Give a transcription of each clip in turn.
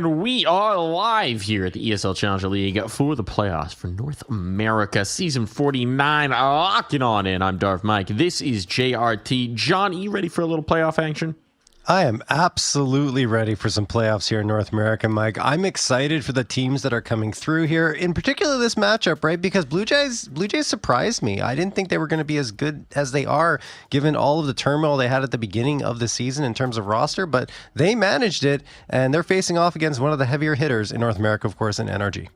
And we are live here at the ESL Challenger League for the playoffs for North America. Season 49, locking on in. I'm Darth Mike. This is JRT. John, you ready for a little playoff action? I am absolutely ready for some playoffs here in North America, Mike. I'm excited for the teams that are coming through here, in particular this matchup, right? Because Blue Jays surprised me. I didn't think they were going to be as good as they are, given all of the turmoil they had at the beginning of the season in terms of roster, but they managed it, and they're facing off against one of the heavier hitters in North America, of course, in NRG.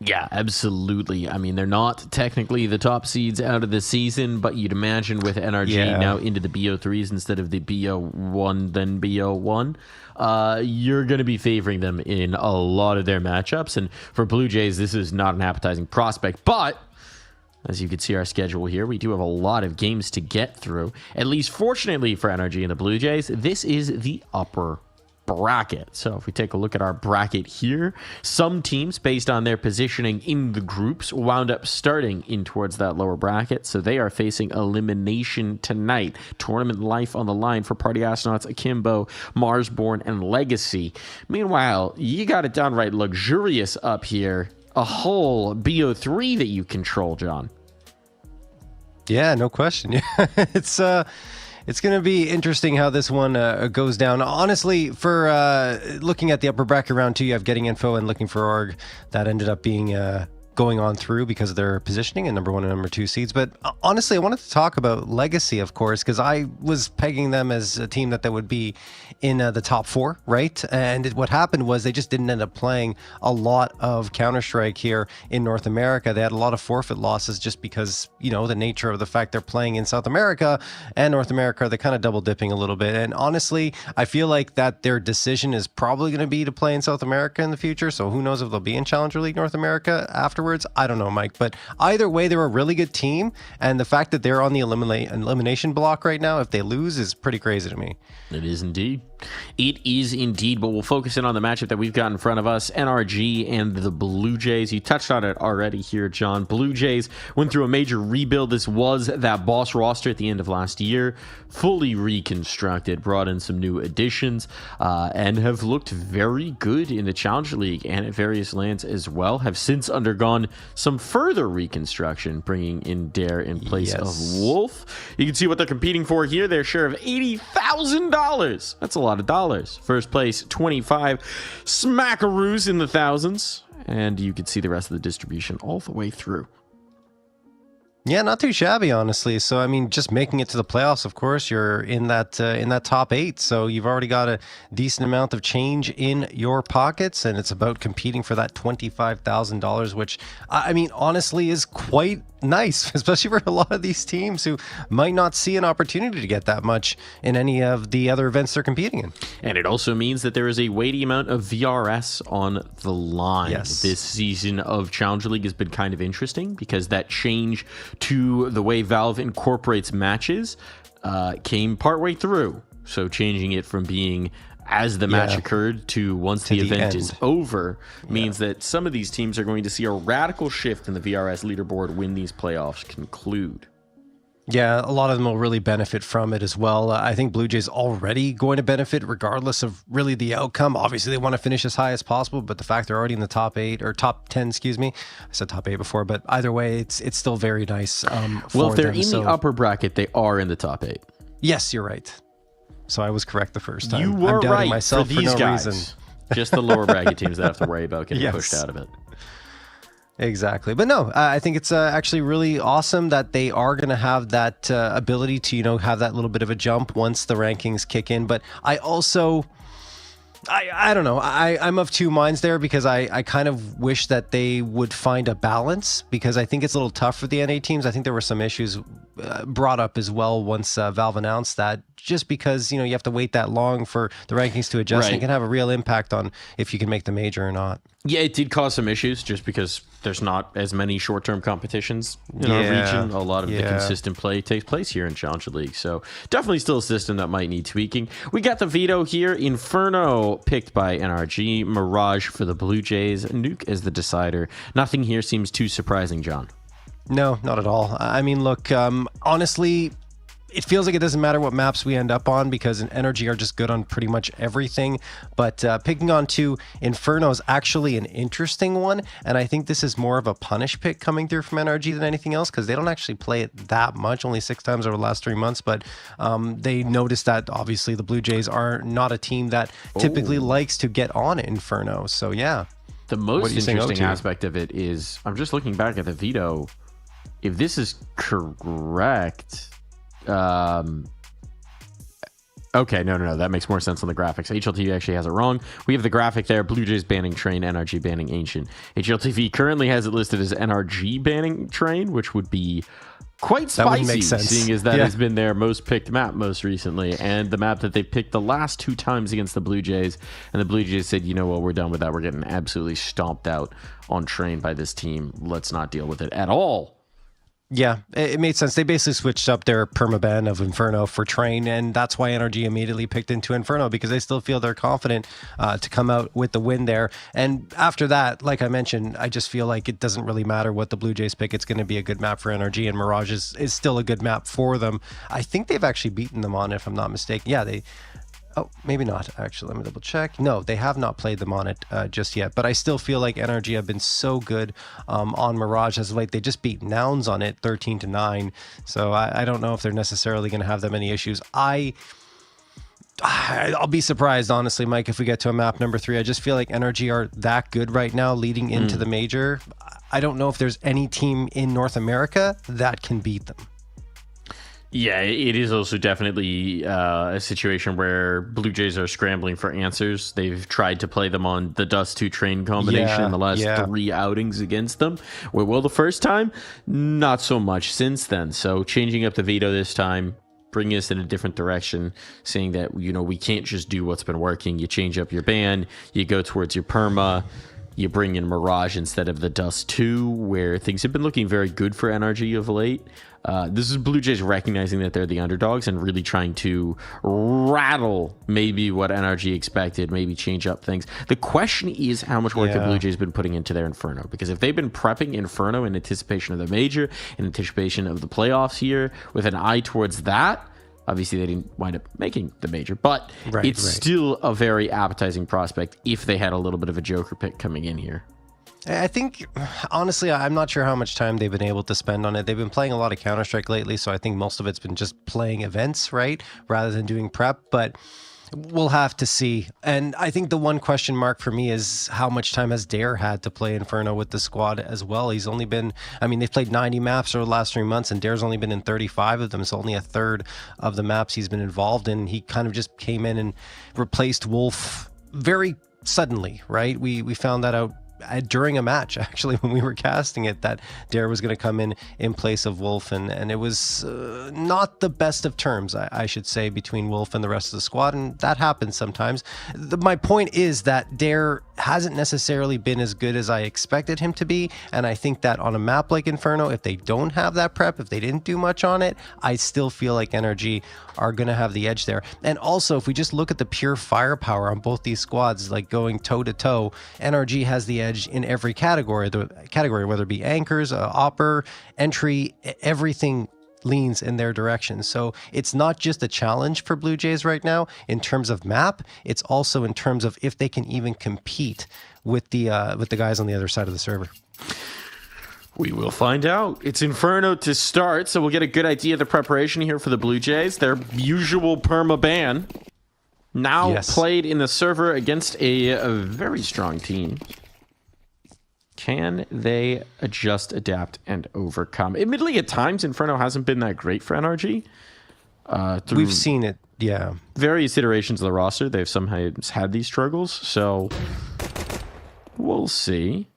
Yeah, absolutely. I mean, they're not technically the top seeds out of the season, but you'd imagine with NRG now into the BO3s instead of the BO1, then BO1, you're going to be favoring them in a lot of their matchups. And for Blue Jays, this is not an appetizing prospect, but as you can see our schedule here, we do have a lot of games to get through. At least fortunately for NRG and the Blue Jays, this is the upper bracket. So if we take a look at our bracket here, some teams based on their positioning in the groups wound up starting in towards that lower bracket, so they are facing elimination tonight. Tournament life on the line for Party Astronauts, Akimbo, Marsborn, and Legacy. Meanwhile, you got it downright luxurious up here, a whole BO3 that you control, John. Yeah, no question. Yeah, it's going to be interesting how this one goes down. Honestly, for looking at the upper bracket round 2, you have Getting Info and Looking for Org. That ended up being going on through because of their positioning in number 1 and number 2 seeds. But honestly, I wanted to talk about Legacy, of course, because I was pegging them as a team that would be in the top 4, right? And what happened was they just didn't end up playing a lot of Counter-Strike here in North America. They had a lot of forfeit losses just because, you know, the nature of the fact they're playing in South America and North America, they're kind of double dipping a little bit. And honestly, I feel like that their decision is probably going to be to play in South America in the future. So who knows if they'll be in Challenger League North America afterwards. I don't know, Mike, but either way, they're a really good team, and the fact that they're on the elimination block right now, if they lose, is pretty crazy to me. It is indeed. It is indeed, but we'll focus in on the matchup that we've got in front of us, NRG and the Blue Jays. You touched on it already here, John. Blue Jays went through a major rebuild. This was that boss roster at the end of last year, fully reconstructed, brought in some new additions, and have looked very good in the Challenger League and at various lands as well. Have since undergone some further reconstruction, bringing in Dare in place of Wolf. You can see what they're competing for here. Their share of $80,000. That's a lot of dollars. First place, 25 smackaroos in the thousands. And you can see the rest of the distribution all the way through. Yeah, not too shabby, honestly. So, I mean, just making it to the playoffs, of course, you're in that top 8. So you've already got a decent amount of change in your pockets, and it's about competing for that $25,000, which, I mean, honestly is quite nice, especially for a lot of these teams who might not see an opportunity to get that much in any of the other events they're competing in. And it also means that there is a weighty amount of VRS on the line. Yes. This season of Challenger League has been kind of interesting because that change to the way Valve incorporates matches came partway through. So changing it from being as the match occurred to once the event is over means that some of these teams are going to see a radical shift in the VRS leaderboard when these playoffs conclude. Yeah, a lot of them will really benefit from it as well. I think Blue Jays already going to benefit regardless of really the outcome. Obviously, they want to finish as high as possible, but the fact they're already in the top 8 or top 10, excuse me. I said top 8 before, but either way, it's still very nice. Well, if they're in the upper bracket, they are in the top 8. Yes, you're right. So I was correct the first time. You were right myself for these no guys. Reason. Just the lower bracket teams that have to worry about getting pushed out of it. Exactly. But no, I think it's actually really awesome that they are going to have that ability to, you know, have that little bit of a jump once the rankings kick in. But I also... I don't know. I'm of two minds there because I kind of wish that they would find a balance because I think it's a little tough for the NA teams. I think there were some issues brought up as well once Valve announced that, just because, you know, you have to wait that long for the rankings to adjust. And it can have a real impact on if you can make the major or not. Yeah, it did cause some issues just because there's not as many short-term competitions in our region. A lot of the consistent play takes place here in Challenger League. So definitely still a system that might need tweaking. We got the veto here. Inferno picked by NRG. Mirage for the Blue Jays. Nuke as the decider. Nothing here seems too surprising, John. No, not at all. I mean, look, honestly, it feels like it doesn't matter what maps we end up on because NRG are just good on pretty much everything. But picking on to Inferno is actually an interesting one. And I think this is more of a punish pick coming through from NRG than anything else because they don't actually play it that much, only 6 times over the last 3 months. But they noticed that obviously the Blue Jays are not a team that typically likes to get on Inferno. So yeah. The most interesting aspect of it is, I'm just looking back at the veto. If this is correct... okay, no, that makes more sense on the graphics. HLTV actually has it wrong. We have the graphic there: Blue Jays banning Train, NRG banning Ancient. HLTV currently has it listed as NRG banning Train, which would be quite spicy, seeing as that has been their most picked map most recently, and the map that they picked the last 2 times against the Blue Jays. And the Blue Jays said, you know what, we're done with that. We're getting absolutely stomped out on Train by this team. Let's not deal with it at all. Yeah, it made sense. They basically switched up their permaban of Inferno for Train, and that's why NRG immediately picked into Inferno, because they still feel they're confident to come out with the win there. And after that, like I mentioned, I just feel like it doesn't really matter what the Blue Jays pick. It's going to be a good map for NRG, and Mirage is still a good map for them. I think they've actually beaten them on it, if I'm not mistaken. Yeah, they... Oh, maybe not, actually. Let me double check. No, they have not played them on it just yet. But I still feel like NRG have been so good on Mirage as of late. They just beat Nouns on it 13-9. So I don't know if they're necessarily going to have that many issues. I'll be surprised, honestly, Mike, if we get to a map number 3. I just feel like NRG are that good right now leading into the major. I don't know if there's any team in North America that can beat them. Yeah, it is also definitely a situation where Blue Jays are scrambling for answers. They've tried to play them on the Dust 2 Train combination in the last 3 outings against them. Well, the first time, not so much since then. So changing up the veto this time, bringing us in a different direction, saying that, you know, we can't just do what's been working. You change up your ban, you go towards your perma, you bring in Mirage instead of the Dust 2, where things have been looking very good for NRG of late. This is Blue Jays recognizing that they're the underdogs and really trying to rattle maybe what NRG expected, maybe change up things. The question is how much work the Blue Jays been putting into their Inferno, because if they've been prepping Inferno in anticipation of the major, in anticipation of the playoffs here, with an eye towards that, obviously they didn't wind up making the major, but it's still a very appetizing prospect if they had a little bit of a joker pick coming in here. I think, honestly, I'm not sure how much time they've been able to spend on it. They've been playing a lot of Counter-Strike lately, so I think most of it's been just playing events, right, rather than doing prep, but we'll have to see. And I think the one question mark for me is how much time has Dare had to play Inferno with the squad as well. He's only been, I mean, they've played 90 maps over the last 3 months, and Dare's only been in 35 of them, so only a third of the maps he's been involved in. He kind of just came in and replaced Wolf very suddenly, right? We found that out during a match, actually, when we were casting it, that Dare was going to come in place of Wolf, and it was not the best of terms, I should say, between Wolf and the rest of the squad, and that happens sometimes. My point is that Dare hasn't necessarily been as good as I expected him to be, and I think that on a map like Inferno, if they don't have that prep, if they didn't do much on it, I still feel like NRG are going to have the edge there. And also, if we just look at the pure firepower on both these squads, like going toe-to-toe, NRG has the edge in every category, whether it be anchors, opper, entry, everything leans in their direction. So it's not just a challenge for Blue Jays right now in terms of map, it's also in terms of if they can even compete with the guys on the other side of the server. We will find out. It's Inferno to start, so we'll get a good idea of the preparation here for the Blue Jays. Their usual perma ban now played in the server against a very strong team. Can they adjust, adapt, and overcome? Admittedly, at times, Inferno hasn't been that great for NRG. We've seen it, yeah. Various iterations of the roster, they've sometimes had these struggles, so we'll see.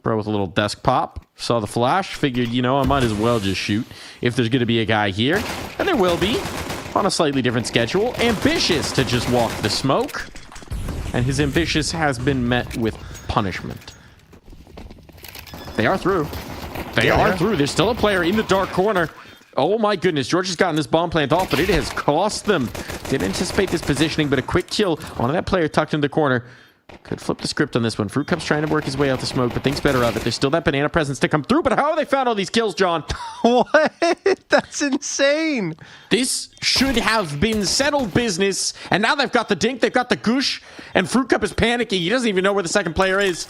Bro with a little desk pop, saw the flash, figured, you know, I might as well just shoot if there's going to be a guy here. And there will be, on a slightly different schedule. Ambitious to just walk the smoke. And his ambitious has been met with punishment. They are through. They are through. There's still a player in the dark corner. Oh my goodness, George has gotten this bomb plant off, but it has cost them. Didn't anticipate this positioning, but a quick kill on that player tucked in the corner. Could flip the script on this one. Fruit Cup's trying to work his way out the smoke, but thinks better of it. There's still that banana presence to come through, but how have they found all these kills, John? What? That's insane. This should have been settled business, and now they've got the dink, they've got the goosh, and Fruit Cup is panicking. He doesn't even know where the second player is.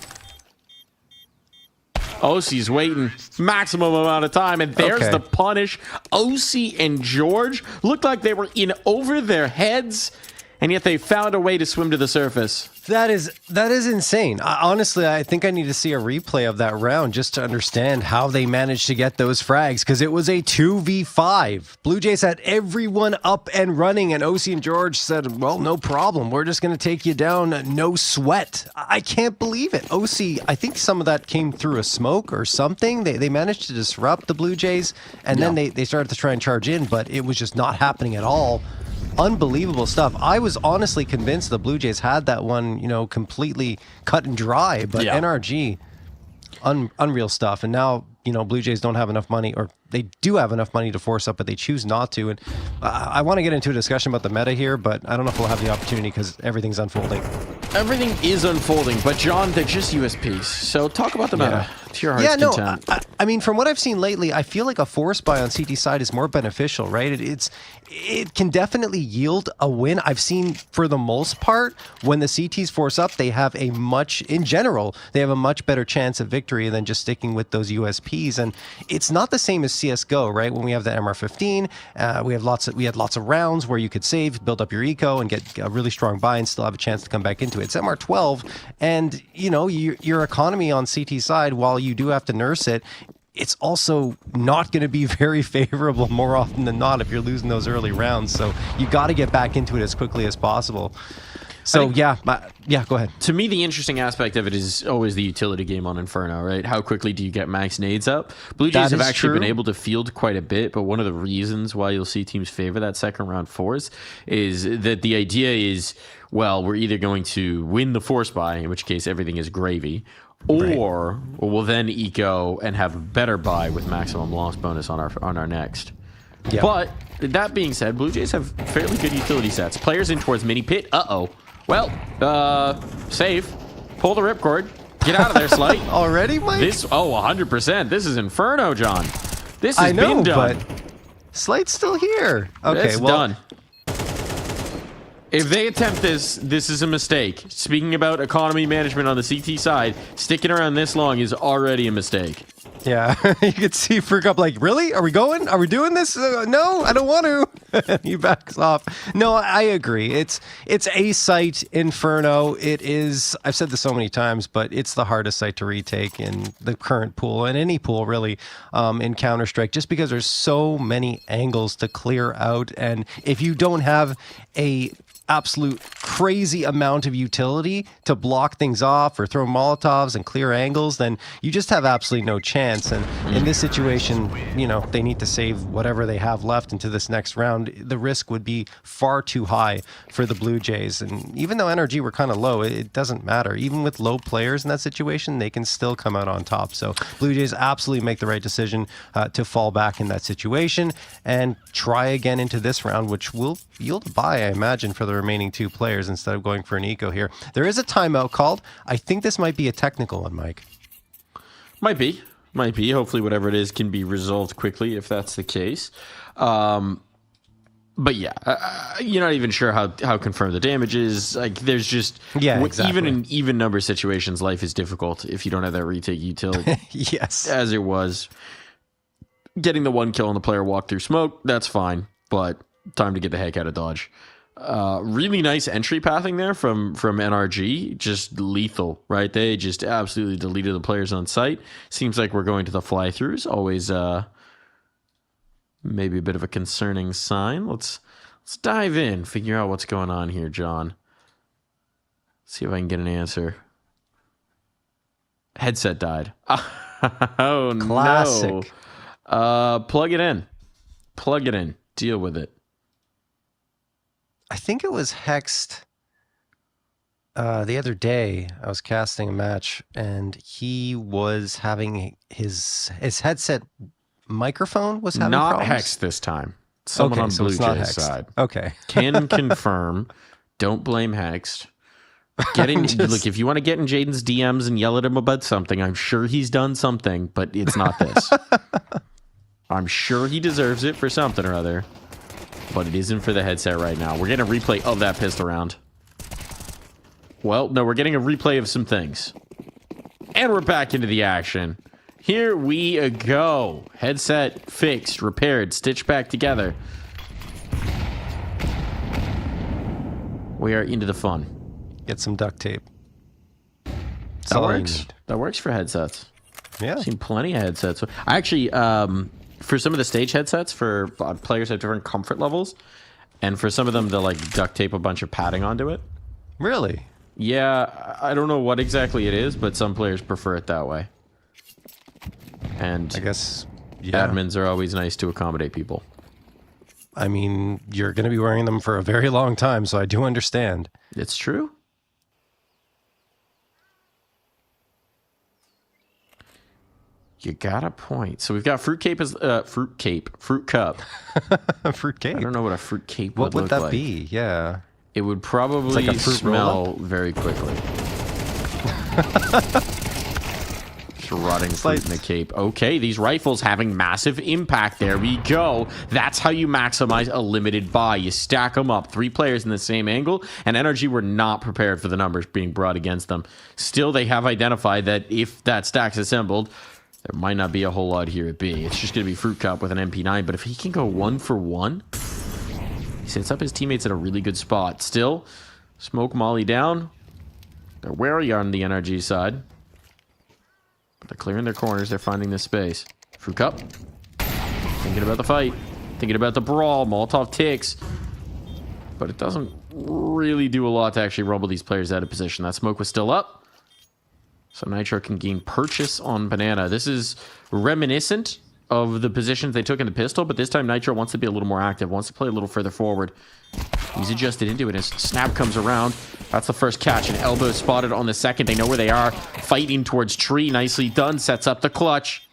OC's waiting maximum amount of time, and there's the punish. OC and George looked like they were in over their heads, and yet they found a way to swim to the surface. That is insane. Honestly, I think I need to see a replay of that round just to understand how they managed to get those frags, because it was a 2v5. Blue Jays had everyone up and running, and OC and George said, well, no problem. We're just going to take you down. No sweat. I can't believe it. OC, I think some of that came through a smoke or something. They managed to disrupt the Blue Jays, and then they started to try and charge in, but it was just not happening at all. Unbelievable stuff. I was honestly convinced the Blue Jays had that one, completely cut and dry, but NRG, unreal stuff. And now, Blue Jays don't have enough money, or they do have enough money to force up, but they choose not to. And I want to get into a discussion about the meta here, but I don't know if we'll have the opportunity because everything's unfolding. Everything is unfolding, but John, they're just USPs. So talk about the meta to your heart's content. I mean, from what I've seen lately, I feel like a force buy on CT side is more beneficial, right? It can definitely yield a win. I've seen, for the most part, when the CTs force up, they have a much better chance of victory than just sticking with those USPs. And it's not the same as CSGO, right? When we have the MR15, we had lots of rounds where you could save, build up your eco, and get a really strong buy and still have a chance to come back into it. It's MR12, and your economy on CT side, while you do have to nurse it, it's also not going to be very favorable more often than not if you're losing those early rounds. So you got to get back into it as quickly as possible. So go ahead. To me, the interesting aspect of it is always the utility game on Inferno, right? How quickly do you get max nades up? Blue Jays have actually been able to field quite a bit, but one of the reasons why you'll see teams favor that second round force is that the idea is, well, we're either going to win the force buy, in which case everything is gravy, or we'll then eco and have a better buy with maximum loss bonus on our next. Yep. But that being said, Blue Jays have fairly good utility sets. Players in towards mini pit. Well, save. Pull the ripcord. Get out of there, Slight. Already, Mike? 100%. This is Inferno, John. This has been done. But Slight's still here. Okay, it's done. If they attempt this is a mistake. Speaking about economy management on the CT side, sticking around this long is already a mistake. Yeah, you could see Fruit Cup like, really? Are we going? Are we doing this? No, I don't want to. He backs off. No, I agree. It's a site, Inferno. It is, I've said this so many times, but it's the hardest site to retake in the current pool, and any pool really, in Counter-Strike, just because there's so many angles to clear out. And if you don't have a absolute crazy amount of utility to block things off or throw Molotovs and clear angles, then you just have absolutely no chance. And in this situation, they need to save whatever they have left into this next round. The risk would be far too high for the Blue Jays. And even though NRG were kind of low, it doesn't matter. Even with low players in that situation, they can still come out on top. So Blue Jays absolutely make the right decision to fall back in that situation and try again into this round, which will yield a buy, I imagine, for the remaining two players instead of going for an eco here. There is a timeout called. I think this might be a technical one, Mike. Might be. Hopefully whatever it is can be resolved quickly if that's the case. But yeah, you're not even sure how confirmed the damage is. Like, there's just... Yeah, exactly. Even in even number situations, life is difficult if you don't have that retake utility. Yes. As it was. Getting the one kill on the player walk through smoke, that's fine. But time to get the heck out of Dodge. Really nice entry pathing there from NRG. Just lethal, right? They just absolutely deleted the players on site. Seems like we're going to the fly-throughs. Always maybe a bit of a concerning sign. Let's dive in, figure out what's going on here, John. See if I can get an answer. Headset died. Oh, classic. No. Plug it in. Deal with it. I think it was hexed the other day. I was casting a match and he was having his headset microphone was having not problems. Hexed this time. Someone on Blue Jays side. Okay. Can confirm. Don't blame Hexed. Look, if you want to get in Jaden's DMs and yell at him about something, I'm sure he's done something, but it's not this. I'm sure he deserves it for something or other, but it isn't for the headset right now. We're getting a replay of that pistol round. Well, no, we're getting a replay of some things. And we're back into the action. Here we go. Headset fixed, repaired, stitched back together. We are into the fun. Get some duct tape. That works. That works for headsets. Yeah. I've seen plenty of headsets. I actually, for some of the stage headsets, for players have different comfort levels, and for some of them, they'll like duct tape a bunch of padding onto it. Really? Yeah, I don't know what exactly it is, but some players prefer it that way. And I guess, yeah. Admins are always nice to accommodate people. I mean, you're going to be wearing them for a very long time, so I do understand. It's true. You got a point. So we've got fruit cup. Fruit cup. Fruit cape. I don't know what a fruit cape would look like. What would that be? Yeah. It would probably like a fruit smell very quickly. Just rotting fruit in the cape. Okay, these rifles having massive impact. There we go. That's how you maximize a limited buy. You stack them up. 3 players in the same angle, and NRG were not prepared for the numbers being brought against them. Still, they have identified that if that stack's assembled, there might not be a whole lot here at B. It's just going to be Fruit Cup with an MP9, but if he can go 1 for 1, he sets up his teammates at a really good spot. Still, smoke Molly down. They're wary on the NRG side. But they're clearing their corners. They're finding this space. Fruit Cup. Thinking about the fight. Thinking about the brawl. Molotov ticks. But it doesn't really do a lot to actually rumble these players out of position. That smoke was still up. So Nitro can gain purchase on Banana. This is reminiscent of the positions they took in the pistol, but this time Nitro wants to be a little more active, wants to play a little further forward. He's adjusted into it as snap comes around. That's the first catch. An elbow spotted on the second. They know where they are. Fighting towards tree. Nicely done. Sets up the clutch.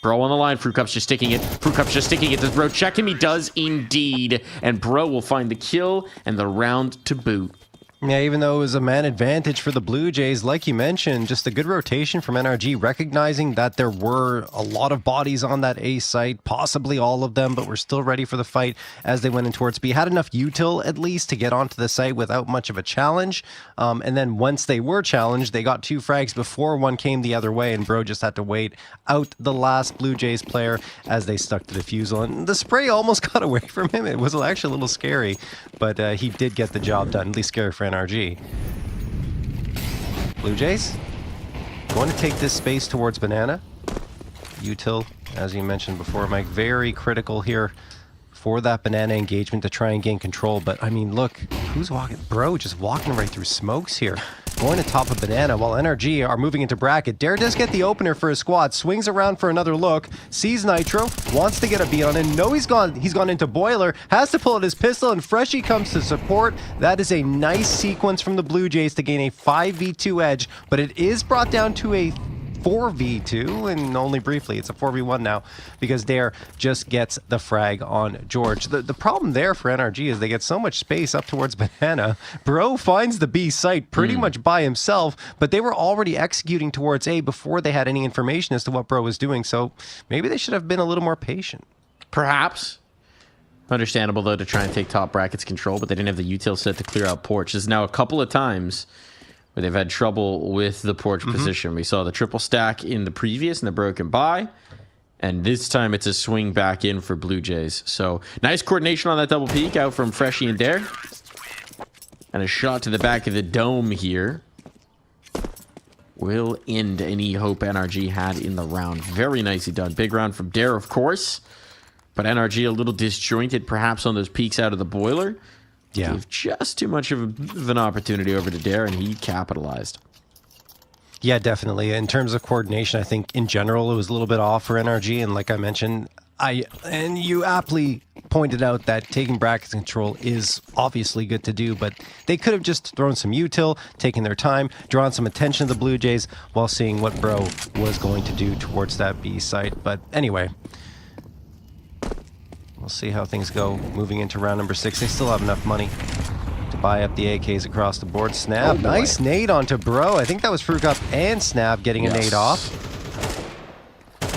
Bro on the line. Fruit Cup's just sticking it. Fruit Cup's just sticking it. Does Bro check him? He does indeed. And Bro will find the kill and the round to boot. Yeah, even though it was a man advantage for the Blue Jays, like you mentioned, just a good rotation from NRG, recognizing that there were a lot of bodies on that A site, possibly all of them, but we're still ready for the fight as they went in towards B. Had enough util, at least, to get onto the site without much of a challenge. And then once they were challenged, they got 2 frags before one came the other way, and Bro just had to wait out the last Blue Jays player as they stuck to the defusal. And the spray almost got away from him. It was actually a little scary, but he did get the job done, at least scary for NRG. Blue Jays going to take this space towards Banana. Util, as you mentioned before, Mike, very critical here for that Banana engagement to try and gain control. But I mean, look, who's walking? Bro just walking right through smokes here. Going to top of Banana while NRG are moving into bracket. Dare does get the opener for his squad. Swings around for another look. Sees Nitro. Wants to get a beat on him. No, he's gone into Boiler. Has to pull out his pistol, and Freshie comes to support. That is a nice sequence from the Blue Jays to gain a 5v2 edge, but it is brought down to a 4v2, and only briefly. It's a 4v1 now because Dare just gets the frag on George. The problem there for NRG is they get so much space up towards Banana. Bro finds the B site pretty much by himself, but they were already executing towards A before they had any information as to what Bro was doing, so maybe they should have been a little more patient. Perhaps. Understandable, though, to try and take top brackets control, but they didn't have the util set to clear out porch. This is now a couple of times where they've had trouble with the porch position. We saw the triple stack in the previous and the broken by, and this time it's a swing back in for Blue Jays. So nice coordination on that double peek out from Freshie and Dare. And a shot to the back of the dome here will end any hope NRG had in the round. Very nicely done. Big round from Dare, of course, but NRG a little disjointed perhaps on those peeks out of the boiler. Yeah. Gave just too much of an opportunity over to Dare, and he capitalized. Yeah, definitely. In terms of coordination, I think in general it was a little bit off for NRG, and like I mentioned, and you aptly pointed out that taking bracket control is obviously good to do, but they could have just thrown some util, taken their time, drawn some attention to the Blue Jays while seeing what Bro was going to do towards that B site. But anyway, we'll see how things go moving into round number 6. They still have enough money to buy up the AKs across the board. Snap, nice nade onto Bro. I think that was Frugup and Snap getting a nade off.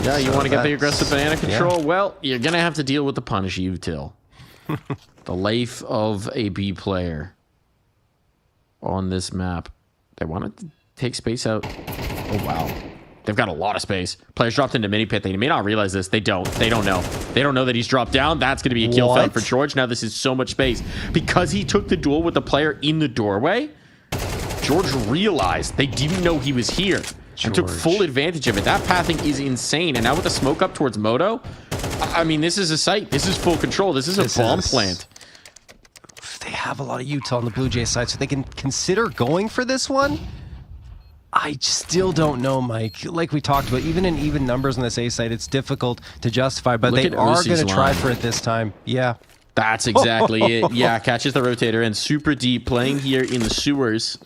Yeah, you want to get the aggressive banana control? Yeah. Well, you're going to have to deal with the punish util. The life of a B player on this map. They want to take space out. Oh, wow. They've got a lot of space. Players dropped into mini pit. They may not realize this. They don't. They don't know. They don't know that he's dropped down. That's going to be a kill found for George. Now this is so much space. Because he took the duel with the player in the doorway, George realized they didn't know he was here. And took full advantage of it. That pathing is insane. And now with the smoke up towards Moto, I mean, this is a site. This is full control. This is a bomb plant. They have a lot of util on the Blue Jays side, so they can consider going for this one. I still don't know, Mike. Like we talked about, even in even numbers on this A site, it's difficult to justify, but they are going to try for it this time. Yeah. That's exactly it. Yeah, catches the rotator and super deep, playing here in the sewers.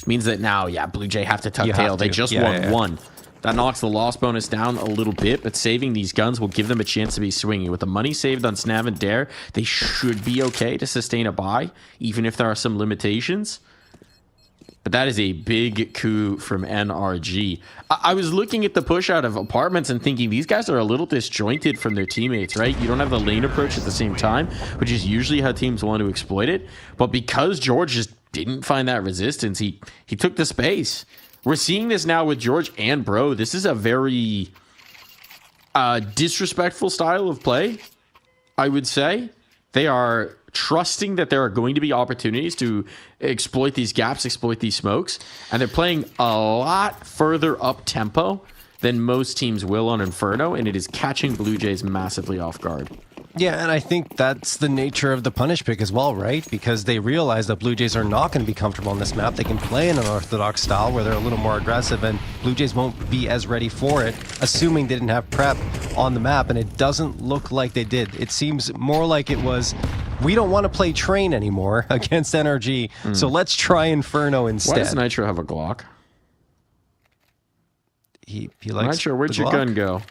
Means that now, yeah, Blue Jay have to tuck tail. They just won one. That knocks the loss bonus down a little bit, but saving these guns will give them a chance to be swinging. With the money saved on Snav and Dare, they should be okay to sustain a buy, even if there are some limitations. But that is a big coup from NRG. I was looking at the push out of apartments and thinking these guys are a little disjointed from their teammates, right? You don't have the lane approach at the same time, which is usually how teams want to exploit it. But because George just didn't find that resistance, he took the space. We're seeing this now with George and Bro. This is a very disrespectful style of play, I would say. They are trusting that there are going to be opportunities to exploit these gaps, exploit these smokes, and they're playing a lot further up tempo than most teams will on Inferno, and it is catching Blue Jays massively off guard. Yeah, and I think that's the nature of the punish pick as well, right? Because they realize that Blue Jays are not going to be comfortable on this map. They can play in an orthodox style where they're a little more aggressive, and Blue Jays won't be as ready for it, assuming they didn't have prep on the map, and it doesn't look like they did. It seems more like it was, we don't want to play Train anymore against NRG, so let's try Inferno instead. Why does Nitro have a Glock? He likes Nitro, where'd your gun go?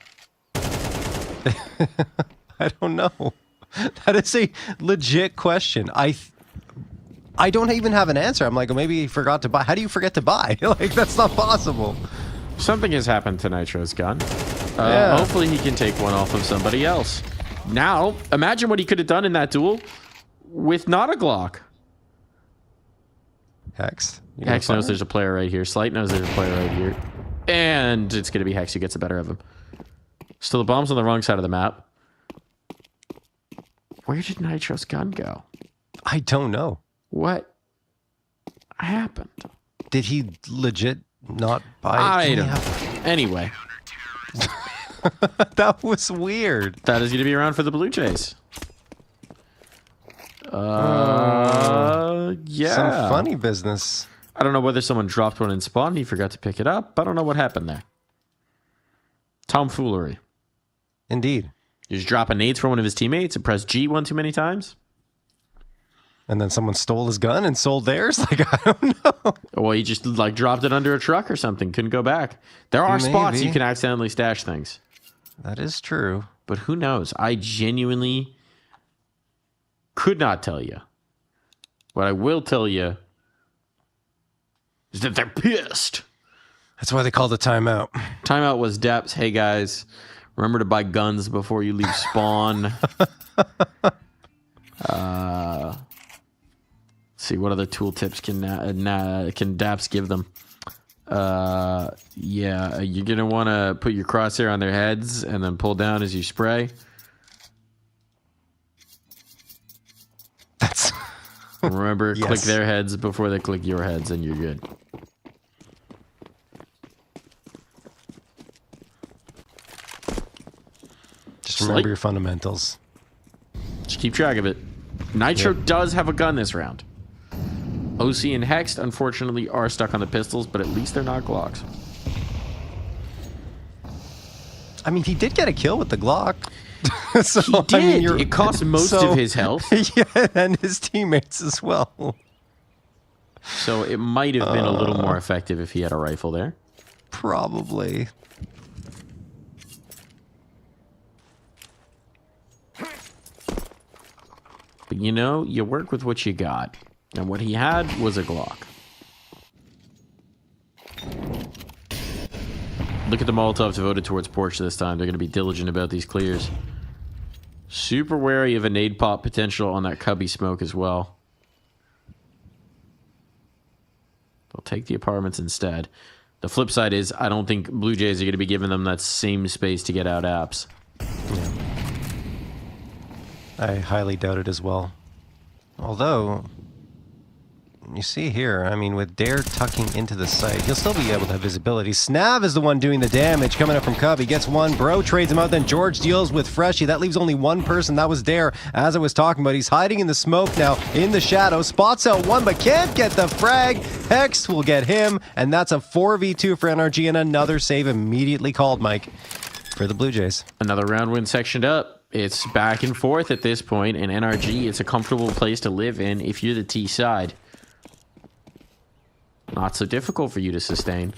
I don't know. That is a legit question. I don't even have an answer. I'm like, well, maybe he forgot to buy. How do you forget to buy? Like, that's not possible. Something has happened to Nitro's gun. Hopefully he can take one off of somebody else. Now, imagine what he could have done in that duel with not a Glock. Hex. Hex knows there's a player right here. Slight knows there's a player right here. And it's going to be Hex who gets the better of him. Still, the bomb's on the wrong side of the map. Where did Nitro's gun go? I don't know. What happened? Did he legit not buy it? I don't know. Anyway. That was weird. That is going to be around for the Blue Jays. Yeah. Some funny business. I don't know whether someone dropped one in spawn and he forgot to pick it up. I don't know what happened there. Tomfoolery. Indeed. You just drop a nades for one of his teammates and press G one too many times. And then someone stole his gun and sold theirs? Like, I don't know. Well, he just like dropped it under a truck or something. Couldn't go back. There are spots you can accidentally stash things. That is true. But who knows? I genuinely could not tell you. What I will tell you is that they're pissed. That's why they called a timeout. Timeout was Deps. Hey, guys. Remember to buy guns before you leave spawn. See what other tooltips can Daps give them. Yeah, you're gonna want to put your crosshair on their heads and then pull down as you spray. That's remember, click their heads before they click your heads, and you're good. Just remember your fundamentals. Just keep track of it. Nitro does have a gun this round. OC and Hext, unfortunately, are stuck on the pistols, but at least they're not Glocks. I mean, he did get a kill with the Glock. So, he did. I mean, it cost most of his health. Yeah, and his teammates as well. So it might have been a little more effective if he had a rifle there. Probably. But you know, you work with what you got. And what he had was a Glock. Look at the Molotovs devoted towards Porsche this time. They're going to be diligent about these clears. Super wary of a nade pop potential on that cubby smoke as well. They'll take the apartments instead. The flip side is I don't think Blue Jays are going to be giving them that same space to get out apps. Yeah. I highly doubt it as well. Although, you see here, I mean, with Dare tucking into the site, he'll still be able to have visibility. Snav is the one doing the damage, coming up from Cub. He gets one. Bro trades him out. Then George deals with Freshie. That leaves only one person. That was Dare, as I was talking about. He's hiding in the smoke now, in the shadow. Spots out one, but can't get the frag. Hex will get him, and that's a 4v2 for NRG, and another save immediately called, Mike, for the Blue Jays. Another round win sectioned up. It's back and forth at this point, and NRG, it's a comfortable place to live in if you're the T side. Not so difficult for you to sustain.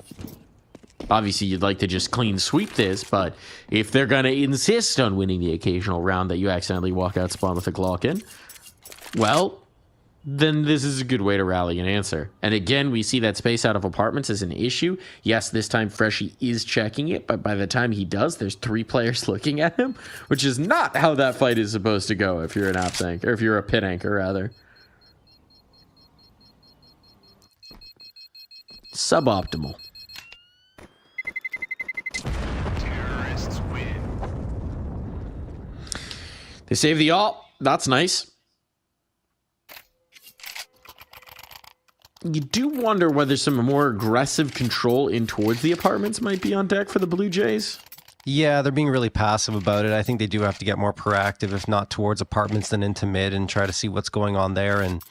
Obviously, you'd like to just clean sweep this, but if they're going to insist on winning the occasional round that you accidentally walk out spawn with a Glock in, well, then this is a good way to rally and answer. And again, we see that space out of apartments is an issue. Yes, this time Freshie is checking it, but by the time he does, there's 3 players looking at him, which is not how that fight is supposed to go if you're an apps anchor, or if you're a pit anchor, rather. Suboptimal. Terrorists win. They save the ult. That's nice. You do wonder whether some more aggressive control in towards the apartments might be on deck for the Blue Jays. Yeah, they're being really passive about it. I think they do have to get more proactive, if not towards apartments, then into mid and try to see what's going on there. And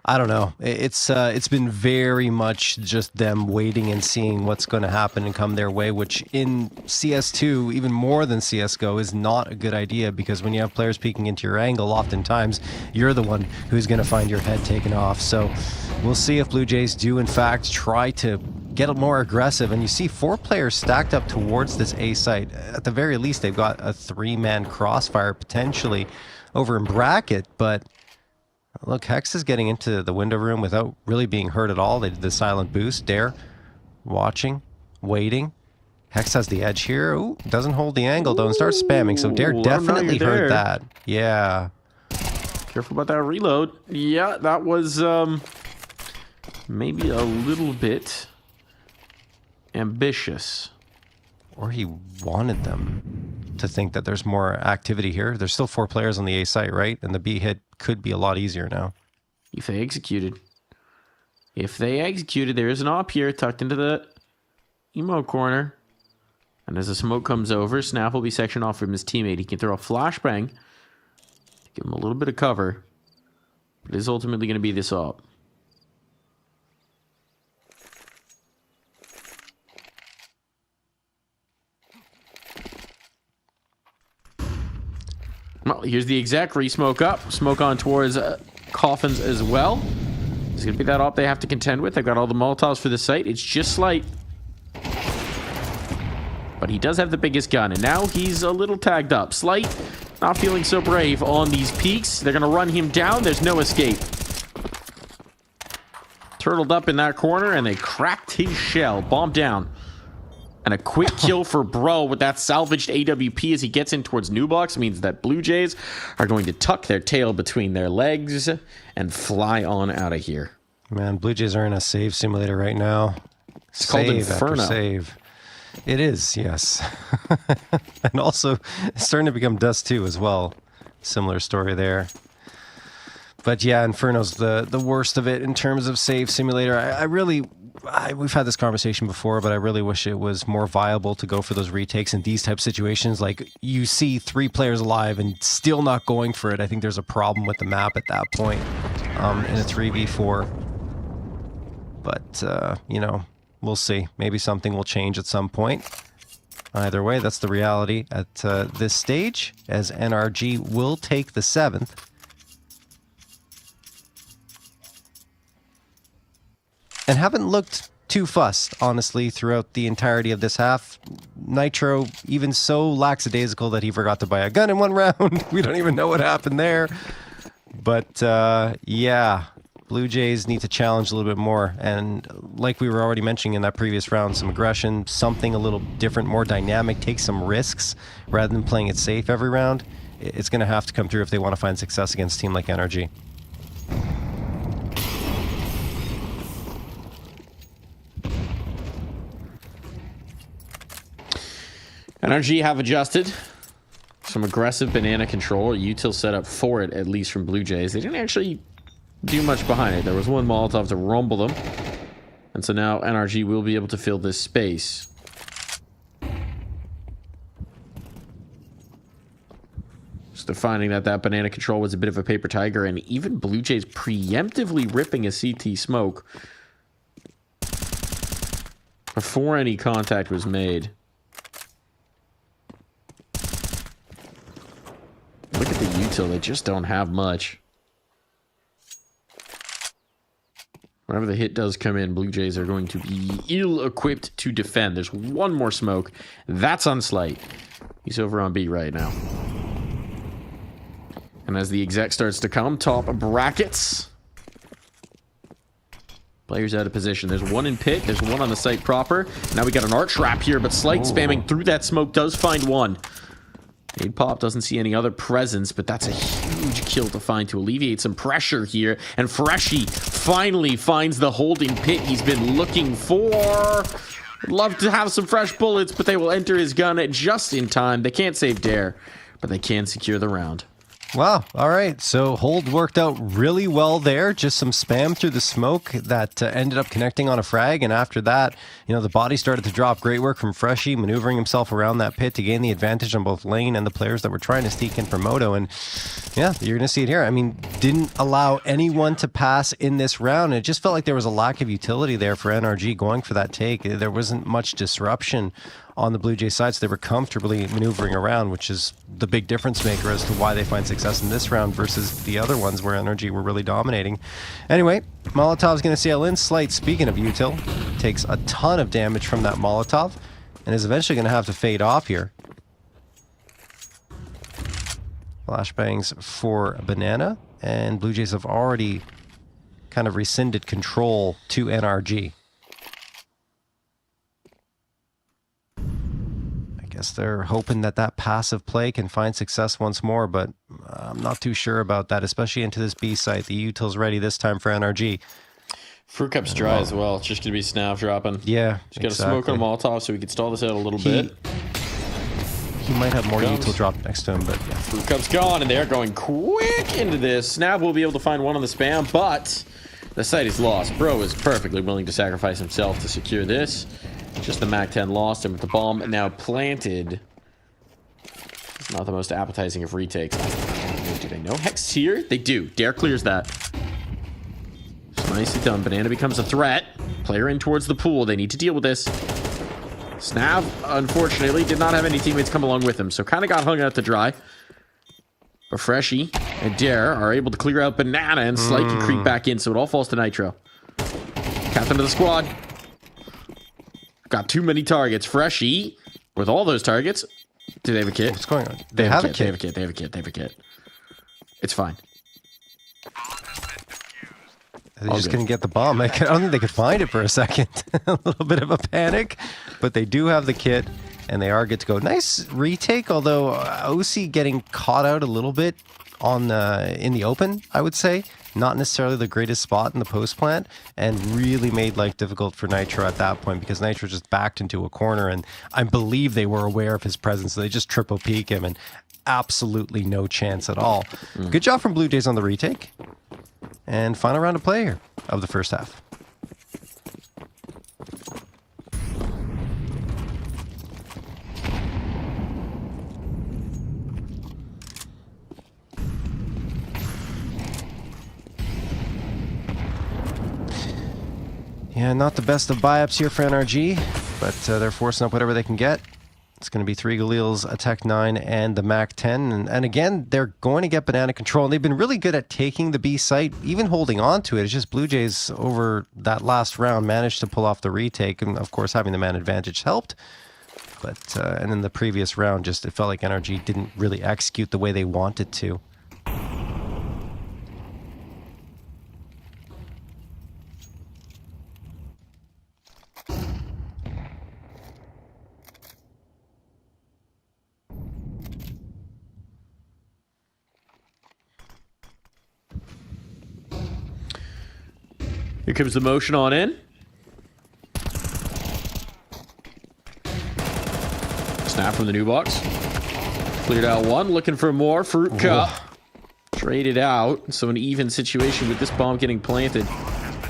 I don't know. It's been very much just them waiting and seeing what's going to happen and come their way, which in CS2, even more than CSGO, is not a good idea, because when you have players peeking into your angle, oftentimes you're the one who's going to find your head taken off. So we'll see if Blue Jays do, in fact, try to get more aggressive. And you see 4 players stacked up towards this A site. At the very least, they've got a 3-man crossfire potentially over in bracket, but look, Hex is getting into the window room without really being hurt at all. They did the silent boost. Dare watching, waiting. Hex has the edge here. Ooh, doesn't hold the angle though and starts spamming. So Dare definitely heard that. Yeah. Careful about that reload. Yeah, that was maybe a little bit ambitious. Or he wanted them to think that there's more activity here. There's still 4 players on the A site, right? And the B hit could be a lot easier now. If they executed. If they executed, there is an op here tucked into the emo corner. And as the smoke comes over, Snap will be sectioned off from his teammate. He can throw a flashbang to give him a little bit of cover. But it is ultimately going to be this op. Well, here's the exec. Re-smoke up. Smoke on towards coffins as well. It's going to be that op they have to contend with. They've got all the Molotovs for the site. It's just Slight. But he does have the biggest gun. And now he's a little tagged up. Slight not feeling so brave on these peaks. They're going to run him down. There's no escape. Turtled up in that corner, and they cracked his shell. Bomb down. And a quick kill for Bro with that salvaged AWP as he gets in towards New Box means that Blue Jays are going to tuck their tail between their legs and fly on out of here. Man, Blue Jays are in a save simulator right now. It's called Inferno. Save. It is, yes. And also, it's starting to become Dust 2 as well. Similar story there. But yeah, Inferno's the worst of it in terms of save simulator. We've had this conversation before, but I really wish it was more viable to go for those retakes in these type of situations. Like, you see 3 players alive and still not going for it. I think there's a problem with the map at that point in a 3v4. But, you know, we'll see. Maybe something will change at some point. Either way, that's the reality at this stage, as NRG will take the 7th. And haven't looked too fussed, honestly, throughout the entirety of this half. Nitro, even so lackadaisical that he forgot to buy a gun in 1 round. We don't even know what happened there. But yeah, Blue Jays need to challenge a little bit more. And like we were already mentioning in that previous round, some aggression, something a little different, more dynamic, take some risks rather than playing it safe every round. It's going to have to come through if they want to find success against a team like NRG. NRG have adjusted. Some aggressive banana control, a util set up for it, at least from Blue Jays. They didn't actually do much behind it. There was one Molotov to rumble them. And so now NRG will be able to fill this space. So they're finding that that banana control was a bit of a paper tiger, and even Blue Jays preemptively ripping a CT smoke before any contact was made. Look at the util, they just don't have much. Whenever the hit does come in, Blue Jays are going to be ill-equipped to defend. There's one more smoke. That's on Slight. He's over on B right now. And as the exec starts to come, top brackets. Players out of position. There's one in pit. There's one on the site proper. Now we got an arch trap here, but Slight spamming through that smoke does find one. Nade Pop doesn't see any other presence, but that's a huge kill to find to alleviate some pressure here. And Freshie finally finds the holding pit he's been looking for. Would love to have some fresh bullets, but they will enter his gun at just in time. They can't save Dare, but they can secure the round. Wow. All right. So hold worked out really well there. Just some spam through the smoke that ended up connecting on a frag. And after that, you know, the body started to drop. Great work from Freshie, maneuvering himself around that pit to gain the advantage on both lane and the players that were trying to sneak in for Moto. And yeah, you're going to see it here. I mean, didn't allow anyone to pass in this round. It just felt like there was a lack of utility there for NRG going for that take. There wasn't much disruption on the Blue Jays side, so they were comfortably maneuvering around, which is the big difference maker as to why they find success in this round versus the other ones where NRG were really dominating. Anyway, Molotov's going to sail in. Slight, speaking of util, takes a ton of damage from that Molotov and is eventually going to have to fade off here. Flashbangs for Banana, and Blue Jays have already kind of rescinded control to NRG. Guess they're hoping that that passive play can find success once more, but I'm not too sure about that, especially into this B site. The util's ready this time for NRG. Fruit Cup's dry as well. It's just going to be Snav dropping. Yeah, just got to smoke on a Molotov so we can stall this out a little bit. He might have more util drop next to him, but yeah. Fruit Cup's gone, and they're going quick into this. Snav will be able to find one on the spam, but the site is lost. Bro is perfectly willing to sacrifice himself to secure this. Just the MAC-10 lost, and with the bomb now planted, it's not the most appetizing of retakes. Do they know Hex here? They do. Dare clears that. It's nicely done. Banana becomes a threat. Player in towards the pool. They need to deal with this. Snav, unfortunately, did not have any teammates come along with him, so kind of got hung out to dry. But Freshie and Dare are able to clear out Banana, and Slight can creep back in, so it all falls to Nitro. Captain of the squad. Got too many targets. Freshie, with all those targets, do they have a kit? What's going on? They have a kit. They have a kit. They have a kit. They have a kit. It's fine. They just couldn't get the bomb. I don't think they could find it for a second. A little bit of a panic, but they do have the kit, and they are good to go. Nice retake, although OC getting caught out a little bit on in the open, I would say. Not necessarily the greatest spot in the post plant, and really made life difficult for Nitro at that point because Nitro just backed into a corner, and I believe they were aware of his presence, so they just triple peek him, and absolutely no chance at all. Good job from Blue Jays on the retake, and final round of play here of the first half. Yeah, not the best of buy-ups here for NRG, but they're forcing up whatever they can get. It's going to be 3 Galils, a Tech 9, and the MAC-10. And again, they're going to get banana control. And they've been really good at taking the B site, even holding on to it. It's just Blue Jays over that last round managed to pull off the retake. And of course, having the man advantage helped. But and in the previous round, just it felt like NRG didn't really execute the way they wanted to. Here comes the motion on in. Snap from the new box. Cleared out one, looking for more. Fruit cup. Traded out. So an even situation with this bomb getting planted.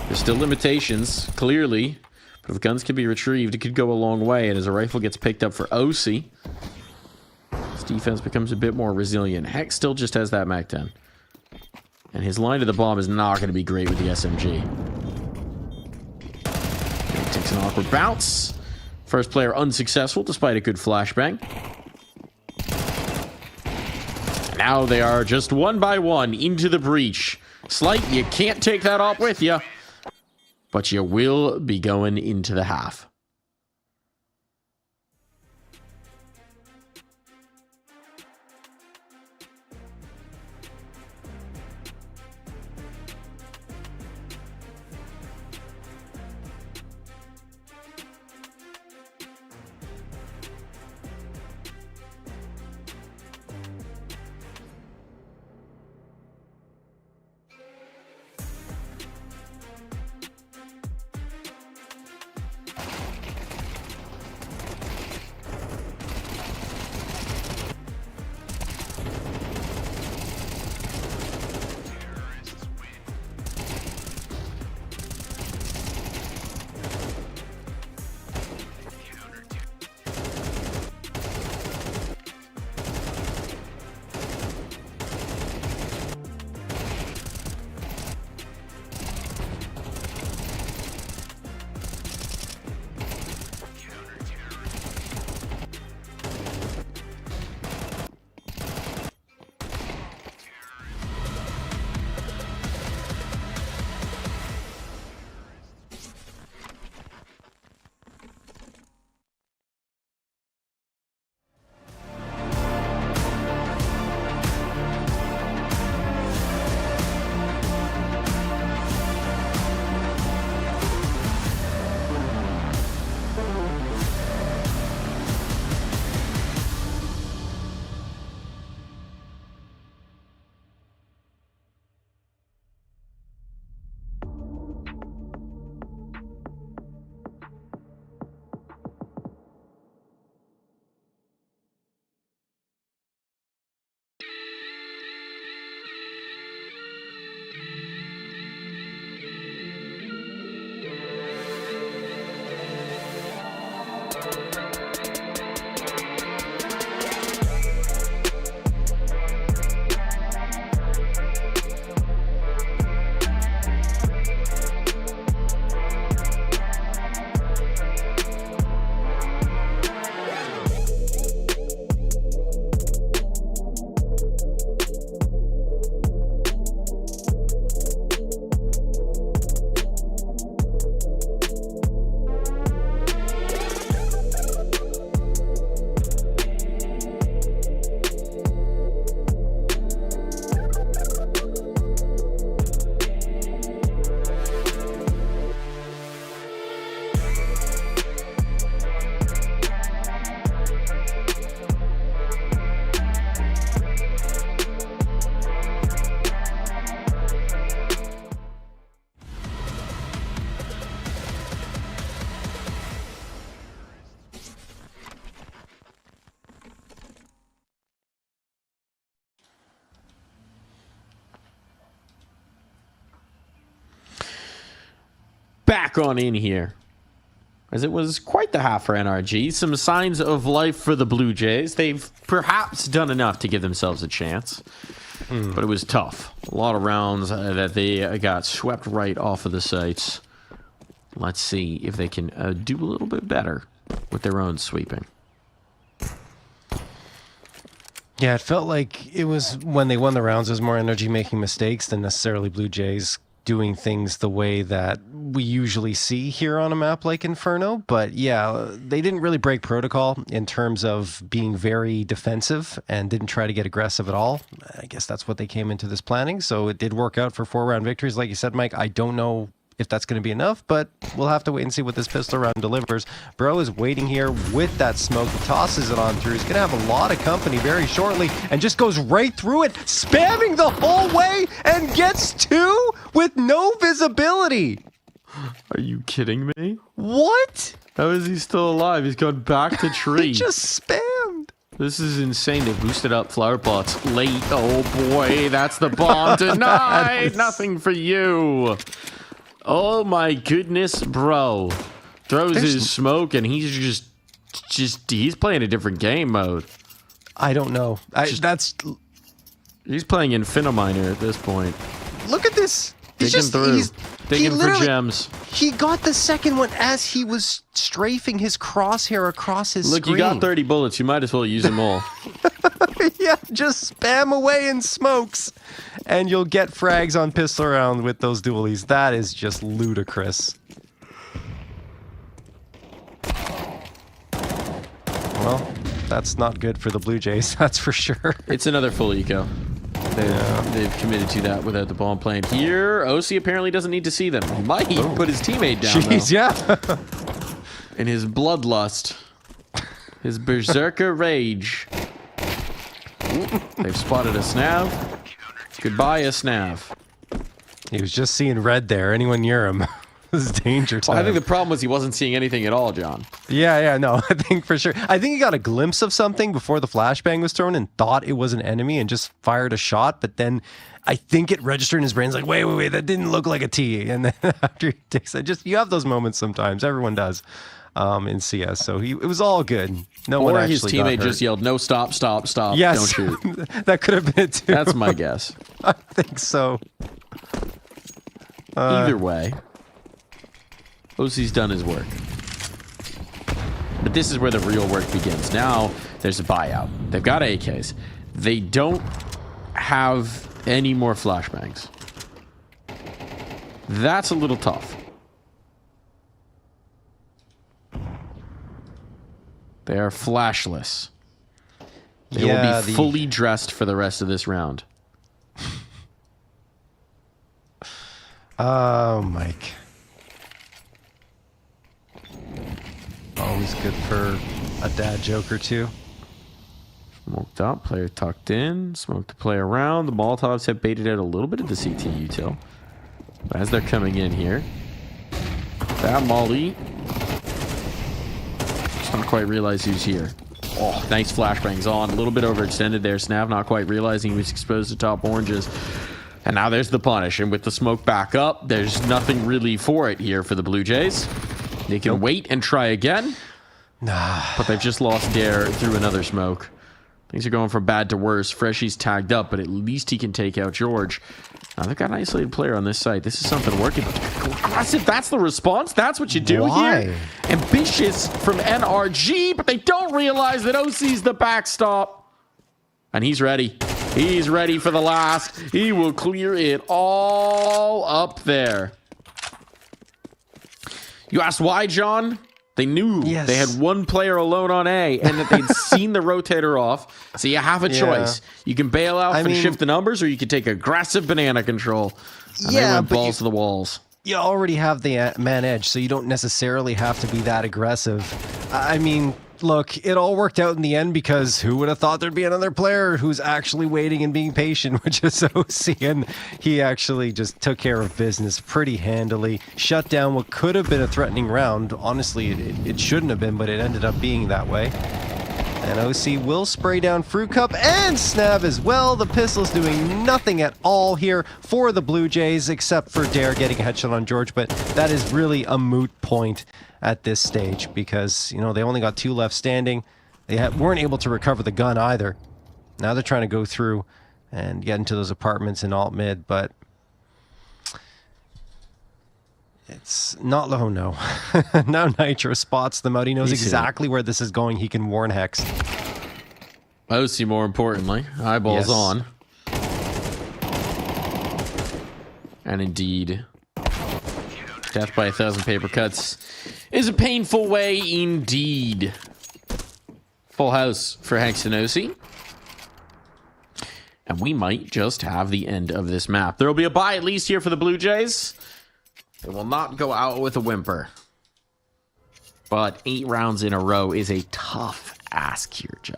There's still limitations, clearly. But if guns can be retrieved, it could go a long way. And as a rifle gets picked up for OC, his defense becomes a bit more resilient. Heck still just has that MAC-10. And his line to the bomb is not going to be great with the SMG. He takes an awkward bounce. First player unsuccessful despite a good flashbang. And now they are just one by one into the breach. Slight, you can't take that off with you. But you will be going into the half. Back on in here, as it was quite the half for NRG. Some signs of life for the Blue Jays. They've perhaps done enough to give themselves a chance, but it was tough. A lot of rounds that they got swept right off of the sights. Let's see if they can do a little bit better with their own sweeping. Yeah, it felt like it was when they won the rounds, it was more NRG making mistakes than necessarily Blue Jays doing things the way that we usually see here on a map like Inferno. But yeah, they didn't really break protocol in terms of being very defensive and didn't try to get aggressive at all. I guess that's what they came into this planning. So it did work out for 4-round victories. Like you said, Mike, I don't know if that's going to be enough, but we'll have to wait and see what this pistol round delivers. Bro is waiting here with that smoke. He tosses it on through. He's going to have a lot of company very shortly and just goes right through it, spamming the whole way and gets two with no visibility. Are you kidding me? What? How is he still alive? He's gone back to tree. He just spammed. This is insane. They boosted up flower pots late. Oh boy, that's the bomb tonight. Nothing for you. Oh my goodness, bro. Throws his smoke and he's just he's playing a different game mode. I don't know. He's playing Inferno Miner at this point. Look at this. He's digging for gems. He got the second one as he was strafing his crosshair across his screen. Look, you got 30 bullets. You might as well use them all. Yeah, just spam away in smokes, and you'll get frags on pistol round with those dualies. That is just ludicrous. Well, that's not good for the Blue Jays, that's for sure. It's another full eco. They've committed to that without the bomb plant here. OC apparently doesn't need to see them. He might put his teammate down, Jeez, though. Yeah. In his bloodlust. His berserker rage. Ooh, they've spotted a snav. Goodbye, a snav. He was just seeing red there. Anyone near him. This is danger time. Well, I think the problem was he wasn't seeing anything at all, John. Yeah, no, I think for sure. I think he got a glimpse of something before the flashbang was thrown and thought it was an enemy and just fired a shot, but then I think it registered in his brain. It's like, wait, that didn't look like a T. And then after he takes it, you have those moments sometimes. Everyone does in CS. So it was all good. No one actually his teammate just yelled, no, stop, yes, don't shoot. That could have been it too. That's my guess. I think so. Either way, OC's done his work. But this is where the real work begins. Now, there's a buyout. They've got AKs. They don't have any more flashbangs. That's a little tough. They are flashless. They will be fully dressed for the rest of this round. Oh, Mike. Always good for a dad joke or two. Smoked up, player tucked in, smoked to play around. The Molotovs have baited out a little bit of the CT util. But as they're coming in here, that Molly just not quite realize who's here. Oh, nice flashbangs on. A little bit overextended there. Snav not quite realizing he was exposed to top oranges. And now there's the punish. And with the smoke back up, there's nothing really for it here for the Blue Jays. They can wait and try again. But they've just lost Dare through another smoke. Things are going from bad to worse. Freshy's tagged up, but at least he can take out George. Now they've got an isolated player on this site. This is something working. Aggressive, that's the response. That's what you do here. Ambitious from NRG, but they don't realize that OC's the backstop. And he's ready. He's ready for the last. He will clear it all up there. You asked why, John? They knew they had one player alone on A and that they'd seen the rotator off. So you have a choice. You can bail out and shift the numbers, or you can take aggressive banana control. And they went balls to the walls. You already have the man edge, so you don't necessarily have to be that aggressive. I mean, look, it all worked out in the end because who would have thought there'd be another player who's actually waiting and being patient, which is OC, and he actually just took care of business pretty handily, shut down what could have been a threatening round. Honestly, it shouldn't have been, but it ended up being that way. And OC will spray down Fruit Cup and Snav as well. The pistol's doing nothing at all here for the Blue Jays, except for Dare getting a headshot on George, but that is really a moot point at this stage because, you know, they only got 2 left standing. They weren't able to recover the gun either. Now they're trying to go through and get into those apartments in alt mid, but it's not low, no. Now Nitro spots them out. He knows exactly where this is going. He can warn Hex. OC, more importantly, eyeballs on. And indeed, death by 1,000 paper cuts is a painful way indeed. Full house for Hex and OC. And we might just have the end of this map. There will be a bye at least here for the Blue Jays. They will not go out with a whimper. But 8 rounds in a row is a tough ask here, John.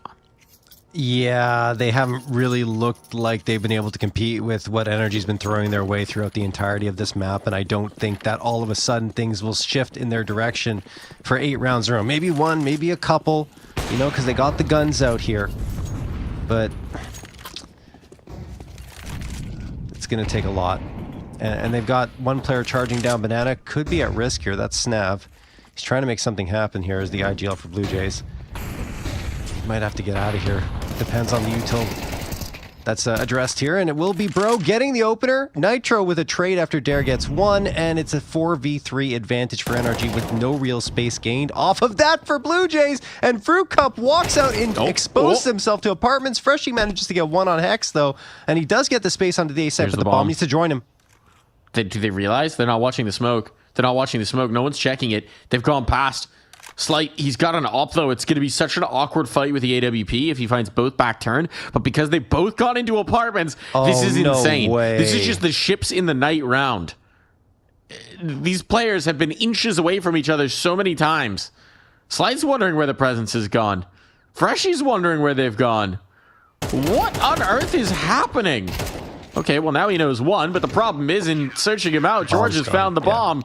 Yeah, they haven't really looked like they've been able to compete with what NRG's been throwing their way throughout the entirety of this map, and I don't think that all of a sudden things will shift in their direction for 8 rounds in a row. Maybe one, maybe a couple, you know, because they got the guns out here. But it's going to take a lot. And they've got one player charging down Banana. Could be at risk here. That's Snav. He's trying to make something happen here as the IGL for Blue Jays. Might have to get out of here. Depends on the util that's addressed here, and it will be Bro getting the opener. Nitro with a trade after Dare gets one, and it's a 4v3 advantage for NRG with no real space gained off of that for Blue Jays, and Fruit Cup walks out and exposes himself to apartments. Freshie manages to get one on Hex, though, and he does get the space onto the A site, but the bomb needs to join him. Do they realize? They're not watching the smoke. They're not watching the smoke. No one's checking it. They've gone past. Slight, he's got an op though. It's going to be such an awkward fight with the AWP if he finds both back turn. But because they both got into apartments, this is insane. Way. This is just the ships in the night round. These players have been inches away from each other so many times. Slight's wondering where the presence has gone. Freshie's wondering where they've gone. What on earth is happening? Okay, well now he knows one, but the problem is in searching him out, George has found the bomb.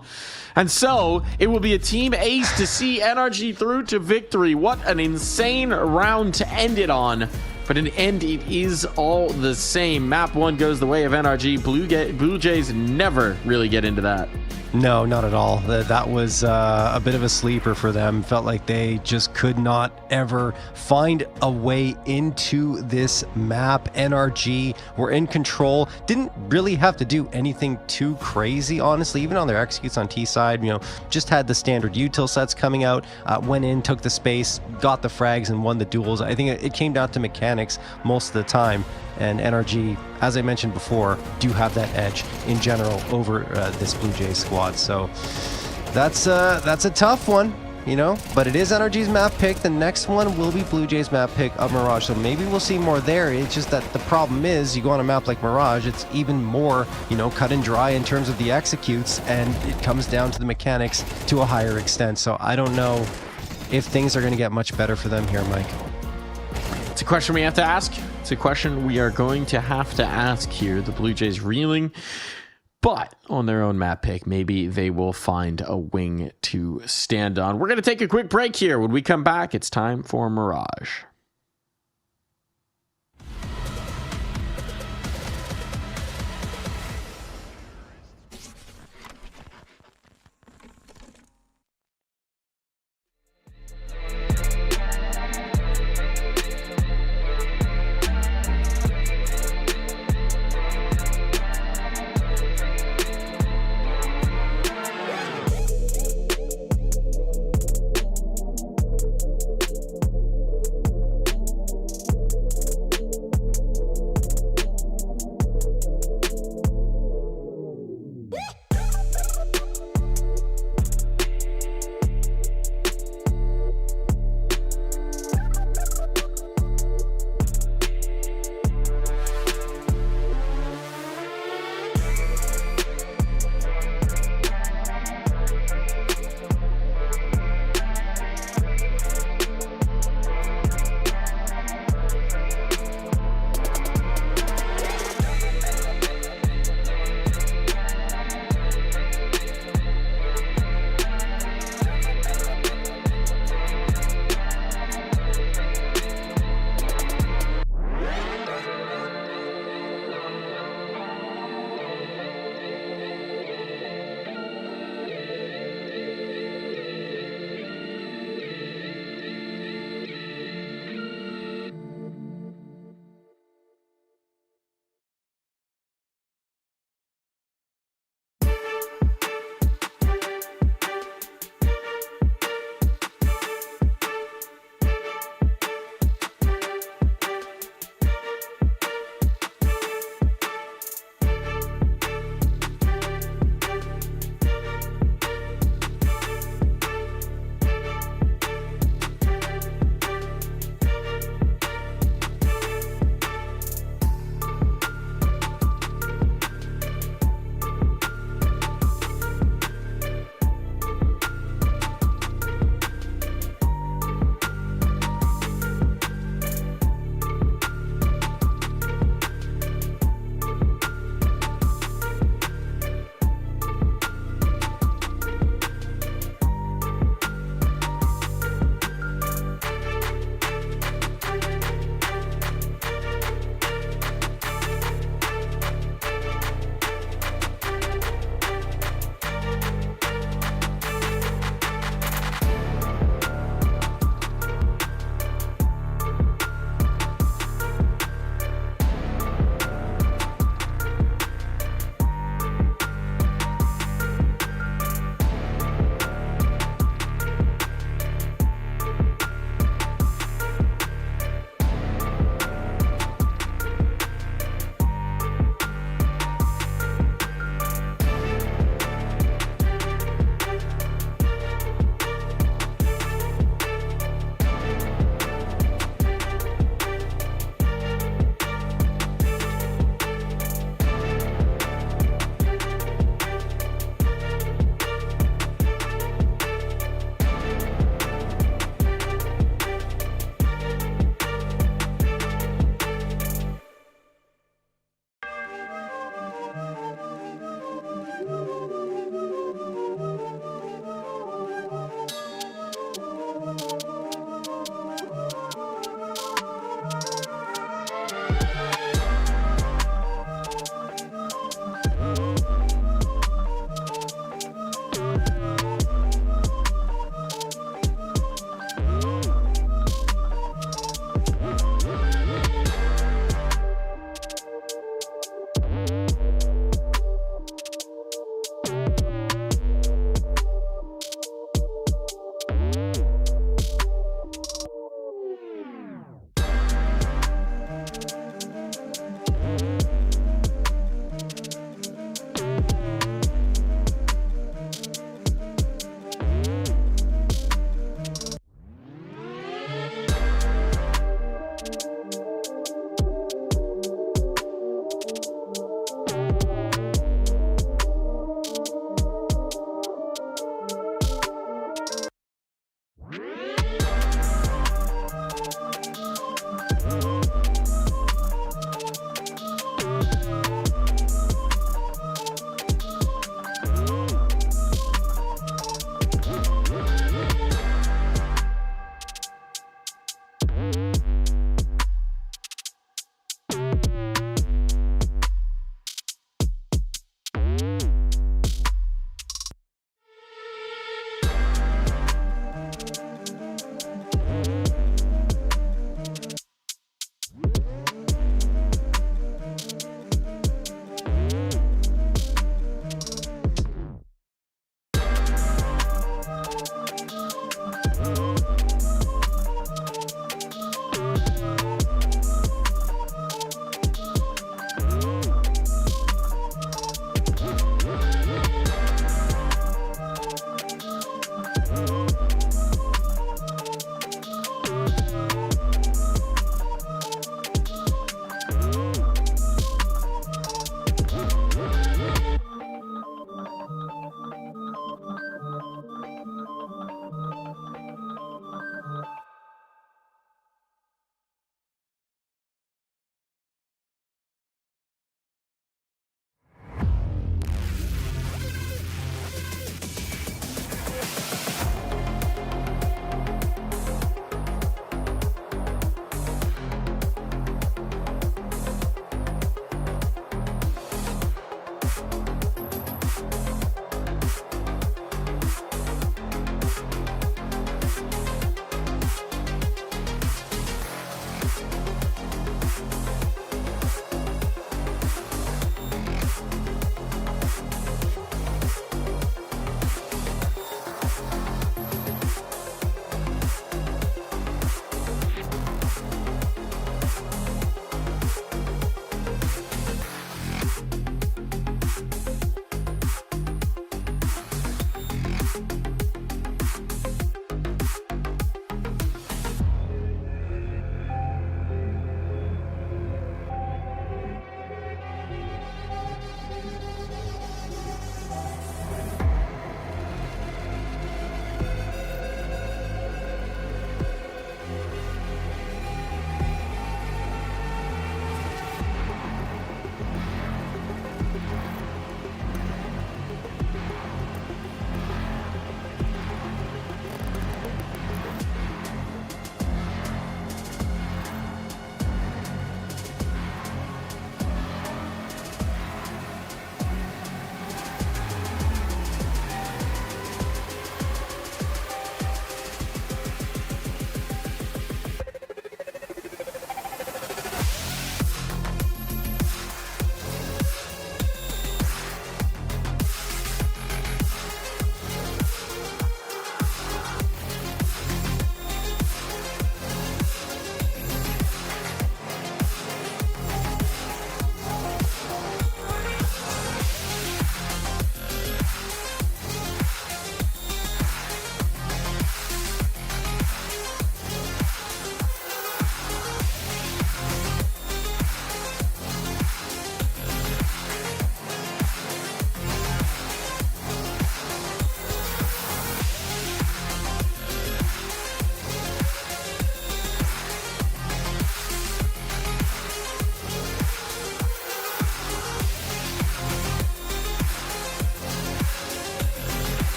And so, it will be a team ace to see NRG through to victory. What an insane round to end it on. But in the end, it is all the same. Map 1 goes the way of NRG. Blue Jays never really get into that. No, not at all. That was a bit of a sleeper for them. Felt like they just could not ever find a way into this map. NRG were in control. Didn't really have to do anything too crazy, honestly. Even on their executes on T side, you know, just had the standard util sets coming out, went in, took the space, got the frags, and won the duels. I think it came down to mechanics most of the time. And NRG, as I mentioned before, do have that edge in general over this Blue Jays squad. So that's a tough one, you know, but it is NRG's map pick. The next one will be Blue Jays map pick of Mirage. So maybe we'll see more there. It's just that the problem is you go on a map like Mirage, it's even more, you know, cut and dry in terms of the executes, and it comes down to the mechanics to a higher extent. So I don't know if things are going to get much better for them here, Mike. It's a question we have to ask. It's a question we are going to have to ask here. The Blue Jays reeling, but on their own map pick, maybe they will find a wing to stand on. We're going to take a quick break here. When we come back, it's time for Mirage.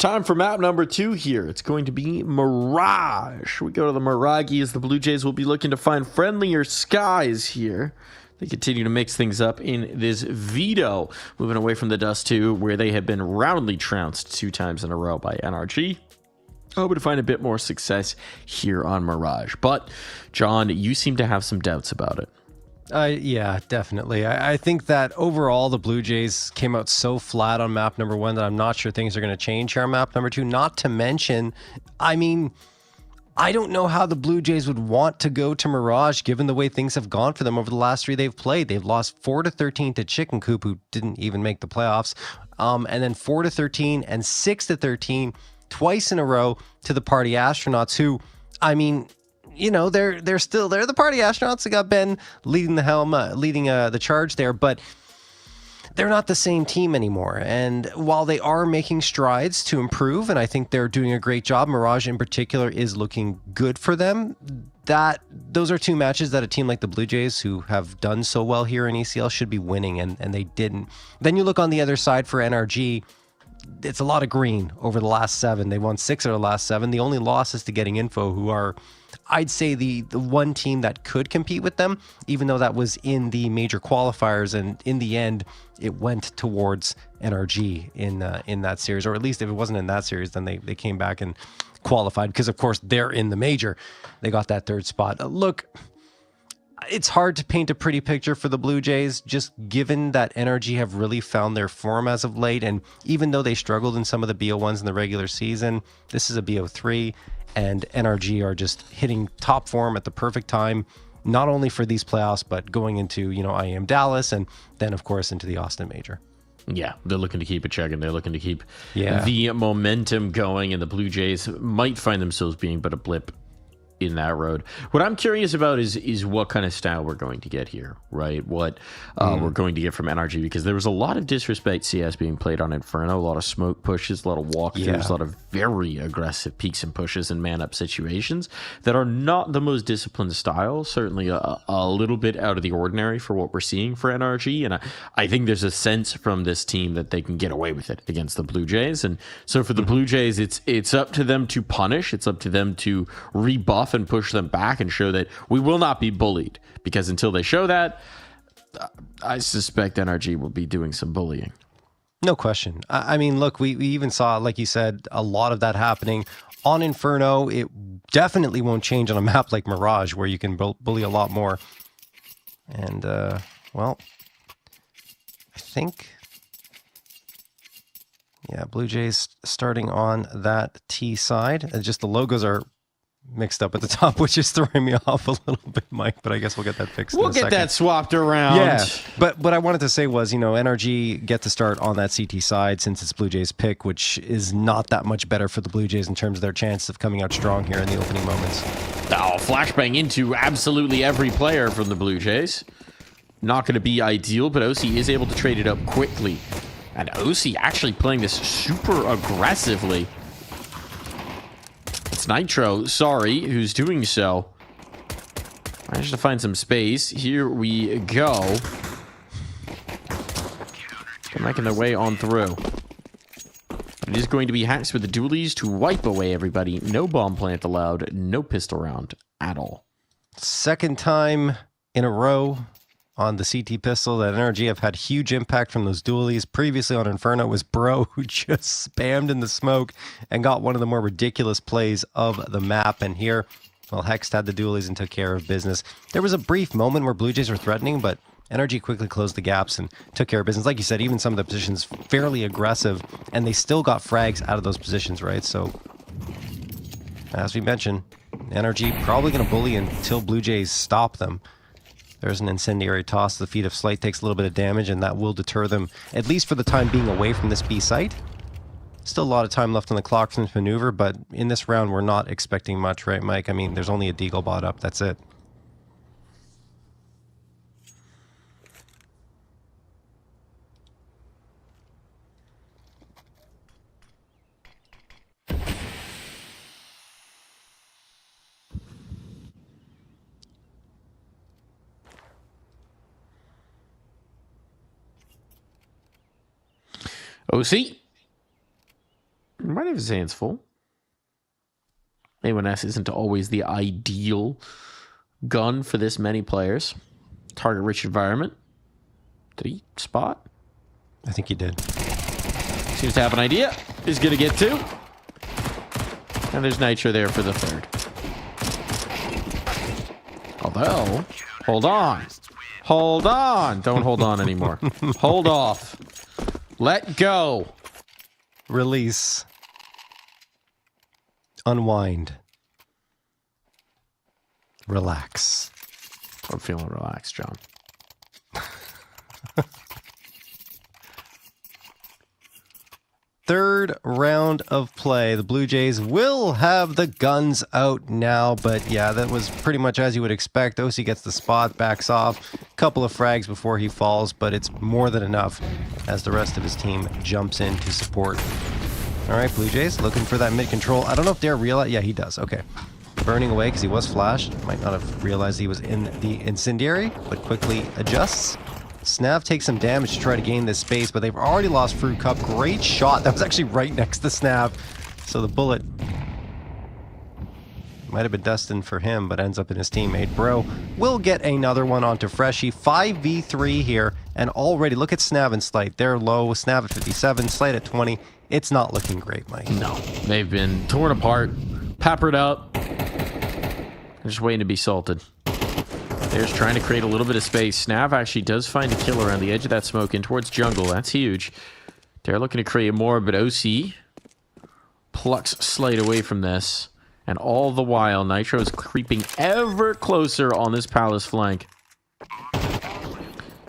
time for map number 2 here. It's going to be Mirage. We go to the Mirage as the Blue Jays will be looking to find friendlier skies here. They continue to mix things up in this veto, moving away from the Dust 2, where they have been roundly trounced 2 times in a row by NRG. Hoping to find a bit more success here on Mirage. But, John, you seem to have some doubts about it. Yeah, definitely. I think that overall the Blue Jays came out so flat on map number 1 that I'm not sure things are going to change here on map number 2. Not to mention, I mean, I don't know how the Blue Jays would want to go to Mirage given the way things have gone for them over the last 3 they've played. They've lost 4-13 to Chicken Coop, who didn't even make the playoffs, and then 4-13 and 6-13 twice in a row to the Party Astronauts, who, I mean, you know, they're the Party Astronauts that got Ben leading the helm, leading the charge there, but they're not the same team anymore. And while they are making strides to improve, and I think they're doing a great job, Mirage in particular is looking good for them. Those are 2 matches that a team like the Blue Jays, who have done so well here in ECL, should be winning, and they didn't. Then you look on the other side for NRG. It's a lot of green over the last 7. They won 6 of the last 7. The only loss is to Getting Info, who are, I'd say, the one team that could compete with them, even though that was in the major qualifiers, and in the end it went towards NRG in that series, or at least if it wasn't in that series, then they came back and qualified, because of course they're in the major. They got that 3rd spot. Look, it's hard to paint a pretty picture for the Blue Jays, just given that NRG have really found their form as of late. And even though they struggled in some of the BO1s in the regular season, this is a BO3, and NRG are just hitting top form at the perfect time, not only for these playoffs, but going into, you know, IAM Dallas, and then, of course, into the Austin Major. Yeah, they're looking to keep it chugging. They're looking to keep the momentum going, and the Blue Jays might find themselves being but a blip in that road. What I'm curious about is what kind of style we're going to get here, right? What we're going to get from NRG, because there was a lot of disrespect CS being played on Inferno, a lot of smoke pushes, a lot of walkthroughs, a lot of very aggressive peeks and pushes and man-up situations that are not the most disciplined style, certainly a little bit out of the ordinary for what we're seeing for NRG, and I think there's a sense from this team that they can get away with it against the Blue Jays, and so for the Blue Jays, it's up to them to punish, it's up to them to rebuff and push them back and show that we will not be bullied, because until they show that, I suspect NRG will be doing some bullying. No question. I mean, look, we even saw, like you said, a lot of that happening on Inferno. It definitely won't change on a map like Mirage, where you can bully a lot more. And, well, I think, yeah, Blue Jays starting on that T side. Just the logos are mixed up at the top, which is throwing me off a little bit, Mike, but I guess we'll get that fixed in a second. We'll get that swapped around. Yeah, but what I wanted to say was, you know, NRG get to start on that CT side since it's Blue Jays pick, which is not that much better for the Blue Jays in terms of their chance of coming out strong here in the opening moments. Oh, flashbang into absolutely every player from the Blue Jays. Not going to be ideal, but OC is able to trade it up quickly. And OC actually playing this super aggressively. It's Nitro, sorry, who's doing so. Managed to find some space. Here we go. They're making their way on through. It is going to be Hacks with the dualies to wipe away everybody. No bomb plant allowed. No pistol round at all. 2nd time in a row on the CT pistol that NRG have had huge impact from those dualies. Previously on Inferno was Bro, who just spammed in the smoke and got one of the more ridiculous plays of the map. And here, well, Hex had the dualies and took care of business. There was a brief moment where Blue Jays were threatening, but NRG quickly closed the gaps and took care of business. Like you said, even some of the positions fairly aggressive, and they still got frags out of those positions, right? So, as we mentioned, NRG probably going to bully until Blue Jays stop them. There's an incendiary toss to the feet of Slight, takes a little bit of damage, and that will deter them, at least for the time being, away from this B site. Still a lot of time left on the clock for this maneuver, but in this round, we're not expecting much, right, Mike? I mean, there's only a Deagle bot up, that's it. OC might have his hands full. A1S isn't always the ideal gun for this many players. Target-rich environment. Did he spot? I think he did. Seems to have an idea. He's going to get 2. And there's Nitro there for the 3rd. Although, hold on. Hold on. Don't hold on anymore. Hold off. Let go. Release. Unwind. Relax. I'm feeling relaxed, John. Third round of play. The Blue Jays will have the guns out now, but yeah, that was pretty much as you would expect. OC gets the spot, backs off, couple of frags before he falls, but it's more than enough as the rest of his team jumps in to support. All right, Blue Jays looking for that mid control. I don't know if Dare realized. Yeah, he does. Okay. Burning away because he was flashed. Might not have realized he was in the incendiary, but quickly adjusts. Snav takes some damage to try to gain this space, but they've already lost Fruit Cup. Great shot. That was actually right next to Snav. So the bullet might have been destined for him, but ends up in his teammate. Bro will get another one onto Freshie. 5v3 here, and already look at Snav and Slight. They're low. Snav at 57, Slight at 20. It's not looking great, Mike. No, they've been torn apart, peppered up. They're just waiting to be salted. They're just trying to create a little bit of space. Snav actually does find a kill around the edge of that smoke in towards jungle. That's huge. They're looking to create more, but OC plucks Slate away from this. And all the while, Nitro is creeping ever closer on this Palace flank.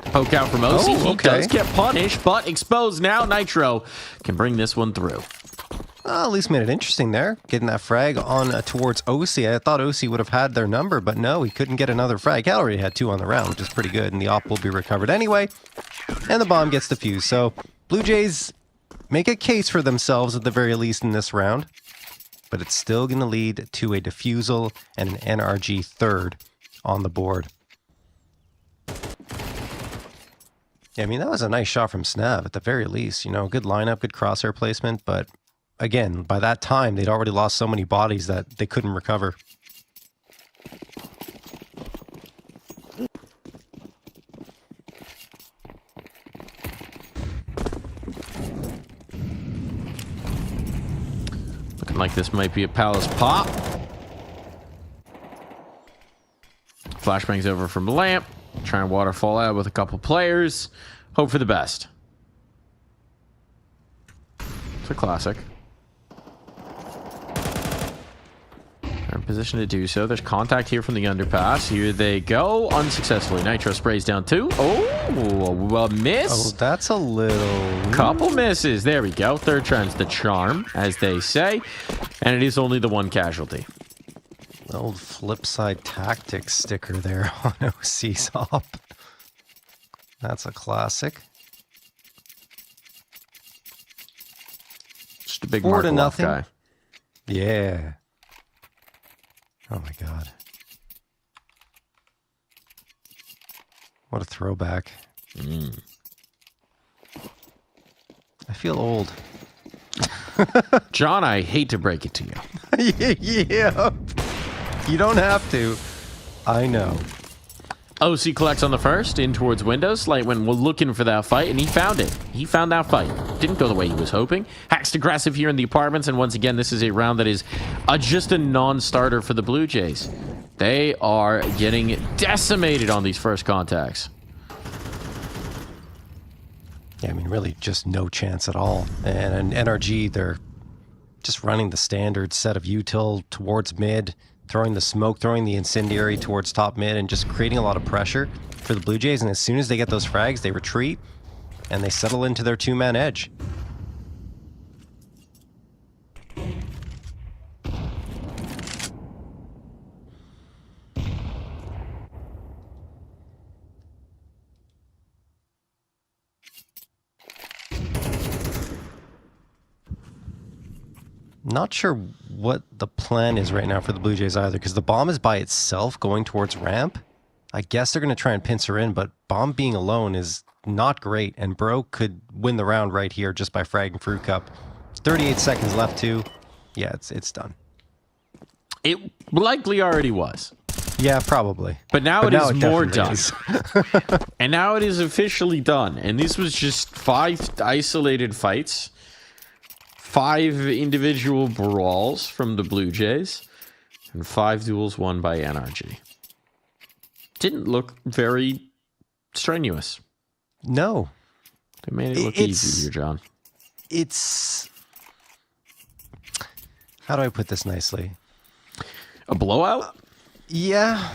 Poke out from OC. He does get punished, but exposed now. Nitro can bring this one through. Well, at least made it interesting there. Getting that frag on towards OC. I thought OC would have had their number, but no, he couldn't get another frag. He already had 2 on the round, which is pretty good, and the op will be recovered anyway. And the bomb gets defused. So Blue Jays make a case for themselves at the very least in this round, but it's still going to lead to a defusal and an NRG 3rd on the board. Yeah, I mean, that was a nice shot from Snav at the very least. You know, good lineup, good crosshair placement, but again, by that time, they'd already lost so many bodies that they couldn't recover. Looking like this might be a Palace pop. Flashbangs over from Lamp. Try and waterfall out with a couple players. Hope for the best. It's a classic. They're in position to do so. There's contact here from the underpass. Here they go. Unsuccessfully. Nitro sprays down 2. Oh, a miss. Oh, that's a little... Couple misses. There we go. Third time's the charm, as they say. And it is only the 1 casualty. The old flip side tactics sticker there on OC's op. That's a classic. Just a big 4-0 guy. Yeah. Oh my god. What a throwback. I feel old. John, I hate to break it to you. Yeah. You don't have to. I know. OC collects on the first, in towards Windows. Slight went looking for that fight, and he found it. He found that fight. Didn't go the way he was hoping. Haxed aggressive here in the apartments, and once again, this is a round that is just a non-starter for the Blue Jays. They are getting decimated on these first contacts. Yeah, I mean, really just no chance at all. And an NRG, they're just running the standard set of util towards mid, throwing the smoke, throwing the incendiary towards top mid, and just creating a lot of pressure for the Blue Jays. And as soon as they get those frags, they retreat, and they settle into their 2-man edge. Not sure what the plan is right now for the Blue Jays either, because the bomb is by itself going towards ramp. I guess they're going to try and pincer in, but bomb being alone is not great, and Bro could win the round right here just by fragging Fruit Cup. 38 seconds left too. Yeah, it's done. It likely already was. Yeah, probably. But now it is more definitely done. is. And now it is officially done. And this was just 5 isolated fights. 5 individual brawls from the Blue Jays. And 5 duels won by NRG. Didn't look very strenuous. No. They made it look easy here, John. It's... How do I put this nicely? A blowout? Yeah.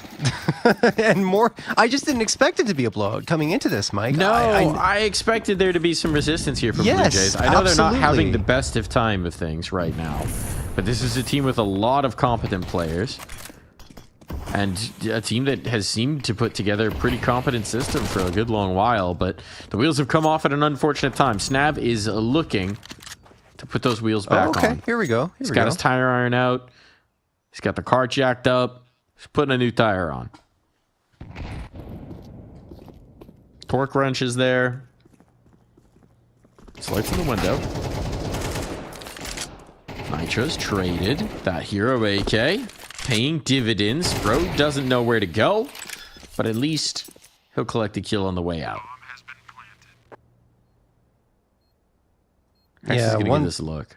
And more. I just didn't expect it to be a blowout coming into this, Mike. No, I expected there to be some resistance here from Blue Jays. I know they're not having the best of time of things right now. But this is a team with a lot of competent players. And a team that has seemed to put together a pretty competent system for a good long while. But the wheels have come off at an unfortunate time. Snab is looking to put those wheels back on. Here we go. He's got his tire iron out. He's got the car jacked up. He's putting a new tire on. Torque wrench is there. It's lights in the window. Nitro's traded. That hero AK. Paying dividends. Bro doesn't know where to go. But at least he'll collect a kill on the way out. Hex is going to give this a look.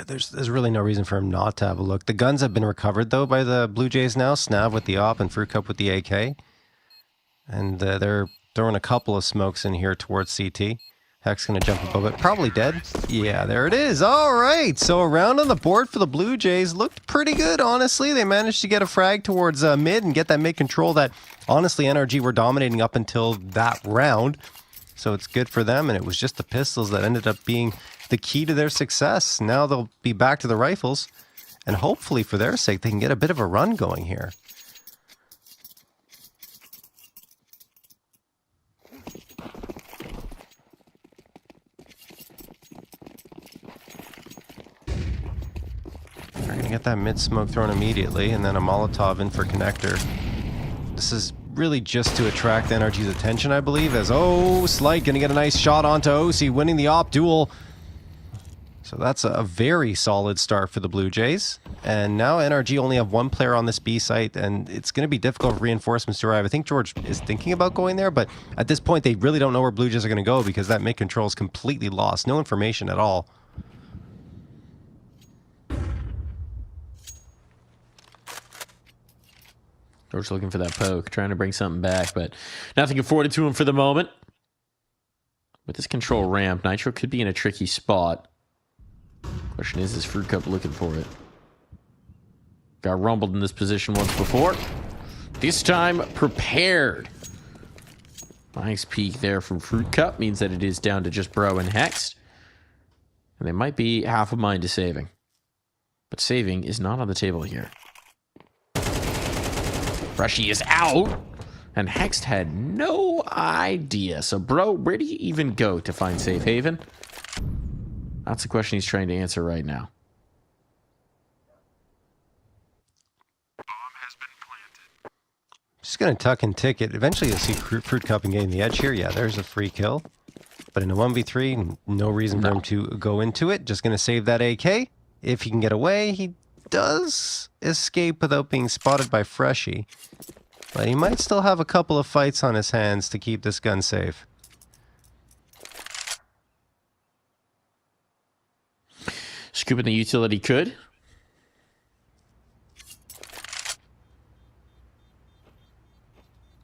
There's really no reason for him not to have a look. The guns have been recovered, though, by the Blue Jays now. Snav with the op and Fruit Cup with the AK. And they're throwing a couple of smokes in here towards CT. Hex going to jump above it. Probably dead. Yeah, there it is. All right. So a round on the board for the Blue Jays. Looked pretty good, honestly. They managed to get a frag towards mid and get that mid control that, honestly, NRG were dominating up until that round. So it's good for them, and it was just the pistols that ended up being the key to their success. Now they'll be back to the rifles, and hopefully for their sake, they can get a bit of a run going here. They're going to get that mid-smoke thrown immediately, and then a Molotov in for connector. This is really just to attract NRG's attention, I believe, as Slight gonna get a nice shot onto OC, winning the op duel. So that's a very solid start for the Blue Jays. And now NRG only have 1 player on this B site, and it's gonna be difficult for reinforcements to arrive. I think George is thinking about going there, but at this point they really don't know where Blue Jays are gonna go because that mid control is completely lost. No information at all. George looking for that poke, trying to bring something back, but nothing afforded to him for the moment. With this control ramp, Nitro could be in a tricky spot. Question is Fruit Cup looking for it? Got rumbled in this position once before. This time, prepared. Nice peek there from Fruit Cup. Means that it is down to just Bro and Hex. And they might be half a mind to saving. But saving is not on the table here. Rushy is out, and Hext had no idea. So, bro, where do you even go to find safe haven? That's the question he's trying to answer right now. Just going to tuck and tick it. Eventually you'll see Fruit Cup and gain the edge here. Yeah, there's a free kill. But in a 1v3, no reason for him to go into it. Just going to save that AK. If he can get away, he does escape without being spotted by Freshy. But he might still have a couple of fights on his hands to keep this gun safe. Scooping the utility could.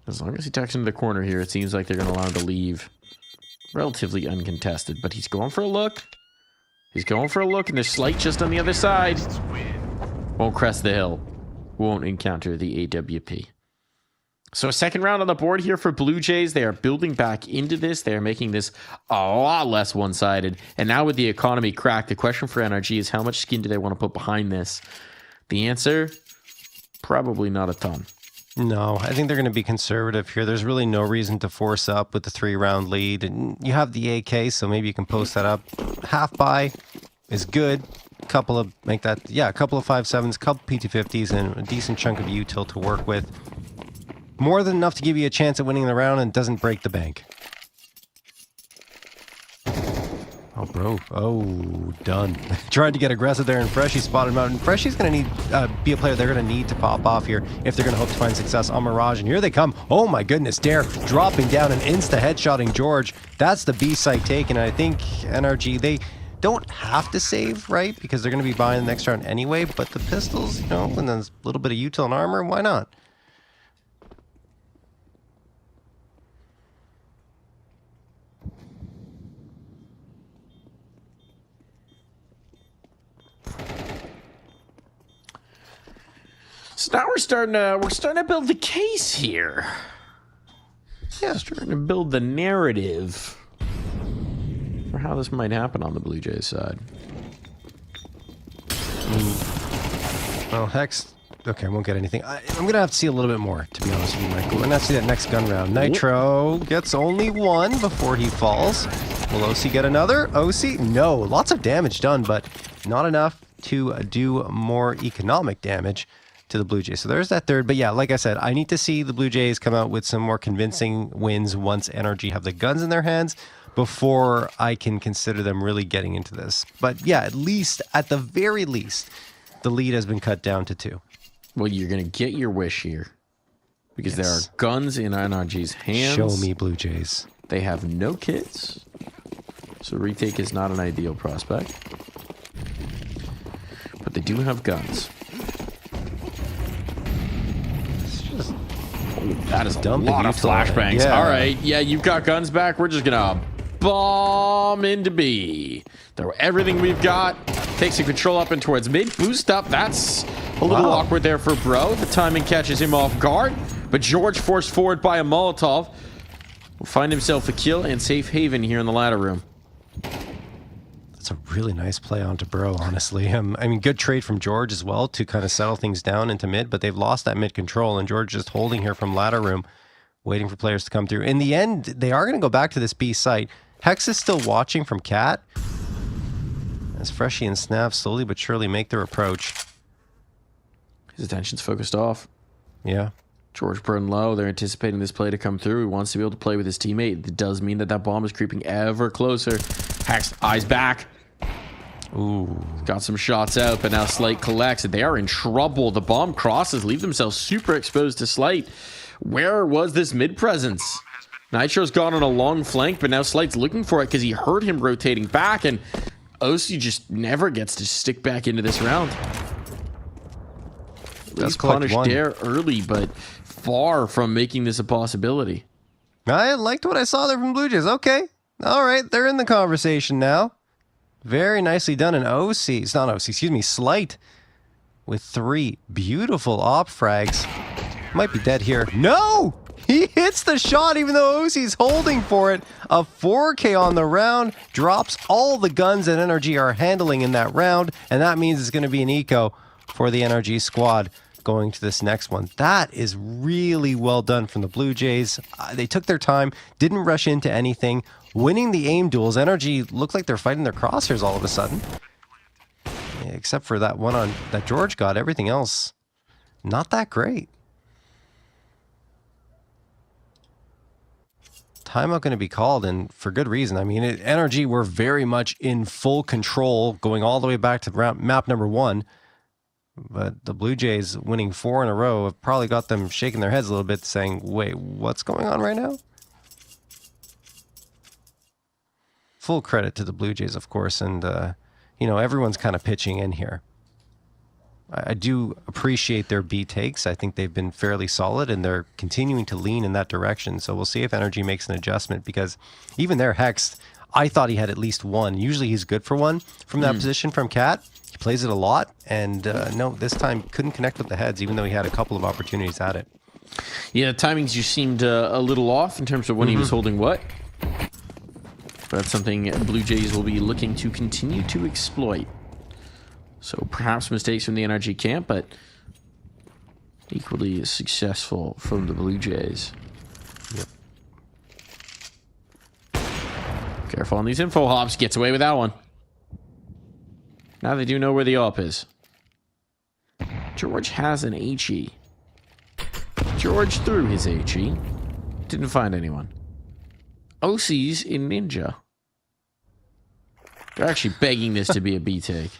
As long as he tucks into the corner here, it seems like they're going to allow him to leave relatively uncontested. But he's going for a look. He's going for a look, and there's Slight just on the other side. Won't crest the hill. Won't encounter the AWP. So a second round on the board here for Blue Jays. They are building back into this. They are making this a lot less one-sided. And now with the economy cracked, the question for NRG is how much skin do they want to put behind this? The answer, probably not a ton. No, I think they're going to be conservative here. There's really no reason to force up with the 3-round lead. And you have the AK, so maybe you can post that up. Half buy is good. A couple of 5.7s, couple PT50s, and a decent chunk of util to work with. More than enough to give you a chance at winning the round and doesn't break the bank. Oh, bro. Oh, done. Tried to get aggressive there, and Freshie spotted him out. And Freshie's going to need be a player they're going to need to pop off here if they're going to hope to find success on Mirage. And here they come. Oh, my goodness. Dare dropping down and insta-headshotting George. That's the B site taken. And I think NRG, they don't have to save, right? Because they're going to be buying the next round anyway. But the pistols, you know, and then a little bit of util and armor, why not? So now we're starting to build the case here. Yeah, starting to build the narrative for how this might happen on the Blue Jays side. Well, Hex. Okay, I won't get anything. I'm going to have to see a little bit more, to be honest with you, Michael. We're going to have to see that next gun round. Nitro gets only one before he falls. Will OC get another? OC? No. Lots of damage done, but not enough to do more economic damage to the Blue Jays. So there's that third. But yeah, like I said, I need to see the Blue Jays come out with some more convincing wins once NRG have the guns in their hands before I can consider them really getting into this. But yeah, at the very least, the lead has been cut down to 2. Well, you're going to get your wish here because there are guns in NRG's hands. Show me, Blue Jays. They have no kits, so retake is not an ideal prospect. But they do have guns. That is a lot of flashbangs. Yeah. All right. Yeah, you've got guns back. We're just going to bomb into B. Throw everything we've got. Takes the control up and towards mid. Boost up. That's a little awkward there for Bro. The timing catches him off guard. But George forced forward by a Molotov will find himself a kill and safe haven here in the ladder room. That's a really nice play onto Bro, honestly. I mean, good trade from George as well to kind of settle things down into mid, but they've lost that mid control, and George just holding here from ladder room, waiting for players to come through. In the end, they are going to go back to this B site. Hex is still watching from Cat, as Freshie and Snap slowly but surely make their approach. His attention's focused off. Yeah. George burned low. They're anticipating this play to come through. He wants to be able to play with his teammate. It does mean that that bomb is creeping ever closer. Hex, eyes back. Ooh. Got some shots out, but now Slight collects. They are in trouble. The bomb crosses, leave themselves super exposed to Slight. Where was this mid presence? Nitro's gone on a long flank, but now Slight's looking for it because he heard him rotating back, and OC just never gets to stick back into this round. That's punished Dare early, but far from making this a possibility. I liked what I saw there from Blue Jays. Okay. All right. They're in the conversation now. Very nicely done in OC. It's not OC, excuse me. Slight with 3 beautiful op frags. Might be dead here. No! He hits the shot even though OC's holding for it. A 4K on the round. Drops all the guns that NRG are handling in that round. And that means it's going to be an eco for the NRG squad going to this next one. That is really well done from the Blue Jays. They took their time, didn't rush into anything, winning the aim duels. NRG looked like they're fighting their crosshairs all of a sudden. Yeah, except for that one on that George got. Everything else, not that great. Timeout going to be called, and for good reason. I mean, NRG were very much in full control, going all the way back to map number 1. But the Blue Jays winning 4 in a row have probably got them shaking their heads a little bit, saying, wait, what's going on right now? Full credit to the Blue Jays, of course, and, you know, everyone's kind of pitching in here. I do appreciate their B takes. I think they've been fairly solid, and they're continuing to lean in that direction. So we'll see if NRG makes an adjustment, because even their Hex, I thought he had at least 1. Usually he's good for 1 from that position from Cat. He plays it a lot, and no, this time couldn't connect with the heads, even though he had a couple of opportunities at it. Yeah, timings just seemed a little off in terms of when he was holding what. But that's something Blue Jays will be looking to continue to exploit. So perhaps mistakes from the NRG camp, but equally successful from the Blue Jays. Yep. Careful on these info hops. Gets away with that one. Now they do know where the op is. George has an HE. George threw his HE. Didn't find anyone. OC's in Ninja. They're actually begging this to be a B take.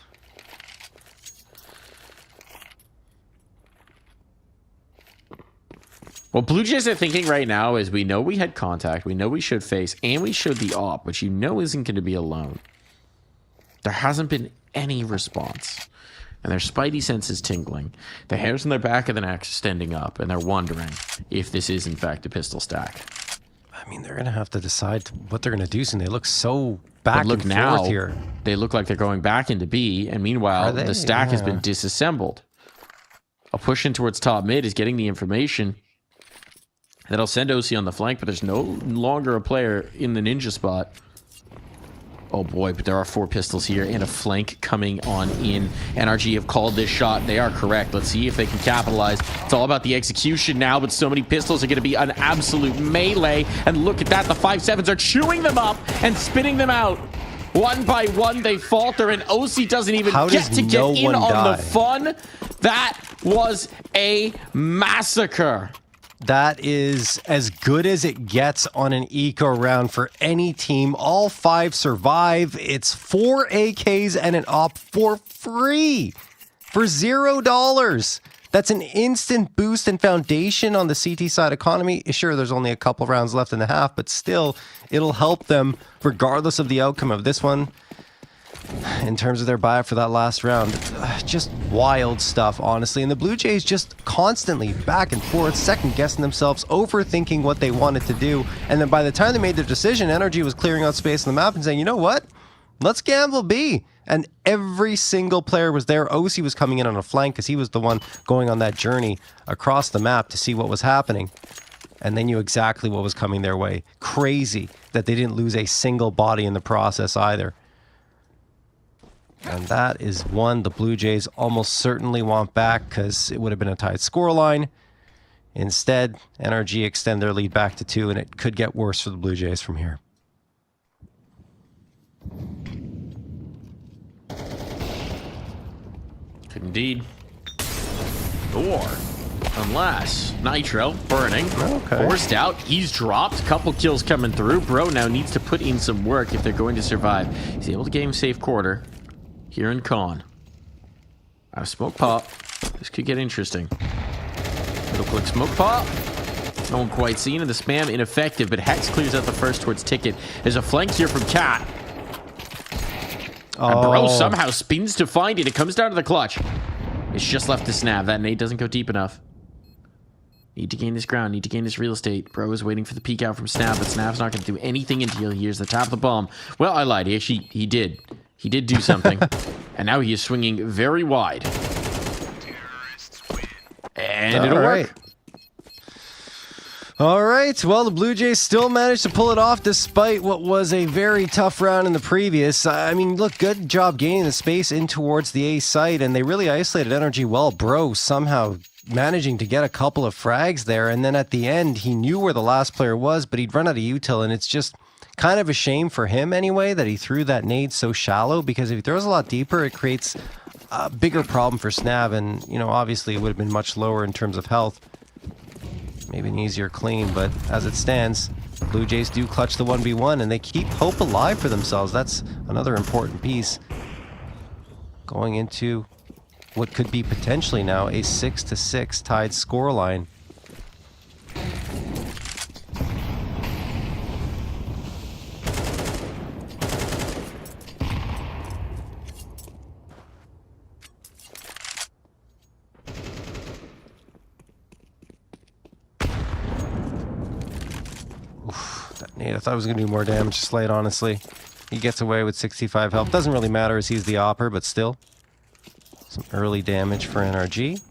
What Blue Jays are thinking right now is we know we had contact, we know we showed face, and we showed the op, which you know isn't going to be alone. There hasn't been any response. And their spidey sense is tingling. The hairs on their back of the neck standing up, and they're wondering if this is in fact a pistol stack. I mean, they're going to have to decide what they're going to do soon. They look so back and now, forth here. They look like they're going back into B, and meanwhile, the stack has been disassembled. A push in towards top mid is getting the information. That'll send OC on the flank, but there's no longer a player in the ninja spot. Oh boy, but there are 4 pistols here and a flank coming on in. NRG have called this shot. They are correct. Let's see if they can capitalize. It's all about the execution now, but so many pistols are going to be an absolute melee. And look at that. The 5.7s are chewing them up and spitting them out. One by one, they falter, and OC doesn't even get in on the fun. That was a massacre. That is as good as it gets on an eco round for any team. All 5 survive. It's 4 AKs and an op for free for $0. That's an instant boost and foundation on the CT side economy. Sure, there's only a couple rounds left in the half, but still, it'll help them regardless of the outcome of this one. In terms of their buy for that last round, just wild stuff, honestly. And the Blue Jays just constantly back and forth, second guessing themselves, overthinking what they wanted to do. And then by the time they made their decision, NRG was clearing out space on the map and saying, you know what? Let's gamble B. And every single player was there. OC was coming in on a flank because he was the one going on that journey across the map to see what was happening. And they knew exactly what was coming their way. Crazy that they didn't lose a single body in the process either. And that is one the Blue Jays almost certainly want back because it would have been a tight scoreline. Instead, NRG extend their lead back to 2, and it could get worse for the Blue Jays from here. Indeed. Or, unless Nitro burning, forced out, he's dropped, couple kills coming through. Bro now needs to put in some work if they're going to survive. He's able to game safe quarter. Here in Con. Out of smoke pop. This could get interesting. Middle click smoke pop. No one quite seen, and the spam ineffective, but Hex clears out the first towards Ticket. There's a flank here from Cat. And Bro somehow spins to find it. It comes down to the clutch. It's just left to Snav. That nade doesn't go deep enough. Need to gain this ground. Need to gain this real estate. Bro is waiting for the peek out from Snav, but Snav's not going to do anything until he hears the tap of the bomb. Well, I lied. He did. He did do something, and now he is swinging very wide. And it'll work. All right, well, the Blue Jays still managed to pull it off despite what was a very tough round in the previous. I mean, look, good job gaining the space in towards the A site, and they really isolated NRG well. Bro somehow managing to get a couple of frags there, and then at the end, he knew where the last player was, but he'd run out of util, and it's just kind of a shame for him anyway that he threw that nade so shallow, because if he throws a lot deeper, it creates a bigger problem for Snav, and, you know, obviously it would have been much lower in terms of health. Maybe an easier clean, but as it stands, Blue Jays do clutch the 1v1, and they keep hope alive for themselves. That's another important piece. Going into what could be potentially now a 6-6 tied scoreline. I thought it was going to do more damage to Slade, honestly. He gets away with 65 health. Doesn't really matter as he's the opper, but still. Some early damage for NRG.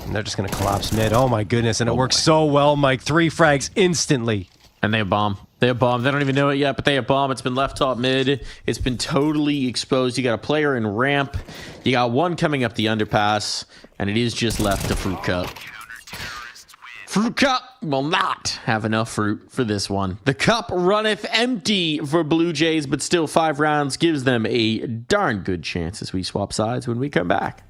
And they're just going to collapse mid. Oh my goodness, and it works so well, Mike. 3 frags instantly. And they have bomb. They have bomb. They don't even know it yet, but they have bomb. It's been left top mid. It's been totally exposed. You got a player in ramp. You got one coming up the underpass, and it is just left to Fruit Cup. Fruit Cup will not have enough fruit for this one. The cup runneth empty for Blue Jays, but still 5 rounds gives them a darn good chance as we swap sides when we come back.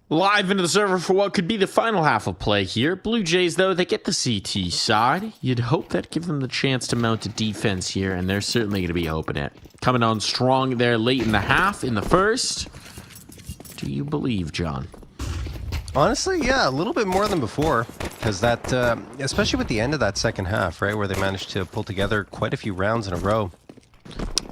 Live into the server for what could be the final half of play here. Blue Jays, though, they get the CT side. You'd hope that give them the chance to mount a defense here, and they're certainly going to be hoping it. Coming on strong there late in the half, in the first. Do you believe, John? Honestly, yeah, a little bit more than before. Because that, especially with the end of that second half, right, where they managed to pull together quite a few rounds in a row.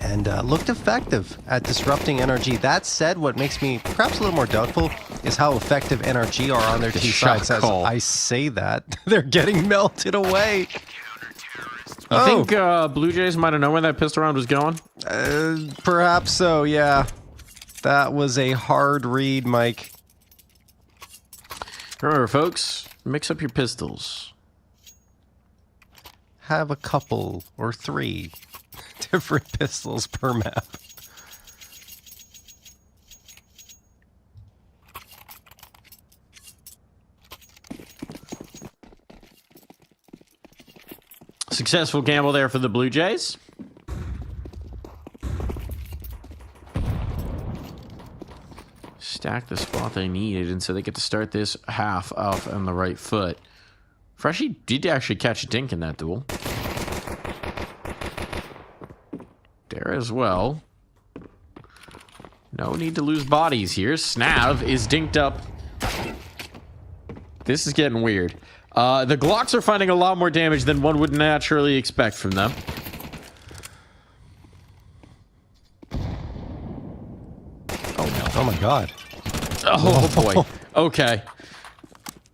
And looked effective at disrupting NRG. That said, what makes me perhaps a little more doubtful is how effective NRG are on their two sides. As I say that, they're getting melted away. You think Blue Jays might have known where that pistol round was going? Perhaps so, yeah. That was a hard read, Mike. Remember, folks, mix up your pistols. Have a couple or 3 different pistols per map. Successful gamble there for the Blue Jays. Stack the spot they needed, and so they get to start this half off on the right foot. Freshie did actually catch a dink in that duel. There as well. No need to lose bodies here. Snav is dinked up. This is getting weird. The Glocks are finding a lot more damage than one would naturally expect from them. Oh no. Oh my god. Oh boy. Okay.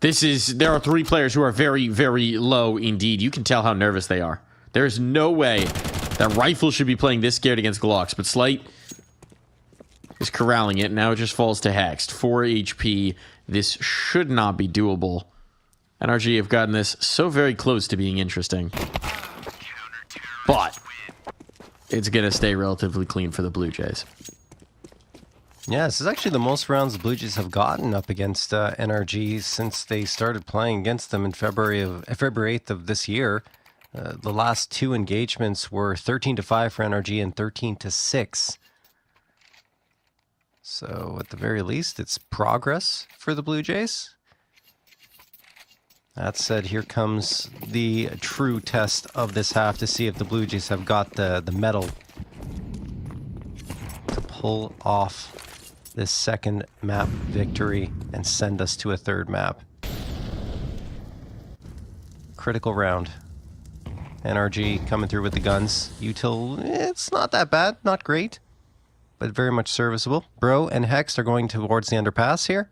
There are 3 players who are very, very low indeed. You can tell how nervous they are. There is no way that Rifle should be playing this scared against Glocks, but Slight is corralling it. Now it just falls to Hext. 4 HP. This should not be doable. NRG have gotten this so very close to being interesting. But it's going to stay relatively clean for the Blue Jays. Yeah, this is actually the most rounds the Blue Jays have gotten up against NRG since they started playing against them in February 8th of this year. The last 2 engagements were 13-5 for NRG and 13-6. So at the very least, it's progress for the Blue Jays. That said, here comes the true test of this half to see if the Blue Jays have got the mettle to pull off this second map victory and send us to a third map. Critical round. NRG coming through with the guns. Util, it's not that bad, not great, but very much serviceable. Bro and Hex are going towards the underpass here.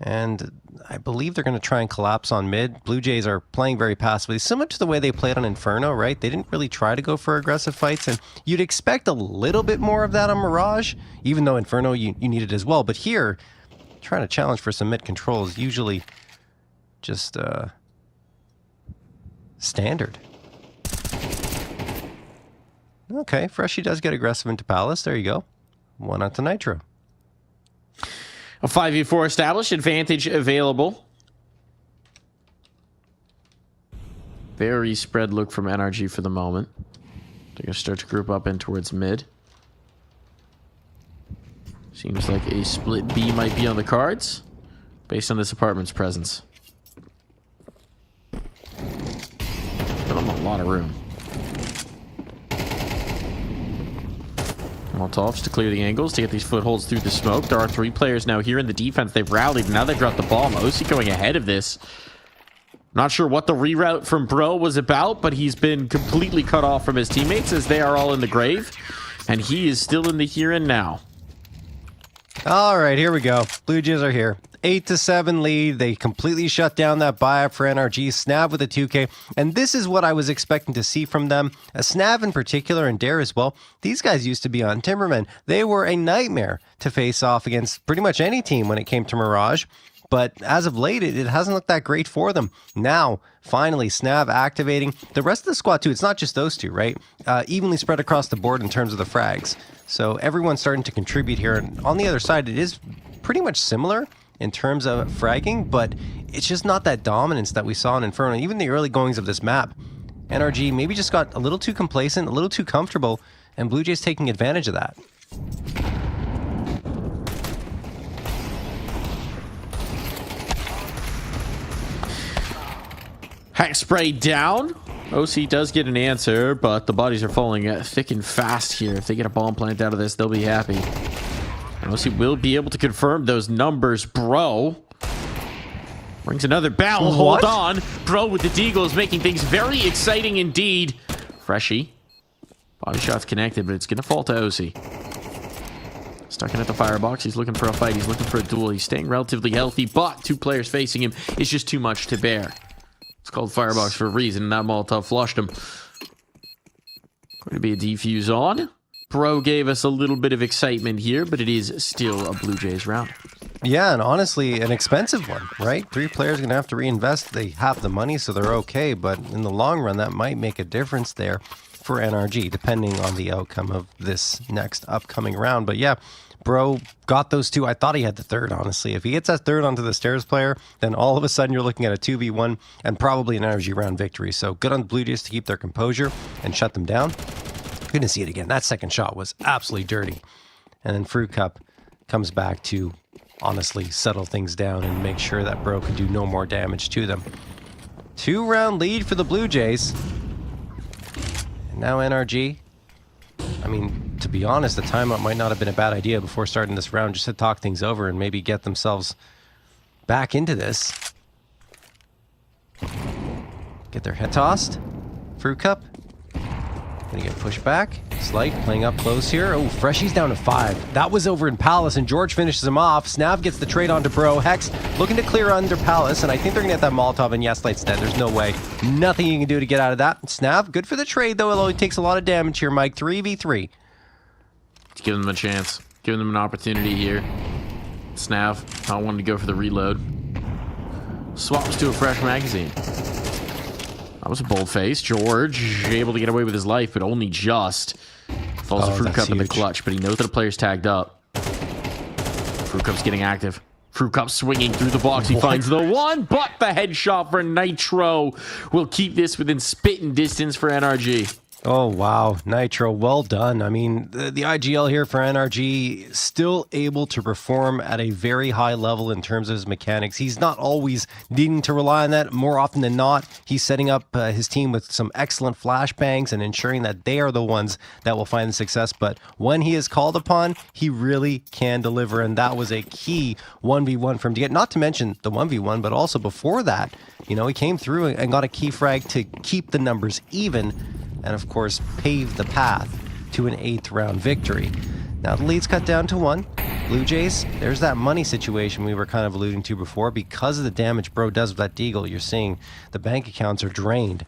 And I believe they're going to try and collapse on mid. Blue Jays are playing very passively, similar to the way they played on Inferno, right? They didn't really try to go for aggressive fights, and you'd expect a little bit more of that on Mirage, even though Inferno you need it as well. But here, trying to challenge for some mid control is usually just standard. Okay, Freshie does get aggressive into Palace. There you go. 1 out to Nitro. A 5v4 established, advantage available. Very spread look from NRG for the moment. They're going to start to group up in towards mid. Seems like a split B might be on the cards, based on this apartment's presence. Give them a lot of room. Molotovs to clear the angles, to get these footholds through the smoke. There are 3 players now here in the defense. They've rallied, and now they've dropped the bomb. Osi going ahead of this. Not sure what the reroute from Bro was about, but he's been completely cut off from his teammates as they are all in the grave. And he is still in the here and now. All right, here we go. Blue Jays are here. 8-7 lead. They completely shut down that buy-up for NRG. Snav with a 2K. And this is what I was expecting to see from them. Snav in particular, and Dare as well. These guys used to be on Timberman. They were a nightmare to face off against pretty much any team when it came to Mirage. But as of late, it hasn't looked that great for them. Now, finally, Snav activating. The rest of the squad, too, it's not just those two, right? Evenly spread across the board in terms of the frags. So everyone's starting to contribute here. And on the other side, it is pretty much similar in terms of fragging, but it's just not that dominance that we saw in Inferno. Even the early goings of this map, NRG maybe just got a little too complacent, a little too comfortable, and Blue Jays taking advantage of that. Hack spray down. OC does get an answer, but the bodies are falling thick and fast here. If they get a bomb plant out of this, they'll be happy. And OC will be able to confirm those numbers. Bro brings another bell. Hold on. Bro with the deagle is making things very exciting indeed. Freshie. Body shot's connected, but it's going to fall to OC. Stuck in at the firebox. He's looking for a fight. He's looking for a duel. He's staying relatively healthy, but 2 players facing him is just too much to bear. It's called firebox for a reason, and that Molotov flushed him. Going to be a defuse on. Bro gave us a little bit of excitement here, but it is still a Blue Jays round. Yeah, and honestly, an expensive one, right? 3 players are going to have to reinvest. They have the money, so they're okay, but in the long run, that might make a difference there for NRG, depending on the outcome of this next upcoming round. But yeah, Bro got those 2. I thought he had the 3rd, honestly. If he gets that 3rd onto the stairs player, then all of a sudden you're looking at a 2v1 and probably an NRG round victory. So good on the Blue Jays to keep their composure and shut them down. Good to see it again. That second shot was absolutely dirty. And then Fruit Cup comes back to honestly settle things down and make sure that Bro could do no more damage to them. 2-round lead for the Blue Jays. And now NRG. I mean, to be honest, the timeout might not have been a bad idea before starting this round, just to talk things over and maybe get themselves back into this. Get their head tossed. Fruit Cup. Gonna get pushed back. Slight playing up close here. Oh, Freshie's down to 5. That was over in Palace, and George finishes him off. Snav gets the trade onto Bro. Hex looking to clear under Palace, and I think they're gonna get that Molotov, and yes, Light's dead. There's no way. Nothing you can do to get out of that. Snav, good for the trade, though. It only takes a lot of damage here, Mike. 3v3. Give them a chance. Give them an opportunity here. Snav, not wanting to go for the reload. Swaps to a fresh magazine. That was a bold face. George able to get away with his life, but only just. Falls to Fruit Cup in the clutch, but he knows that a player's tagged up. Fruit Cup's getting active. Fruit Cup swinging through the box. He finds the one, but the headshot for Nitro will keep this within spitting distance for NRG. Oh, wow. Nitro, well done. I mean, the IGL here for NRG still able to perform at a very high level in terms of his mechanics. He's not always needing to rely on that. More often than not, he's setting up his team with some excellent flashbangs and ensuring that they are the ones that will find the success. But when he is called upon, he really can deliver. And that was a key 1v1 for him to get. Not to mention the 1v1, but also before that, you know, he came through and got a key frag to keep the numbers even. And of course, pave the path to an 8th round victory. Now the lead's cut down to 1. Blue Jays, there's that money situation we were kind of alluding to before. Because of the damage Bro does with that deagle, you're seeing the bank accounts are drained.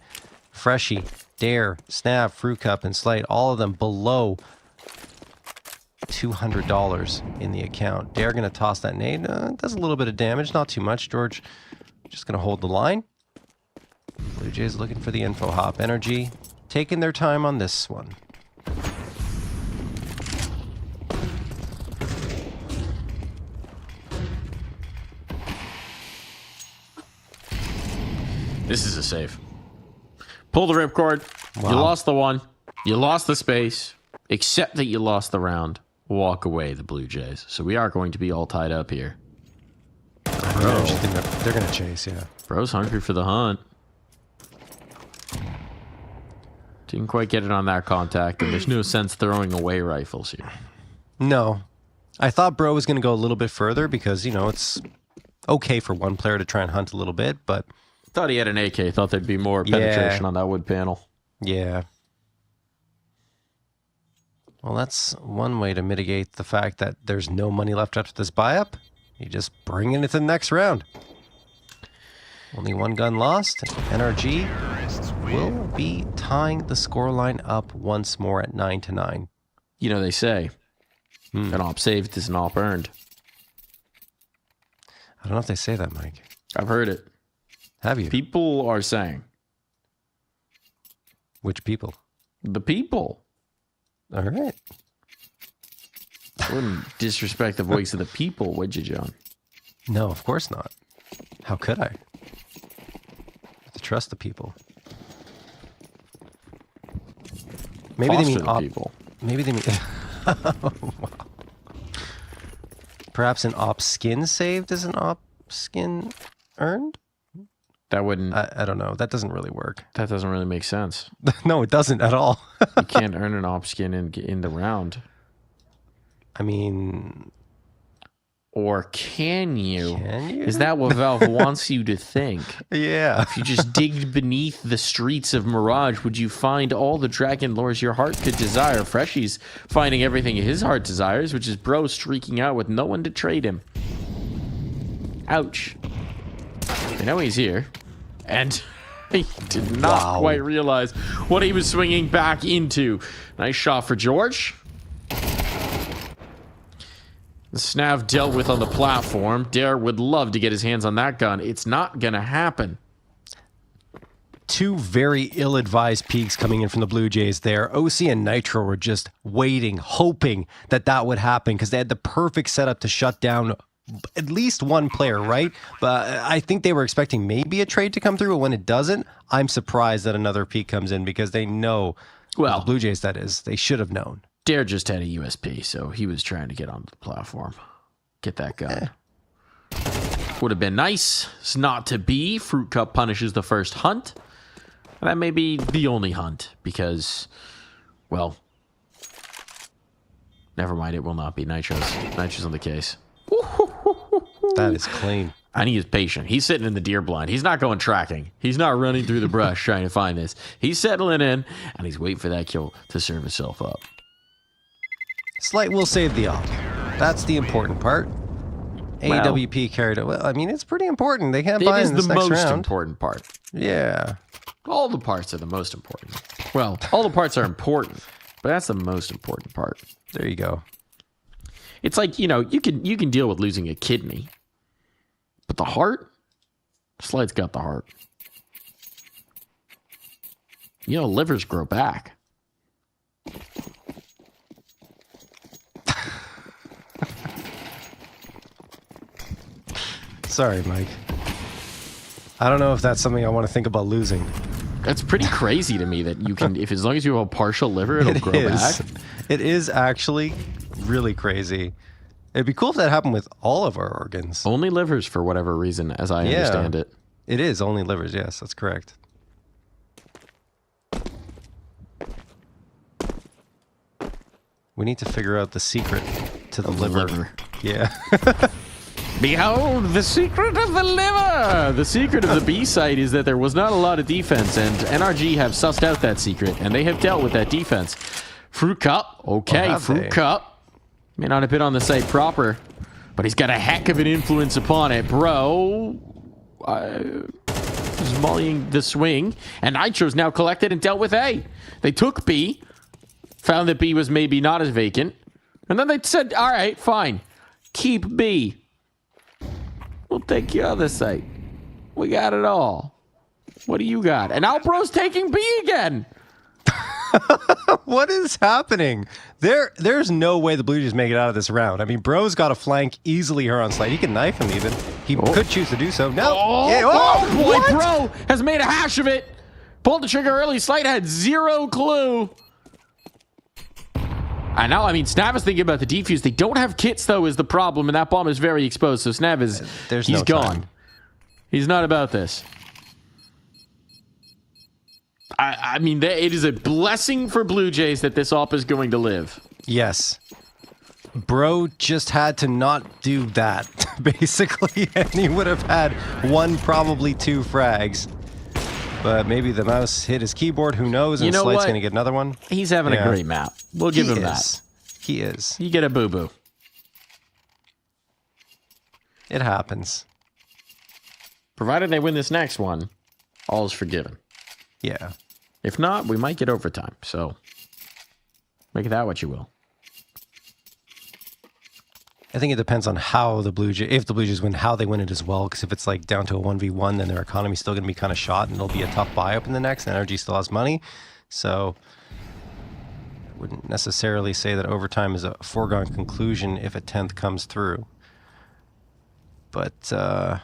Freshie, Dare, Snav, Fruit Cup, and Slight, all of them below $200 in the account. Dare going to toss that nade. Does a little bit of damage, not too much. George just going to hold the line. Blue Jays looking for the info hop. NRG taking their time on this one. This is a save. Pull the ripcord. Wow. You lost the one. You lost the space. Accept that you lost the round. Walk away, the Blue Jays. So we are going to be all tied up here. Bro. They're going to chase, yeah. Bro's hungry for the hunt. Didn't quite get it on that contact, and there's no sense throwing away rifles here. No. I thought Bro was going to go a little bit further because, you know, it's okay for one player to try and hunt a little bit, but... Thought he had an AK. Thought there'd be more penetration on that wood panel. Yeah. Well, that's one way to mitigate the fact that there's no money left after this buy-up. You just bring it into the next round. Only one gun lost. NRG will be tying the scoreline up once more at 9-9. You know, they say, an op saved is an op earned. I don't know if they say that, Mike. I've heard it. Have you? People are saying. Which people? The people. All right. Wouldn't disrespect the voice of the people, would you, John? No, of course not. How could I? To trust the people. Maybe Foster they mean the people. Maybe they mean. Wow. Perhaps an op skin saved is an op skin earned. That wouldn't. I don't know. That doesn't really work. That doesn't really make sense. No, it doesn't at all. You can't earn an op skin in the round. I mean, or can you? Can you? Is that what Valve wants you to think? Yeah. If you just digged beneath the streets of Mirage, would you find all the dragon lores your heart could desire? Freshy's finding everything his heart desires, which is bro streaking out with no one to trade him. Ouch. They know he's here. And he did not quite realize what he was swinging back into. Nice shot for George. The Snav dealt with on the platform. Dare would love to get his hands on that gun. It's not going to happen. Two very ill-advised peaks coming in from the Blue Jays there. OC and Nitro were just waiting, hoping that that would happen because they had the perfect setup to shut down at least one player, right? But I think they were expecting maybe a trade to come through, but when it doesn't, I'm surprised that another peak comes in because they know, well, the Blue Jays, that is, they should have known. Dare just had a USP, so he was trying to get onto the platform. Get that gun. Would have been nice. It's not to be. Fruit Cup punishes the first hunt. And that may be the only hunt because, well, never mind. It will not be. Nitro's on the case. That is clean. And he is patient. He's sitting in the deer blind. He's not going tracking. He's not running through the brush trying to find this. He's settling in, and he's waiting for that kill to serve itself up. Slight will save the op. That's the important part. AWP carried it. Well, I mean, it's pretty important. They can't buy in this next round. It is the most important part. Yeah. All the parts are the most important. Well, all the parts are important, but that's the most important part. There you go. It's like, you know, you can deal with losing a kidney, but the heart, Slight's got the heart. You know, livers grow back. Sorry, Mike. I don't know if that's something I want to think about losing. That's pretty crazy to me that you can, if as long as you have a partial liver, it'll grow back. It is actually really crazy. It'd be cool if that happened with all of our organs. Only livers for whatever reason, as I understand it. It is only livers, yes, that's correct. We need to figure out the secret to the liver. Yeah. Behold, the secret of the liver! The secret of the B site is that there was not a lot of defense, and NRG have sussed out that secret, and they have dealt with that defense. Fruit Cup, okay, Fruit Cup. May not have been on the site proper, but he's got a heck of an influence upon it, bro. He's volleying the swing, and Nitro's now collected and dealt with A. They took B, found that B was maybe not as vacant, and then they said, all right, fine, keep B. We'll take your other site. We got it all. What do you got? And now bro's taking B again. What is happening? There's no way the Blue Jays make it out of this round. I mean, bro's got a flank easily here on Slight. He can knife him even. He could choose to do so. No. Boy, bro has made a hash of it. Pulled the trigger early. Slight had zero clue. And now, I mean, Snav is thinking about the defuse. They don't have kits, though, is the problem, and that bomb is very exposed. So Snav is, he's gone. He's not about this. I mean, it is a blessing for Blue Jays that this op is going to live. Yes. Bro just had to not do that, basically, and he would have had one, probably two frags. But maybe the mouse hit his keyboard, who knows, and Slight's going to get another one. He's having a great map. We'll give him that. He is. You get a boo-boo. It happens. Provided they win this next one, all is forgiven. Yeah. If not, we might get overtime, so make that what you will. I think it depends on how the Blue Jays, if the Blue Jays win, how they win it as well. Because if it's like down to a 1v1, then their economy's still going to be kind of shot, and it'll be a tough buy up in the next. NRG still has money, so I wouldn't necessarily say that overtime is a foregone conclusion if a 10th comes through. But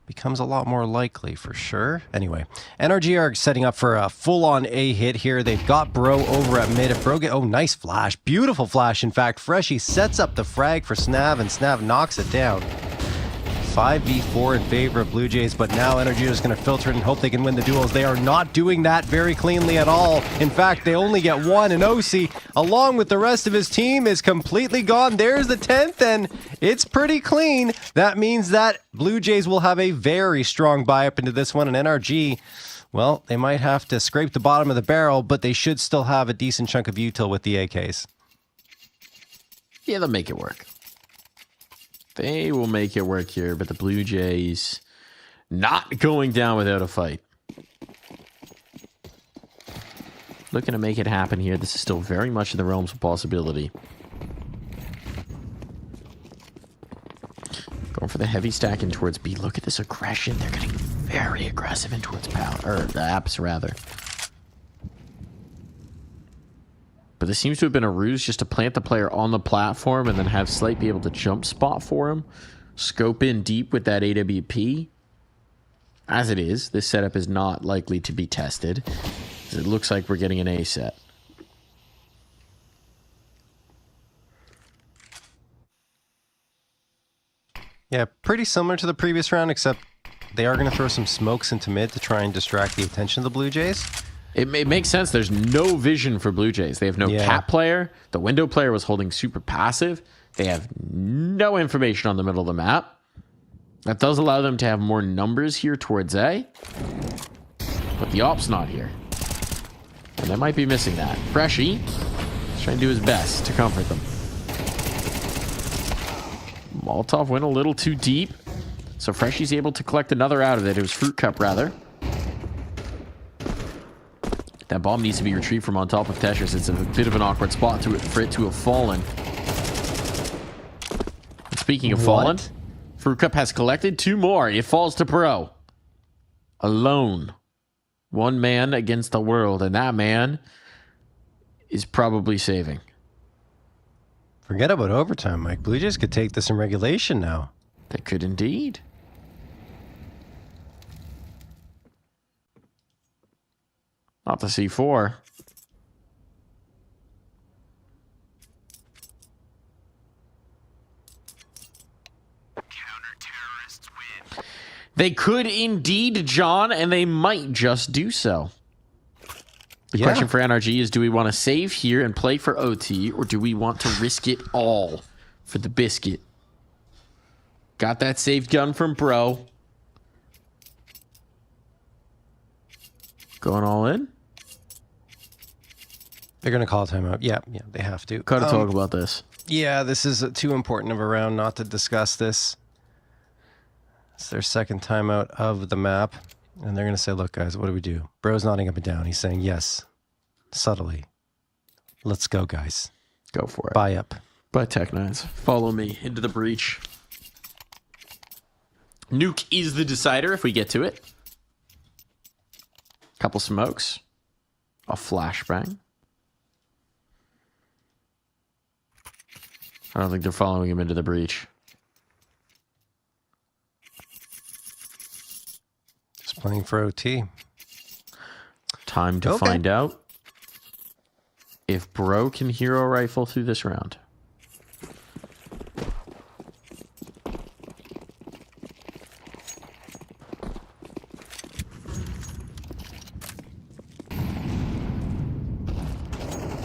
becomes a lot more likely for sure. Anyway, NRG are setting up for a full-on A hit here. They've got Bro over at mid. If Bro get, oh, nice flash. Beautiful flash, in fact. Freshy sets up the frag for Snav, and Snav knocks it down. 5v4 in favor of Blue Jays, but now NRG is going to filter it and hope they can win the duels. They are not doing that very cleanly at all. In fact, they only get one, and OC, along with the rest of his team, is completely gone. There's the 10th, and it's pretty clean. That means that Blue Jays will have a very strong buy up into this one, and NRG, well, they might have to scrape the bottom of the barrel, but they should still have a decent chunk of util with the AKs. Yeah, they'll make it work. They will make it work here, but the Blue Jays not going down without a fight. Looking to make it happen here. This is still very much in the realms of possibility. Going for the heavy stack in towards B. Look at this aggression. They're getting very aggressive in towards power, or the apps rather. But this seems to have been a ruse just to plant the player on the platform and then have Slight be able to jump spot for him. Scope in deep with that AWP. As it is, this setup is not likely to be tested. It looks like we're getting an A set. Yeah, pretty similar to the previous round, except they are going to throw some smokes into mid to try and distract the attention of the Blue Jays. It makes sense. There's no vision for Blue Jays. They have no cat player. The window player was holding super passive. They have no information on the middle of the map. That does allow them to have more numbers here towards A. But the op's not here. And they might be missing that. Freshy is trying to do his best to comfort them. Molotov went a little too deep. So Freshy's able to collect another out of it. It was Fruit Cup, rather. That bomb needs to be retrieved from on top of Tetris. It's a bit of an awkward spot for it to have fallen. And speaking of fallen, Fruit Cup has collected 2 more. It falls to Pro. Alone. 1 man against the world, and that man is probably saving. Forget about overtime, Mike. Blue Jays could take this in regulation now. They could indeed. Not the C4. Counter-terrorists win. They could indeed, John, and they might just do so. The question for NRG is, do we want to save here and play for OT, or do we want to risk it all for the biscuit? Got that saved gun from Bro. Going all in? They're going to call a timeout. Yeah, they have to. Gotta talk about this. Yeah, this is too important of a round not to discuss this. It's their second timeout of the map. And they're going to say, look, guys, what do we do? Bro's nodding up and down. He's saying, yes, subtly. Let's go, guys. Go for it. Buy up. By Tech9s. Follow me into the breach. Nuke is the decider if we get to it. Couple smokes. A flashbang. I don't think they're following him into the breach. Just playing for OT. Time to find out if Bro can hero rifle through this round.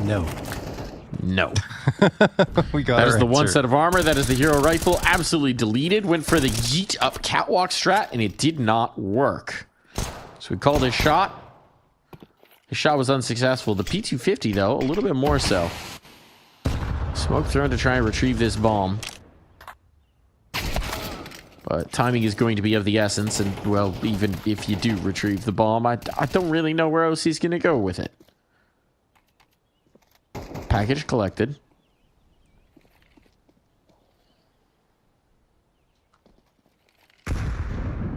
No. No. We got That is our the one answer. set of armor. That is the hero rifle. Absolutely deleted. Went for the yeet up catwalk strat, and it did not work. So we called his shot. His shot was unsuccessful. The P250, though, a little bit more so. Smoke thrown to try and retrieve this bomb. But timing is going to be of the essence, and, well, even if you do retrieve the bomb, I don't really know where OC's going to go with it. Package collected.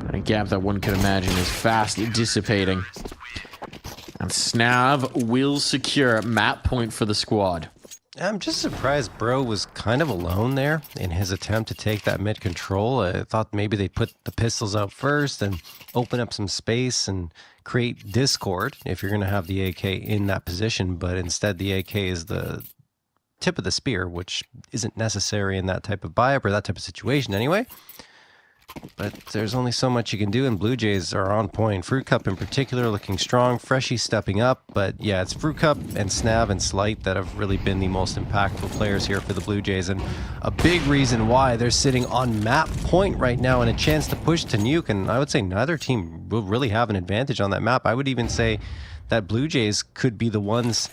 A gap that one could imagine is fast dissipating. And Snav will secure map point for the squad. I'm just surprised Bro was kind of alone there in his attempt to take that mid control. I thought maybe they'd put the pistols out first and open up some space and create discord if you're going to have the AK in that position. But instead, the AK is the tip of the spear, which isn't necessary in that type of buy-up or that type of situation anyway. but there's only so much you can do, and Blue Jays are on point. Fruit Cup in particular looking strong. Freshie stepping up, but yeah, it's Fruit Cup and Snav and Slight that have really been the most impactful players here for the Blue Jays, and a big reason why they're sitting on map point right now and a chance to push to Nuke, and I would say neither team will really have an advantage on that map. I would even say that Blue Jays could be the ones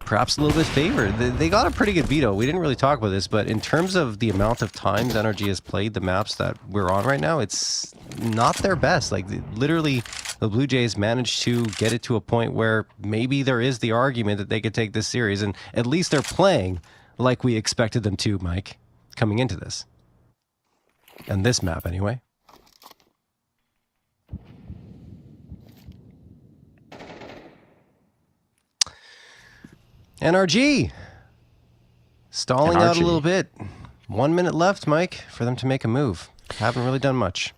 perhaps a little bit favored. They got a pretty good veto. We didn't really talk about this, but in terms of the amount of times NRG has played the maps that we're on right now, it's not their best. Like, literally, the Blue Jays managed to get it to a point where maybe there is the argument that they could take this series, and at least they're playing like we expected them to, Mike, coming into this. And this map, anyway. NRG stalling out a little bit. 1 minute left, Mike, for them to make a move. Haven't really done much.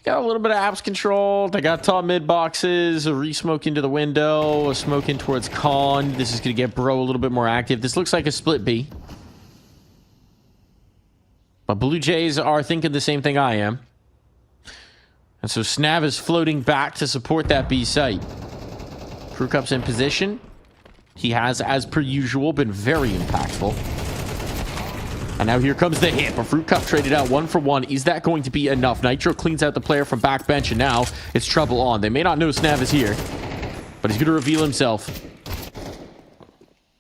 Got a little bit of apps control. They got top mid boxes, a re-smoke into the window, a smoke in towards Con. This is going to get Bro a little bit more active. This looks like a split B. But Blue Jays are thinking the same thing I am. And so Snav is floating back to support that B site. Fruit Cup's in position. He has, as per usual, been very impactful. And now here comes the hit. But Fruit Cup traded out 1 for 1. Is that going to be enough? Nitro cleans out the player from backbench, and now it's trouble on. They may not know Snav is here, but he's going to reveal himself.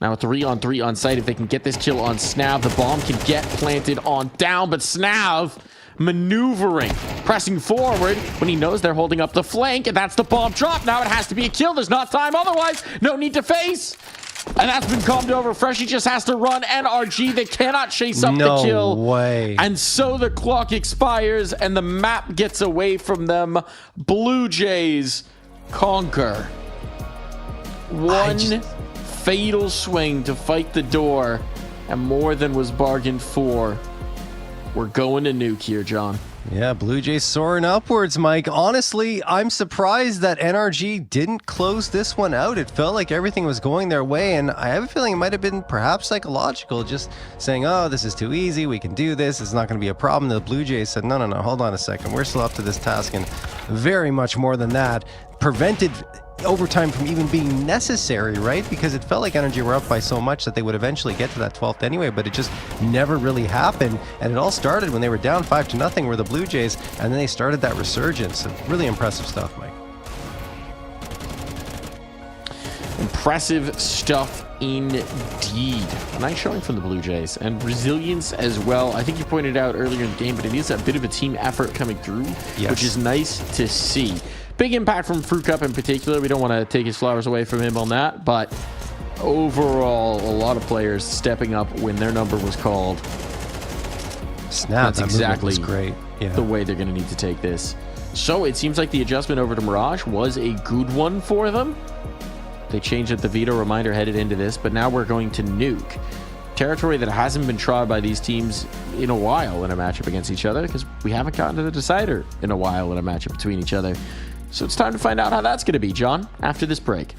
Now a 3-on-3 on site. If they can get this kill on Snav, the bomb can get planted on down. But Snav maneuvering, pressing forward when he knows they're holding up the flank, and that's the bomb drop. Now it has to be a kill. There's not time otherwise. No need to face. And that's been calmed over. Freshie just has to run. NRG, they cannot chase up the kill. No way. And so the clock expires and the map gets away from them. Blue Jays conquer. One fatal swing to fight the door, and more than was bargained for. We're going to Nuke here, John. Yeah, Blue Jays soaring upwards, Mike. Honestly, I'm surprised that NRG didn't close this one out. It felt like everything was going their way, and I have a feeling it might have been perhaps psychological, just saying, oh, this is too easy, we can do this, it's not going to be a problem. The Blue Jays said, no, hold on a second, we're still up to this task, and very much more than that, prevented overtime from even being necessary, right? Because it felt like NRG were up by so much that they would eventually get to that 12th anyway, but it just never really happened. And it all started when they were down 5-0 were the Blue Jays, and then they started that resurgence. Really impressive stuff, Mike. Impressive stuff indeed. A nice showing from the Blue Jays, and resilience as well. I think you pointed out earlier in the game, but it is a bit of a team effort coming through, yes, which is nice to see. Big impact from Fruit Cup in particular. We don't want to take his flowers away from him on that, but overall, a lot of players stepping up when their number was called. Snap, that's exactly great. Yeah, the way they're going to need to take this. So it seems like the adjustment over to Mirage was a good one for them. They changed up the veto reminder headed into this, but now we're going to Nuke. Territory that hasn't been trod by these teams in a while in a matchup against each other, because we haven't gotten to the decider in a while in a matchup between each other. So it's time to find out how that's going to be, John, after this break.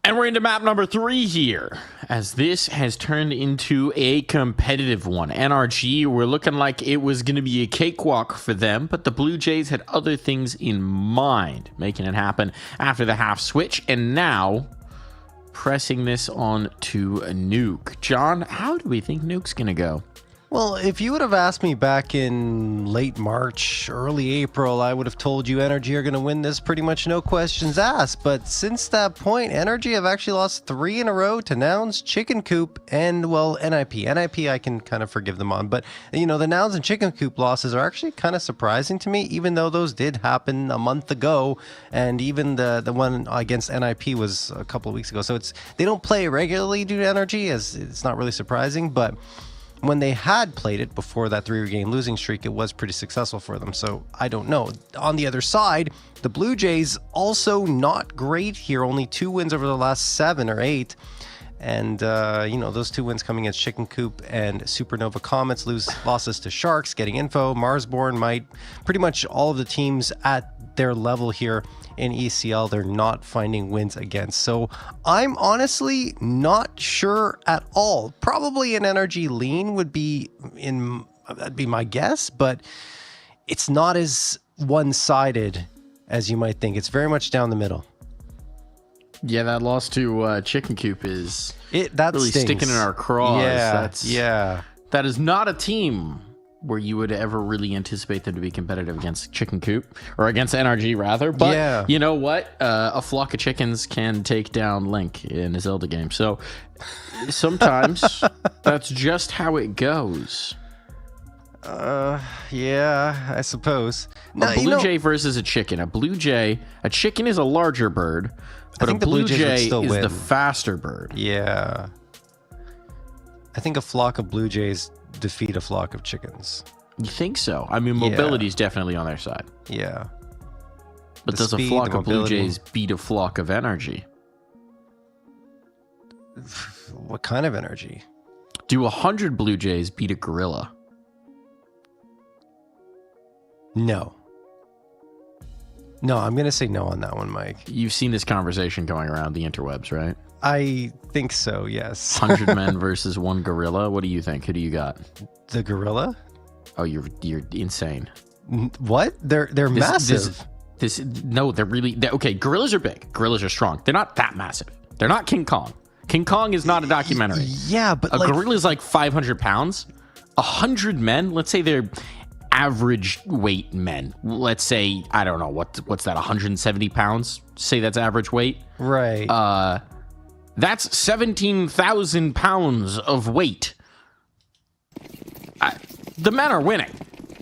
And we're into map number 3 here, as this has turned into a competitive one. NRG were looking like it was going to be a cakewalk for them, but the Blue Jays had other things in mind, making it happen after the half switch, and now pressing this on to Nuke. John, how do we think Nuke's going to go? Well, if you would have asked me back in late March, early April, I would have told you NRG are going to win this pretty much no questions asked. But since that point, NRG have actually lost 3 in a row to Nouns, Chicken Coop, and, well, NIP. NIP I can kind of forgive them on. But, you know, the Nouns and Chicken Coop losses are actually kind of surprising to me, even though those did happen a month ago. And even the one against NIP was a couple of weeks ago. So they don't play regularly due to NRG, as it's not really surprising. But when they had played it before that 3-game losing streak, it was pretty successful for them. So I don't know. On the other side, the Blue Jays also not great here. Only 2 wins over the last 7 or 8. And, those 2 wins coming against Chicken Coop and Supernova Comets, losses to Sharks, Getting Info, Marsborn, Might, pretty much all of the teams at their level here in ECL, they're not finding wins against. So I'm honestly not sure at all. Probably an NRG lean that'd be my guess, but it's not as one-sided as you might think. It's very much down the middle. Yeah, that loss to Chicken Coop is that really stings. sticking in our craws. Yeah, That is not a team where you would ever really anticipate them to be competitive against Chicken Coop, or against NRG rather. But you know what? A flock of chickens can take down Link in a Zelda game. So sometimes that's just how it goes. Yeah, I suppose. A blue jay versus a chicken. A chicken is a larger bird, but a blue jay is the faster bird. Yeah. I think a flock of blue jays defeat a flock of chickens. You think so? I mean, mobility is definitely on their side. Yeah. But does a flock of blue jays beat a flock of energy? What kind of energy? Do 100 blue jays beat a gorilla? No. No, I'm going to say no on that one, Mike. You've seen this conversation going around the interwebs, right? I think so, yes. 100 men versus 1 gorilla. What do you think? Who do you got? The gorilla? Oh, you're insane. What? They're massive. They're really... okay, gorillas are big. Gorillas are strong. They're not that massive. They're not King Kong. King Kong is not a documentary. Yeah, but a gorilla is like 500 pounds. 100 men, let's say they're average weight men. Let's say, I don't know, what's that, 170 pounds? Say that's average weight? Right. That's 17,000 pounds of weight. The men are winning.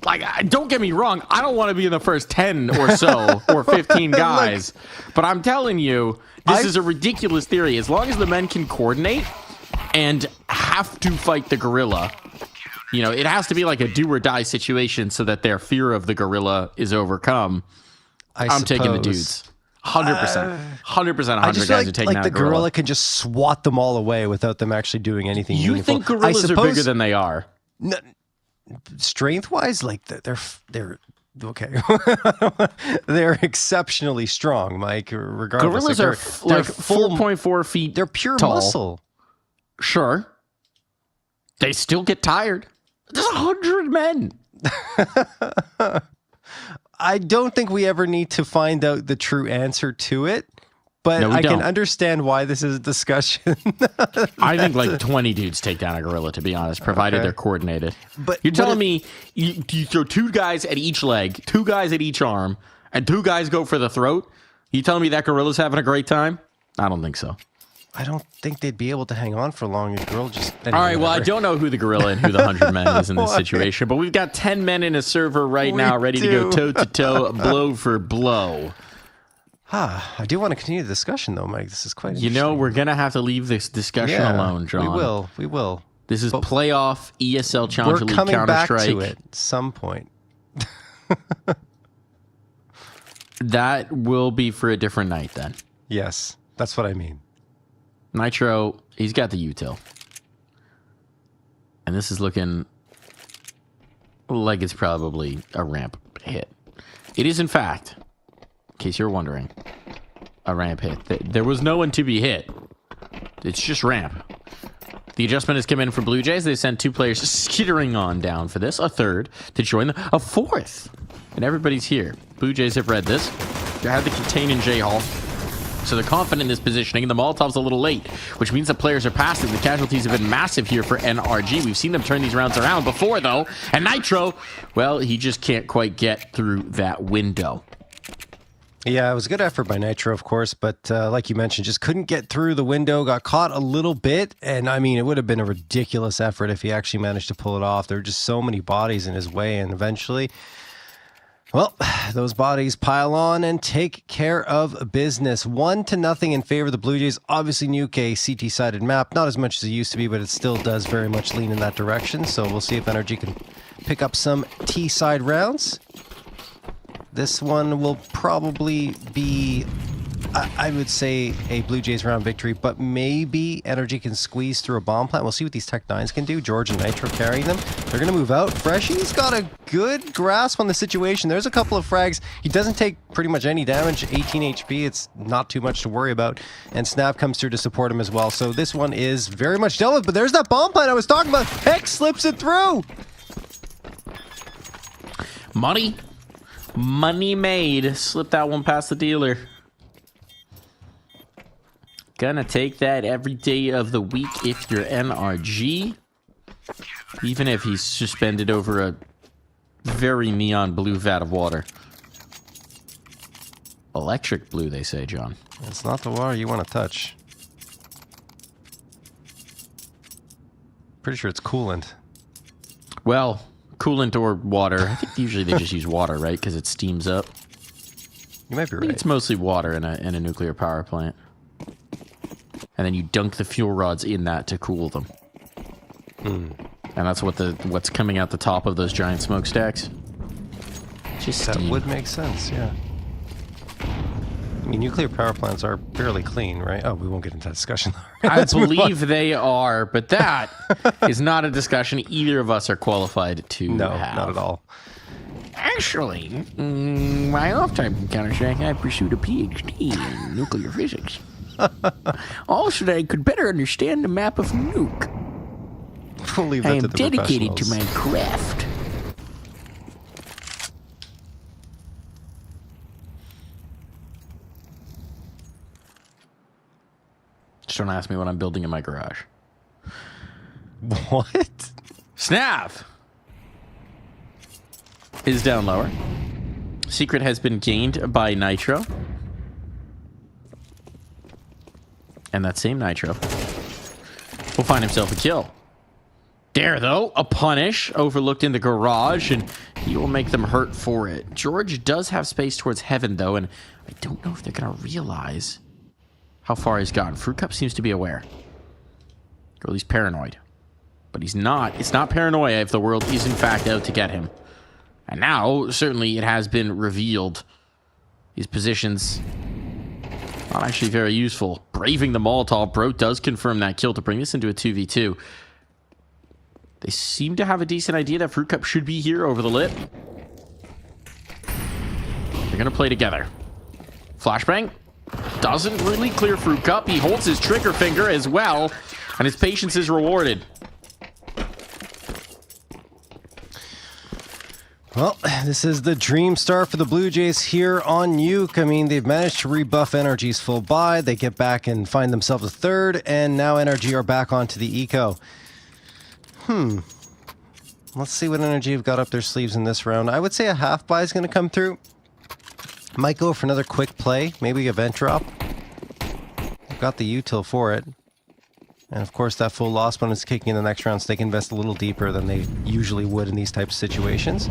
Like, don't get me wrong, I don't want to be in the first 10 or so, or 15 guys, but I'm telling you, this is a ridiculous theory. As long as the men can coordinate and have to fight the gorilla, it has to be like a do or die situation so that their fear of the gorilla is overcome. I'm taking the dudes. 100%. 100% 100 guys are taking out the gorilla can just swat them all away without them actually doing anything meaningful. You think gorillas are bigger than they are? No, strength-wise, like they're okay. They're exceptionally strong, Mike. Regardless, gorillas are like 4.4 feet. They're pure tall. muscle. Sure, they still get tired. There's 100 men. I don't think we ever need to find out the true answer to it, but I can understand why this is a discussion. I think like 20 dudes take down a gorilla, to be honest, provided they're coordinated. But you're telling me you throw 2 guys at each leg, 2 guys at each arm, and 2 guys go for the throat? You telling me that gorilla's having a great time? I don't think so. I don't think they'd be able to hang on for long. A girl just... All right, well, I don't know who the gorilla and who the 100 men is in this situation, but we've got 10 men in a server right now ready to go toe-to-toe, blow for blow. I do want to continue the discussion, though, Mike. This is quite interesting. We're going to have to leave this discussion alone, John. We will. This is playoff ESL Challenger League Counter-Strike. We're coming back to it at some point. That will be for a different night, then. Yes, that's what I mean. Nitro, he's got the util. And this is looking like it's probably a ramp hit. It is, in fact, in case you're wondering, a ramp hit. There was no one to be hit. It's just ramp. The adjustment has come in for Blue Jays. They sent 2 players skittering on down for this. A third to join them. A 4th. And everybody's here. Blue Jays have read this. They had the contain in J-Hall. So they're confident in this positioning. The Molotov's a little late, which means the players are passing. The casualties have been massive here for NRG. We've seen them turn these rounds around before, though. And Nitro, well, he just can't quite get through that window. Yeah, it was a good effort by Nitro, of course, but like you mentioned, just couldn't get through the window, got caught a little bit, and I mean, it would have been a ridiculous effort if he actually managed to pull it off. There were just so many bodies in his way, and eventually, Well, those bodies pile on and take care of business. 1-0 in favor of the Blue Jays. Obviously, Nuke, a CT-sided map. Not as much as it used to be, but it still does very much lean in that direction. So we'll see if NRG can pick up some T-side rounds. This one will probably be, I would say, a Blue Jays round victory, but maybe NRG can squeeze through a bomb plant. We'll see what these Tech 9s can do. George and Nitro carrying them. They're going to move out. Freshy's got a good grasp on the situation. There's a couple of frags. He doesn't take pretty much any damage. 18 HP. It's not too much to worry about. And Snap comes through to support him as well. So this one is very much dealt with. But there's that bomb plant I was talking about. Hex slips it through. Money made. Slip that one past the dealer. Gonna take that every day of the week if you're NRG. Even if he's suspended over a very neon blue vat of water. Electric blue, they say, John. It's not the water you want to touch. Pretty sure it's coolant. Well, coolant or water. I think usually they just use water, right? Because it steams up. You might be I think right. it's mostly water in a nuclear power plant. And then you dunk the fuel rods in that to cool them. And that's what's coming out the top of those giant smokestacks. Just That steam. would make sense, yeah. I mean, nuclear power plants are fairly clean, right? Oh, we won't get into that discussion. I believe they are, but that is not a discussion either of us are qualified to No, have. not at all. Actually, my off time from Counter-Strike, I pursued a PhD in nuclear physics. Also, that I could better understand the map of Nuke. We'll leave I that am to the dedicated to professionals. my craft. Just don't ask me what I'm building in my garage. What? Snap is down lower. Secret has been gained by Nitro. And that same Nitro will find himself a kill. Dare, though, a punish overlooked in the garage, and he will make them hurt for it. George does have space towards heaven, though, and I don't know if they're going to realize how far he's gotten. Fruit Cup seems to be aware. Or at least paranoid. But he's not. It's not paranoia if the world is, in fact, out to get him. And now, certainly, it has been revealed. His positions not actually very useful. Braving the Molotov. Bro does confirm that kill to bring this into a 2v2. They seem to have a decent idea that Fruit Cup should be here over the lip. They're going to play together. Flashbang doesn't really clear Fruit Cup. He holds his trigger finger as well, and his patience is rewarded. Well, this is the dream start for the Blue Jays here on Nuke. I mean, they've managed to rebuff NRG's full buy. They get back and find themselves a third, and now NRG are back onto the eco. Let's see what NRG have got up their sleeves in this round. I would say a half buy is going to come through. Might go for another quick play, maybe a vent drop. They've got the util for it. And of course, that full loss bonus kicking in the next round, so they can invest a little deeper than they usually would in these types of situations.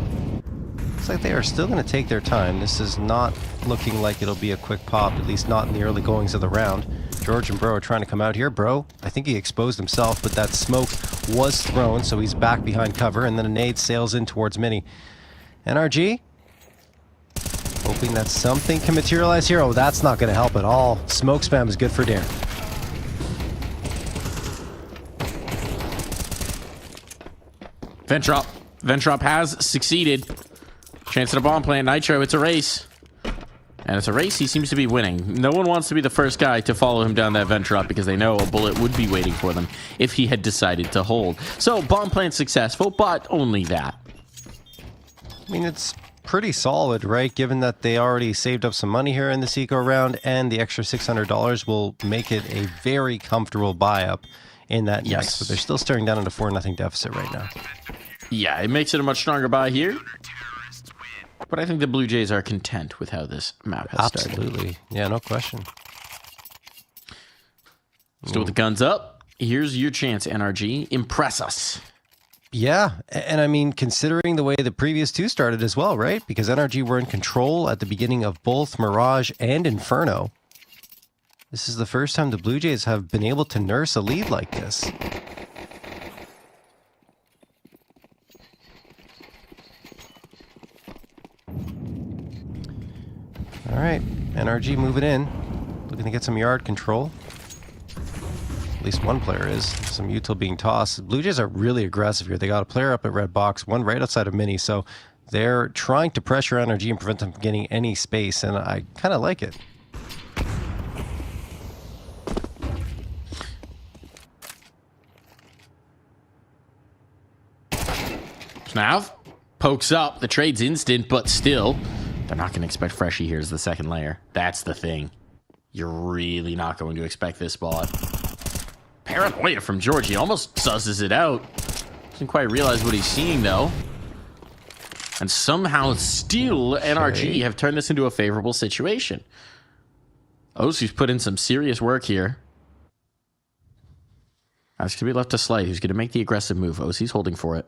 Looks like they are still going to take their time. This is not looking like it'll be a quick pop, at least not in the early goings of the round. George and Bro are trying to come out here. Bro, I think he exposed himself, but that smoke was thrown, so he's back behind cover, and then a nade sails in towards Mini. NRG, hoping that something can materialize here. Oh, that's not going to help at all. Smoke spam is good for Dare. Vent drop. Vent drop has succeeded. Chance at a bomb plant. Nitro, it's a race. And it's a race he seems to be winning. No one wants to be the first guy to follow him down that vent drop because they know a bullet would be waiting for them if he had decided to hold. So, bomb plant successful, but only that. I mean, it's pretty solid, right? Given that they already saved up some money here in this eco round, and the extra $600 will make it a very comfortable buy up in that Yes. next. But they're still staring down at a 4-0 deficit right now. Yeah, it makes it a much stronger buy here. But I think the Blue Jays are content with how this map has started. Absolutely. Yeah, no question. Still with the guns up. Here's your chance, NRG. Impress us. Yeah, and I mean, considering the way the previous two started as well, right? Because NRG were in control at the beginning of both Mirage and Inferno. This is the first time the Blue Jays have been able to nurse a lead like this. All right, NRG moving in. Looking to get some yard control. At least one player is. Some util being tossed. Blue Jays are really aggressive here. They got a player up at red box, one right outside of mini, so they're trying to pressure NRG and prevent them from getting any space, and I kind of like it. Snav pokes up. The trade's instant, but still, they're not going to expect Freshie here as the second layer. That's the thing. You're really not going to expect this spot. Paranoia from George. He almost susses it out. Doesn't quite realize what he's seeing, though. And somehow still NRG have turned this into a favorable situation. Osu's put in some serious work here. That's going to be left to Slight, who's going to make the aggressive move. Osu's holding for it.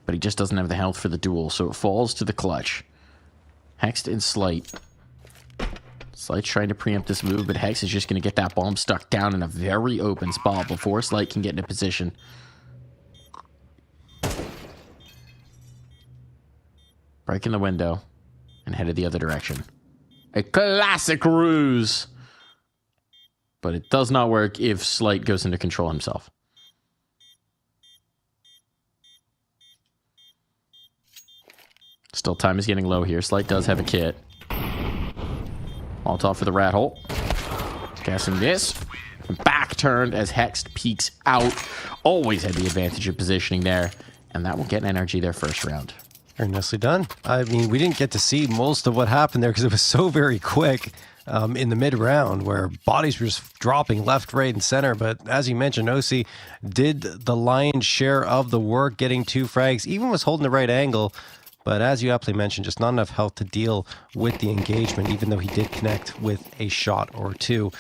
But he just doesn't have the health for the duel, so it falls to the clutch. Hext and Slight. Slight's trying to preempt this move, but Hex is just going to get that bomb stuck down in a very open spot before Slight can get into position. Breaking the window and headed the other direction. A classic ruse! But it does not work if Slight goes into control himself. Still, time is getting low here. Slight does have a kit. Molotov for the rat hole. Guessing this. Back turned as Hex peeks out. Always had the advantage of positioning there. And that will get NRG their first round. Very nicely done. I mean, we didn't get to see most of what happened there because it was so very quick in the mid-round where bodies were just dropping left, right, and center. But as you mentioned, Osi did the lion's share of the work, getting 2 frags, even was holding the right angle. But as you aptly mentioned, just not enough health to deal with the engagement, even though he did connect with a shot or 2.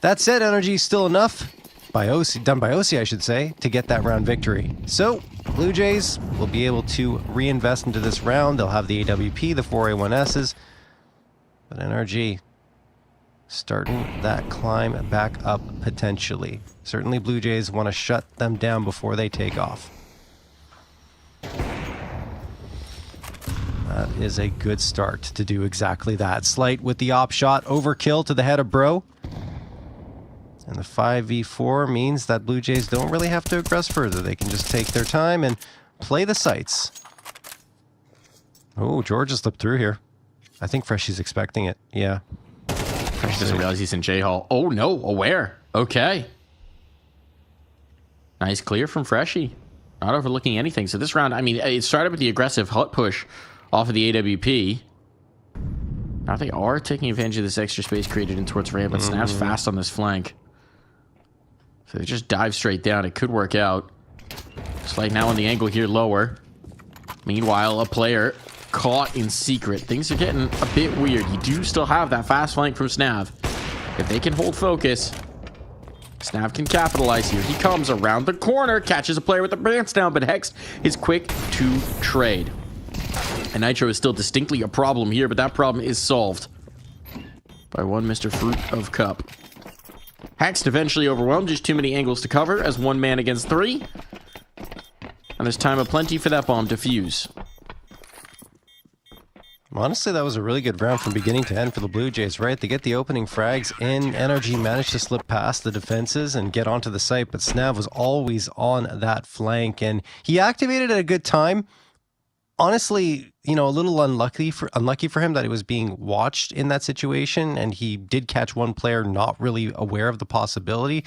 That said, NRG is still enough done by Osi, I should say, to get that round victory. So, Blue Jays will be able to reinvest into this round. They'll have the AWP, the 4A1Ss. But NRG starting that climb back up potentially. Certainly Blue Jays want to shut them down before they take off. That is a good start to do exactly that. Slight with the op shot, overkill to the head of Bro. And the 5v4 means that Blue Jays don't really have to aggress further. They can just take their time and play the sights. Oh, George has slipped through here. I think Freshie's expecting it. Yeah. Fresh doesn't realize he's in J-Hall. Oh, no. Aware. Okay. Nice clear from Freshie. Not overlooking anything. So this round, I mean, it started with the aggressive hut push off of the AWP. Now they are taking advantage of this extra space created in towards ramp, but Snap's fast on this flank. So they just dive straight down. It could work out. Slight now on the angle here lower. Meanwhile, a player caught in secret. Things are getting a bit weird. You do still have that fast flank from Snav. If they can hold focus, Snav can capitalize here. He comes around the corner, catches a player with the pants down, but Hex is quick to trade. And Nitro is still distinctly a problem here, but that problem is solved by one Mr. Fruit of Cup. Hex eventually overwhelmed, just too many angles to cover as 1 man against 3. And there's time aplenty for that bomb to fuse. Honestly, that was a really good round from beginning to end for the Blue Jays, right? They get the opening frags in. NRG managed to slip past the defenses and get onto the site, but Snav was always on that flank, and he activated at a good time. Honestly, you know, a little unlucky for him that he was being watched in that situation, and he did catch one player not really aware of the possibility.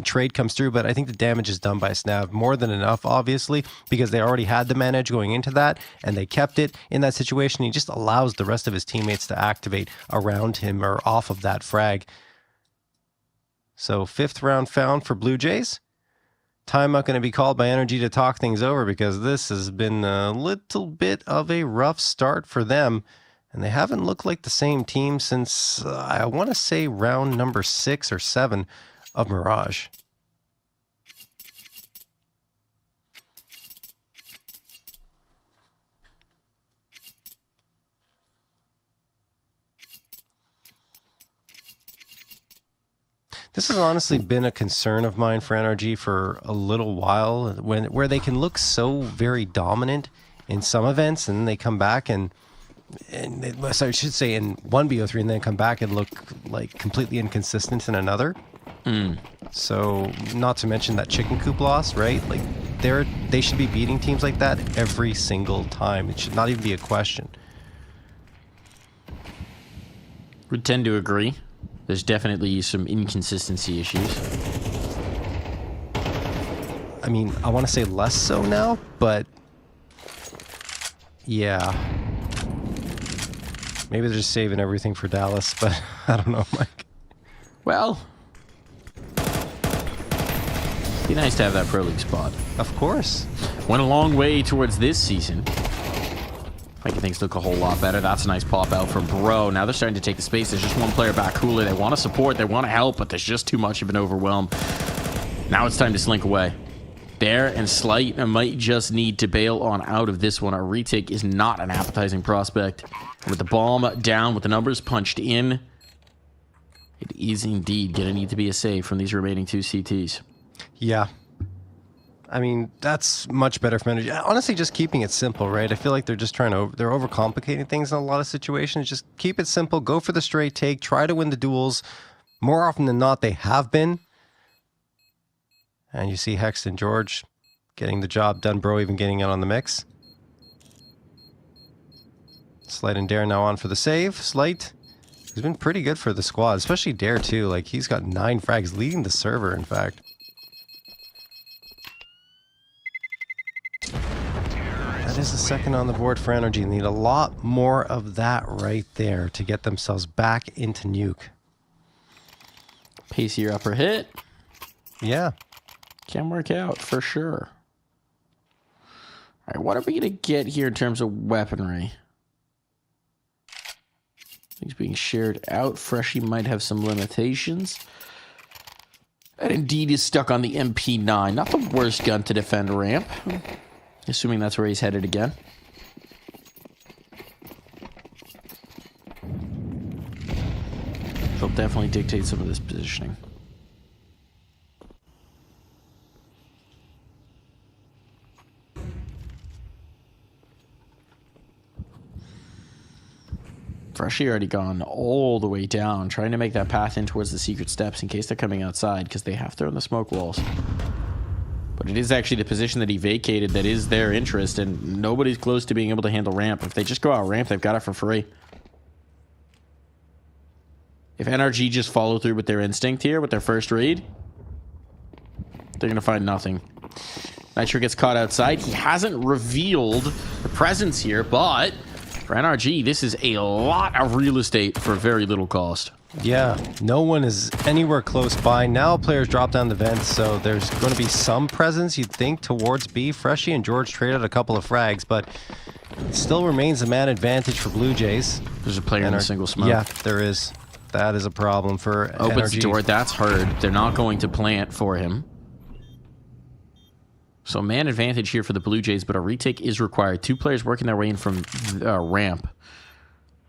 Trade comes through, but I think the damage is done by Snav more than enough, obviously, because they already had the man edge going into that, and they kept it in that situation. He just allows the rest of his teammates to activate around him or off of that frag. So 5th round found for Blue Jays. Timeout going to be called by NRG to talk things over because this has been a little bit of a rough start for them. And they haven't looked like the same team since, I want to say, round number 6 or 7 of Mirage. This has honestly been a concern of mine for NRG for a little while, where they can look so very dominant in some events, and then they come back and I should say in one BO3, and then come back and look like completely inconsistent in another. So, not to mention that chicken coop loss, right? Like, they should be beating teams like that every single time. It should not even be a question. Would tend to agree. There's definitely some inconsistency issues. I mean, I want to say less so now, but yeah. Maybe they're just saving everything for Dallas, but I don't know, Mike. Well, be nice to have that Pro League spot. Of course. Went a long way towards this season. Making things look a whole lot better. That's a nice pop out from Bro. Now they're starting to take the space. There's just one player back cooler. They want to support. They want to help, but there's just too much of an overwhelm. Now it's time to slink away. There, and Slight might just need to bail on out of this one. Our retake is not an appetizing prospect. With the bomb down, with the numbers punched in, it is indeed going to need to be a save from these remaining two CTs. Yeah. I mean, that's much better for energy. Honestly, just keeping it simple, right? I feel like they're just they're overcomplicating things in a lot of situations. Just keep it simple. Go for the straight take. Try to win the duels. More often than not, they have been. And you see Hext and George getting the job done. Bro even getting in on the mix. Slight and Dare now on for the save. Slight, he's been pretty good for the squad, especially Dare too. Like, he's got 9 frags, leading the server, in fact. That is the second on the board for NRG. They need a lot more of that right there to get themselves back into Nuke. Pacier upper hit. Yeah. Can work out for sure. All right, what are we going to get here in terms of weaponry? Things being shared out. Freshie might have some limitations. And indeed is stuck on the MP9. Not the worst gun to defend ramp. Assuming that's where he's headed again. They'll definitely dictate some of this positioning. Freshie already gone all the way down, trying to make that path in towards the secret steps in case they're coming outside, because they have thrown the smoke walls. But it is actually the position that he vacated that is their interest, and nobody's close to being able to handle ramp. If they just go out ramp, they've got it for free. If NRG just follow through with their instinct here, with their first raid, they're going to find nothing. Nitro gets caught outside. He hasn't revealed the presence here, but for NRG, this is a lot of real estate for very little cost. Yeah, no one is anywhere close by. Now players drop down the vents, so there's going to be some presence, you'd think, towards B. Freshie and George traded a couple of frags, but it still remains a man advantage for Blue Jays. There's a player in a single smoke. Yeah, there is. That is a problem for Opens NRG. the door. That's heard. They're not going to plant for him. So man advantage here for the Blue Jays, but a retake is required. 2 players working their way in from ramp.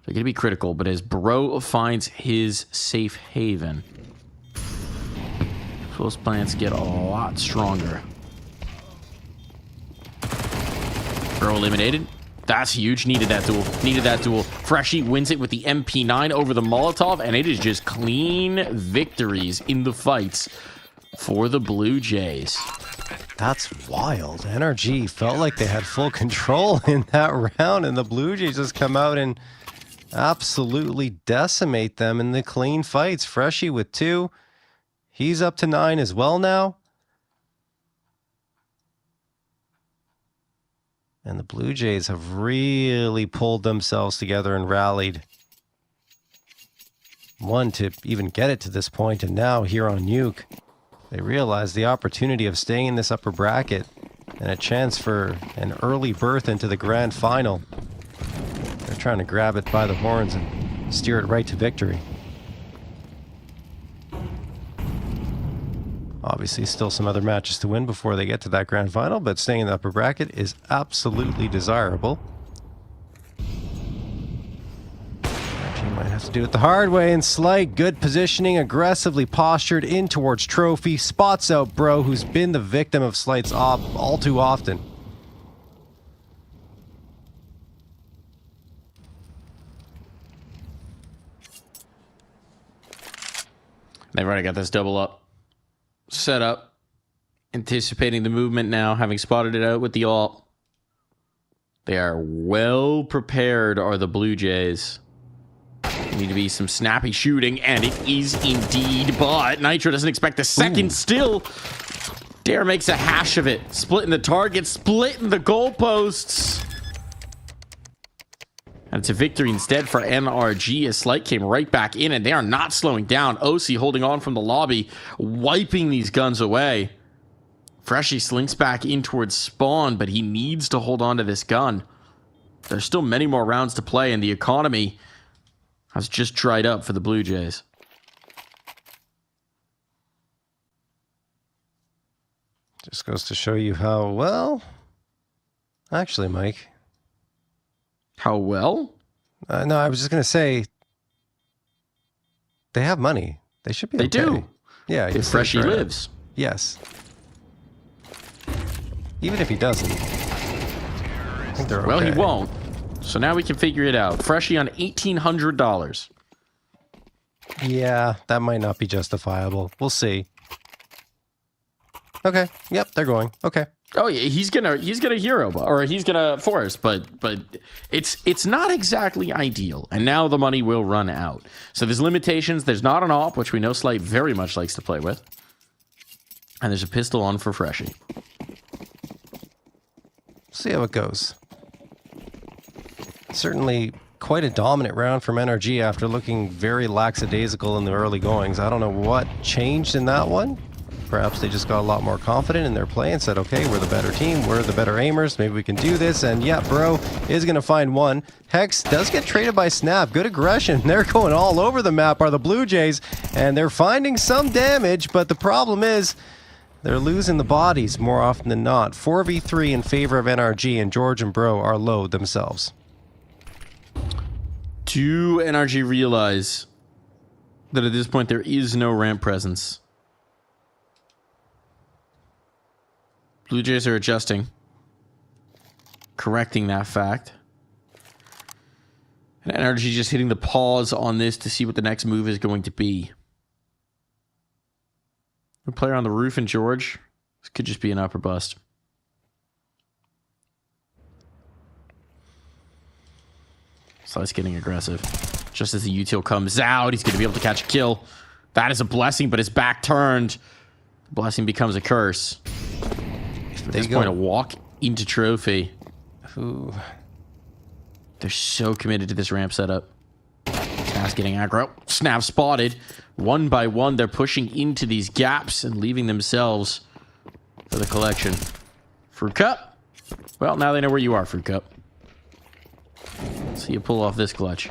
They're going to be critical, but as Bro finds his safe haven, close plants get a lot stronger. Bro eliminated. That's huge. Needed that duel. Needed that duel. Freshie wins it with the MP9 over the Molotov, and it is just clean victories in the fights for the Blue Jays. That's wild. NRG felt like they had full control in that round, and the Blue Jays just come out and absolutely decimate them in the clean fights. Freshie with 2. He's up to 9 as well now. And the Blue Jays have really pulled themselves together and rallied. 1 to even get it to this point, and now here on Nuke, they realize the opportunity of staying in this upper bracket and a chance for an early berth into the grand final. They're trying to grab it by the horns and steer it right to victory. Obviously, still some other matches to win before they get to that grand final, but staying in the upper bracket is absolutely desirable. NRG Might have to do it the hard way. And Slight, good positioning, aggressively postured in towards Trophy. Spots out Bro, who's been the victim of Slight's op all too often. They've already got this double up set up, anticipating the movement now, having spotted it out with the ult. They are well prepared, are the Blue Jays. Need to be some snappy shooting, and it is indeed, but Nitro doesn't expect a second. Still. Dare makes a hash of it, splitting the target, splitting the goalposts. And it's a victory instead for NRG as Slight came right back in, and they are not slowing down. OC holding on from the lobby, wiping these guns away. Freshie slinks back in towards spawn, but he needs to hold on to this gun. There's still many more rounds to play, and the economy has just dried up for the Blue Jays. Just goes to show you how well... Actually, Mike... How well? No, I was just going to say... They have money. They should be They okay. do. Yeah. If Freshie lives. Yes. Even if he doesn't. I think they're okay. Well, he won't. So now we can figure it out. Freshie on $1,800. Yeah, that might not be justifiable. We'll see. Okay. Yep, they're going. Okay. Oh yeah, he's gonna hero or he's gonna force, but it's not exactly ideal. And now the money will run out. So there's limitations. There's not an op, which we know Slight very much likes to play with. And there's a pistol on for Freshie. See how it goes. Certainly quite a dominant round from NRG after looking very lackadaisical in the early goings. I don't know what changed in that one. Perhaps they just got a lot more confident in their play and said, okay, we're the better team, we're the better aimers, maybe we can do this. And yeah, Bro is going to find one. Hex does get traded by Snap. Good aggression. They're going all over the map, are the Blue Jays, and they're finding some damage, but the problem is they're losing the bodies more often than not. 4v3 in favor of NRG, and George and Bro are low themselves. Do NRG realize that at this point there is no ramp presence? Blue Jays are adjusting, correcting that fact. And NRG just hitting the pause on this to see what the next move is going to be. A player on the roof and George. This could just be an upper bust. So he's getting aggressive. Just as the util comes out, he's going to be able to catch a kill. That is a blessing, but his back turned. The blessing becomes a curse. At this point, a walk into Trophy. Ooh. They're so committed to this ramp setup. Task getting aggro. Snap spotted. One by one, they're pushing into these gaps and leaving themselves for the collection. Fruit Cup. Well, now they know where you are, Fruit Cup. So you pull off this clutch.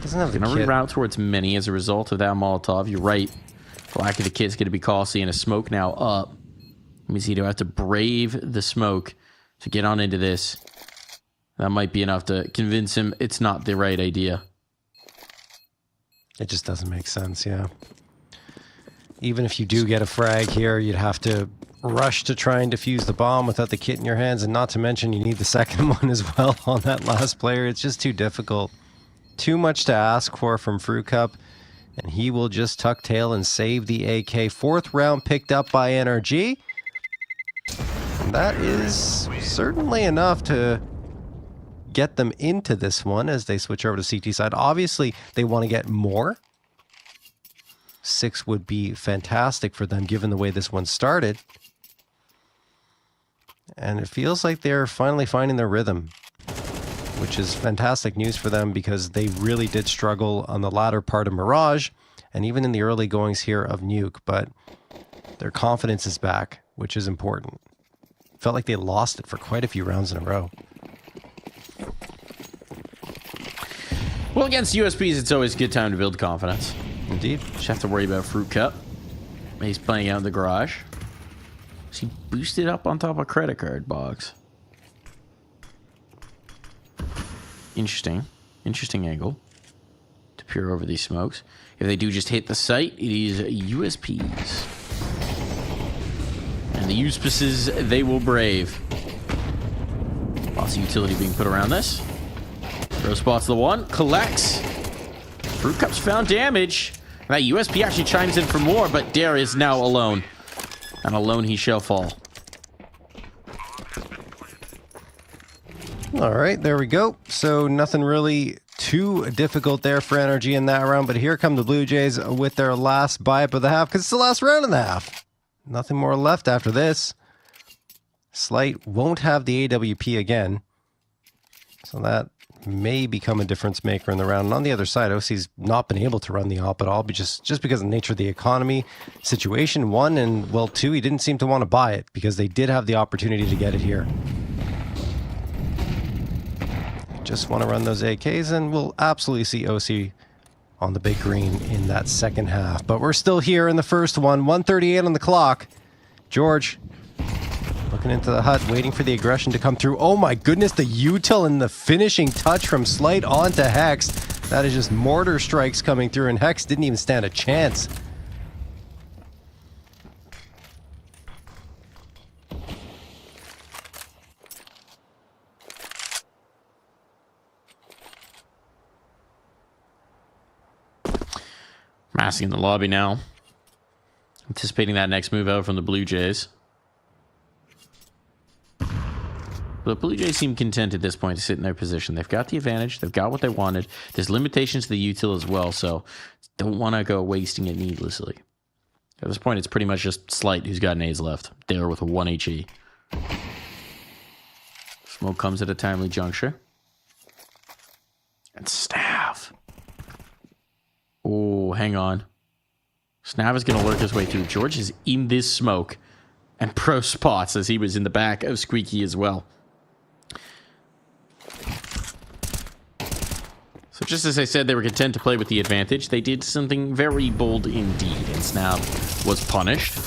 Doesn't have the Gonna kit. reroute towards Mini as a result of that Molotov. You're right. Black of the Kit's gonna be costly, and a smoke now up. Means he'd have to brave the smoke to get on into this. That might be enough to convince him it's not the right idea. It just doesn't make sense, yeah. Even if you do get a frag here, you'd have to rush to try and defuse the bomb without the kit in your hands, and not to mention you need the second one as well on that last player. It's just too difficult. Too much to ask for from Fruit Cup, and he will just tuck tail and save the AK. Fourth round picked up by NRG. And that is certainly enough to get them into this one as they switch over to CT side. Obviously, they want to get more. 6 would be fantastic for them given the way this one started. And it feels like they're finally finding their rhythm, which is fantastic news for them because they really did struggle on the latter part of Mirage and even in the early goings here of Nuke, but their confidence is back, which is important. Felt like they lost it for quite a few rounds in a row. Well, against USPs, it's always a good time to build confidence. Indeed. Just have to worry about Fruit Cup. He's playing out in the garage. Is he boosted up on top of credit card box? Interesting. Interesting angle to peer over these smokes. If they do just hit the site, it is USPs. And the USPs, they will brave. Lots of utility being put around this. Throw spots the one, collects. Fruit Cup's found damage. That USP actually chimes in for more, but Dare is now alone. And alone he shall fall. All right, there we go. So nothing really too difficult there for NRG in that round, but here come the Blue Jays with their last buy-up of the half, because it's the last round of the half. Nothing more left after this. Slight won't have the AWP again, so that may become a difference maker in the round. And on the other side, OC's not been able to run the op at all, but just because of the nature of the economy situation, one, and well, two, he didn't seem to want to buy it because they did have the opportunity to get it here. Just want to run those AKs, and we'll absolutely see OC on the big green in that second half. But we're still here in the first one, 1:38 on the clock. George looking into the hut, waiting for the aggression to come through. Oh my goodness, the util and the finishing touch from Slight onto Hex. That is just mortar strikes coming through, and Hex didn't even stand a chance. Massing in the lobby now. Anticipating that next move out from the Blue Jays. The Blue Jays seem content at this point to sit in their position. They've got the advantage. They've got what they wanted. There's limitations to the util as well, so don't want to go wasting it needlessly. At this point, it's pretty much just Slight who's got an A's left. There with a 1 HE. Smoke comes at a timely juncture. And Staff. Oh, hang on. Snav is going to lurk his way through. George is in this smoke. And pro spots as he was in the back of Squeaky as well. So just as I said, they were content to play with the advantage. They did something very bold indeed. And Snav was punished.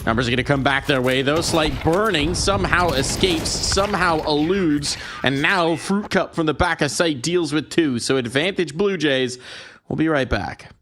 Numbers are going to come back their way, though. Slight burning, somehow escapes, somehow eludes. And now Fruit Cup from the back of sight deals with 2. So advantage Blue Jays. We'll be right back.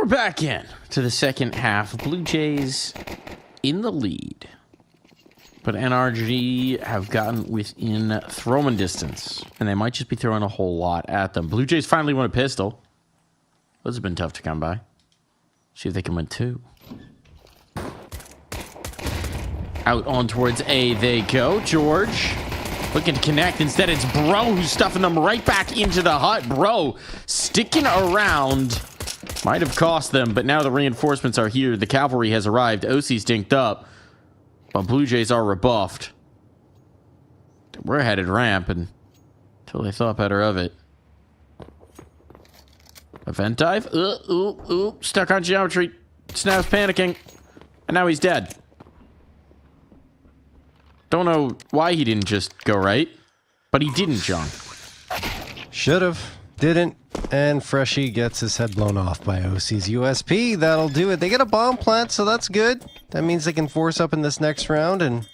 we're back in to the second half. Blue Jays in the lead. But NRG have gotten within throwing distance. And they might just be throwing a whole lot at them. Blue Jays finally won a pistol. Those have been tough to come by. See if they can win two. Out on towards A they go. George looking to connect. Instead, it's Bro who's stuffing them right back into the hut. Bro sticking around. Might have cost them, but now the reinforcements are here. The cavalry has arrived. OC's dinked up. But Blue Jays are rebuffed. We're headed ramp until they thought better of it. Event dive. Stuck on geometry. Snap's panicking. And now he's dead. Don't know why he didn't just go right. But he didn't, John. Should've. Didn't. And Freshie gets his head blown off by OC's USP. That'll do it. They get a bomb plant, so that's good. That means they can force up in this next round and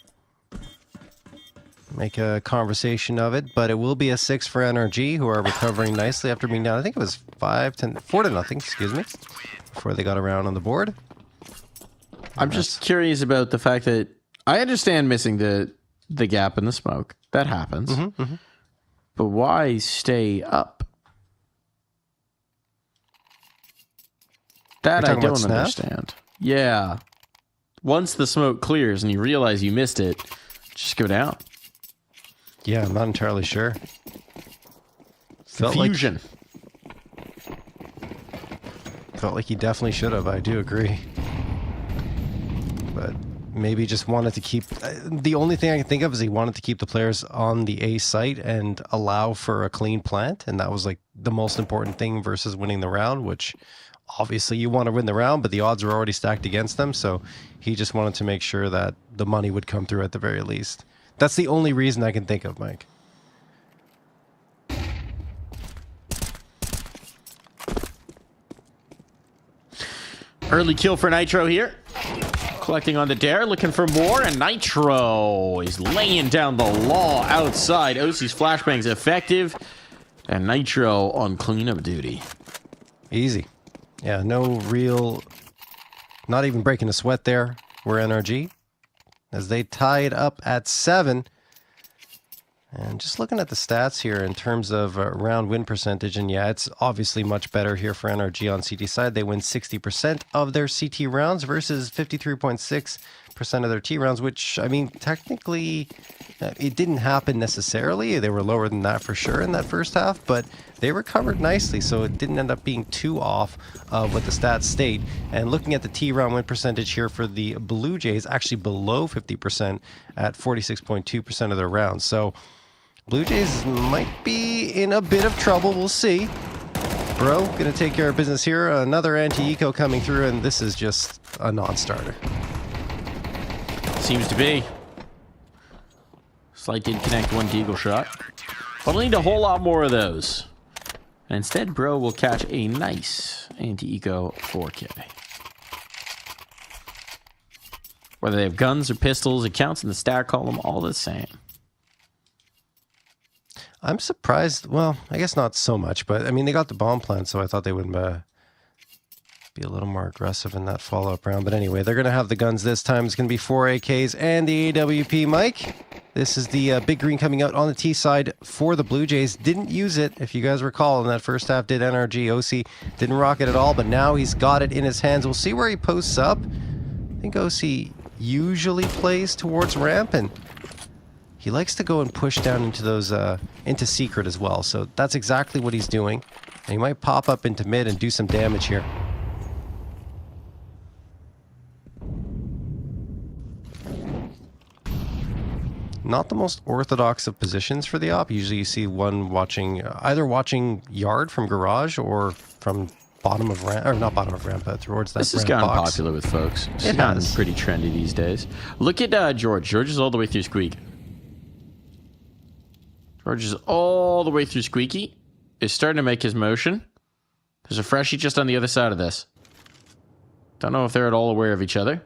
make a conversation of it. But it will be a 6 for NRG, who are recovering nicely after being down. I think it was 4 to nothing, excuse me, before they got around on the board. I'm just curious about the fact that I understand missing the gap in the smoke. That happens. But why stay up? That I don't understand. Yeah. Once the smoke clears and you realize you missed it, just go down. Yeah, I'm not entirely sure. Confusion. Felt like he definitely should have. I do agree. But maybe just wanted to keep... the only thing I can think of is he wanted to keep the players on the A site and allow for a clean plant. And that was like the most important thing versus winning the round, which... obviously, you want to win the round, but the odds are already stacked against them. So he just wanted to make sure that the money would come through at the very least. That's the only reason I can think of, Mike. Early kill for Nitro here. Collecting on the dare, looking for more, and Nitro is laying down the law outside. OC's flashbang's effective, and Nitro on cleanup duty. Easy. Yeah, no real... not even breaking a sweat there. We're NRG. As they tied up at 7. And just looking at the stats here in terms of round win percentage, and yeah, it's obviously much better here for NRG on CT side. They win 60% of their CT rounds versus 53.6% of their T rounds, which, I mean, technically, it didn't happen necessarily. They were lower than that for sure in that first half, but they recovered nicely, so it didn't end up being too off of what the stats state. And looking at the T round win percentage here for the Blue Jays, actually below 50% at 46.2% of their rounds. So Blue Jays might be in a bit of trouble. We'll see. Bro, gonna take care of business here. Another anti-eco coming through, and this is just a non-starter. Seems to be. Slight did connect one deagle shot. But we'll need a whole lot more of those. And instead, Bro will catch a nice anti-eco 4K. Whether they have guns or pistols, it counts in the stat column all the same. I'm surprised. Well, I guess not so much, but I mean, they got the bomb plant, so I thought they would be a little more aggressive in that follow-up round. But anyway, they're going to have the guns this time. It's going to be 4 AKs and the AWP. Mike, this is the big green coming out on the T side for the Blue Jays. Didn't use it, if you guys recall, in that first half. Did NRG. OC didn't rock it at all, but now he's got it in his hands. We'll see where he posts up. I think OC usually plays towards ramp, and he likes to go and push down into those into secret as well. So that's exactly what he's doing. And he might pop up into mid and do some damage here. Not the most orthodox of positions for the op. Usually you see one watching, either watching yard from garage or from bottom of ramp, or not bottom of ramp, but towards that ramp box. This has gotten popular with folks. It's gotten pretty trendy these days. Look at George. George is all the way through Squeak. George is all the way through Squeaky. Is starting to make his motion. There's a freshie just on the other side of this. Don't know if they're at all aware of each other.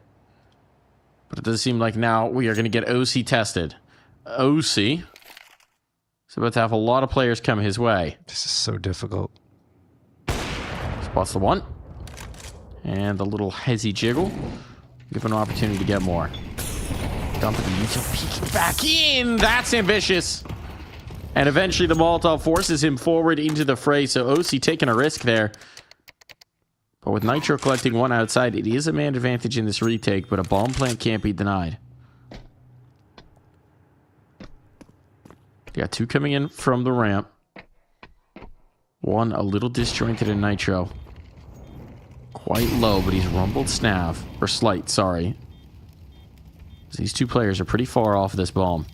But it does seem like now we are going to get OC tested. OC is about to have a lot of players come his way. This is so difficult. Spots the one. And the little hezzy jiggle. Give an opportunity to get more. Dump it, peek back in. That's ambitious. And eventually the Molotov forces him forward into the fray. So OC taking a risk there. But with Nitro collecting one outside, it is a man advantage in this retake, but a bomb plant can't be denied. They got two coming in from the ramp. One a little disjointed in Nitro. Quite low, but he's rumbled Snav. Or Slight, sorry. These two players are pretty far off this bomb.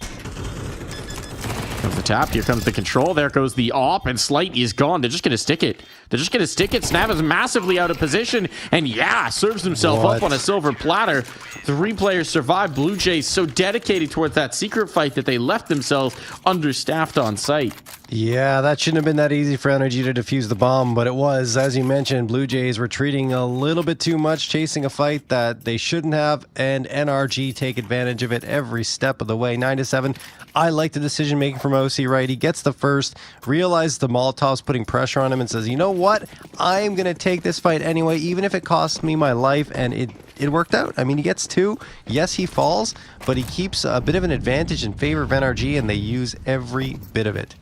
Comes the tap. Here comes the control. There goes the op, and Slight is gone. They're just going to stick it. They're just going to stick it. Snav is massively out of position, and yeah, serves himself up on a silver platter. Three players survive. Blue Jays so dedicated towards that secret fight that they left themselves understaffed on site. Yeah, that shouldn't have been that easy for NRG to defuse the bomb, but it was. As you mentioned, Blue Jays retreating a little bit too much, chasing a fight that they shouldn't have, and NRG take advantage of it every step of the way. 9-7. I like the decision making from OC, right? He gets the first, realizes the Molotov's putting pressure on him, and says, you know what? I'm going to take this fight anyway, even if it costs me my life, and it worked out. I mean, he gets two. Yes, he falls, but he keeps a bit of an advantage in favor of NRG, and they use every bit of it.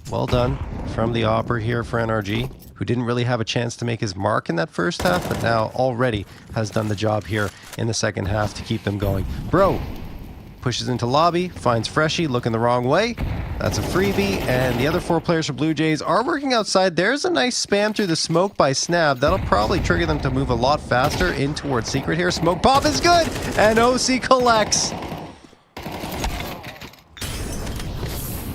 Well done from the Opera here for NRG, who didn't really have a chance to make his mark in that first half, but now already has done the job here in the second half to keep them going. Bro pushes into lobby, finds Freshie looking the wrong way. That's a freebie, and the other four players for Blue Jays are working outside. There's a nice spam through the smoke by Snap. That'll probably trigger them to move a lot faster in towards Secret here. Smoke pop is good, and OC collects.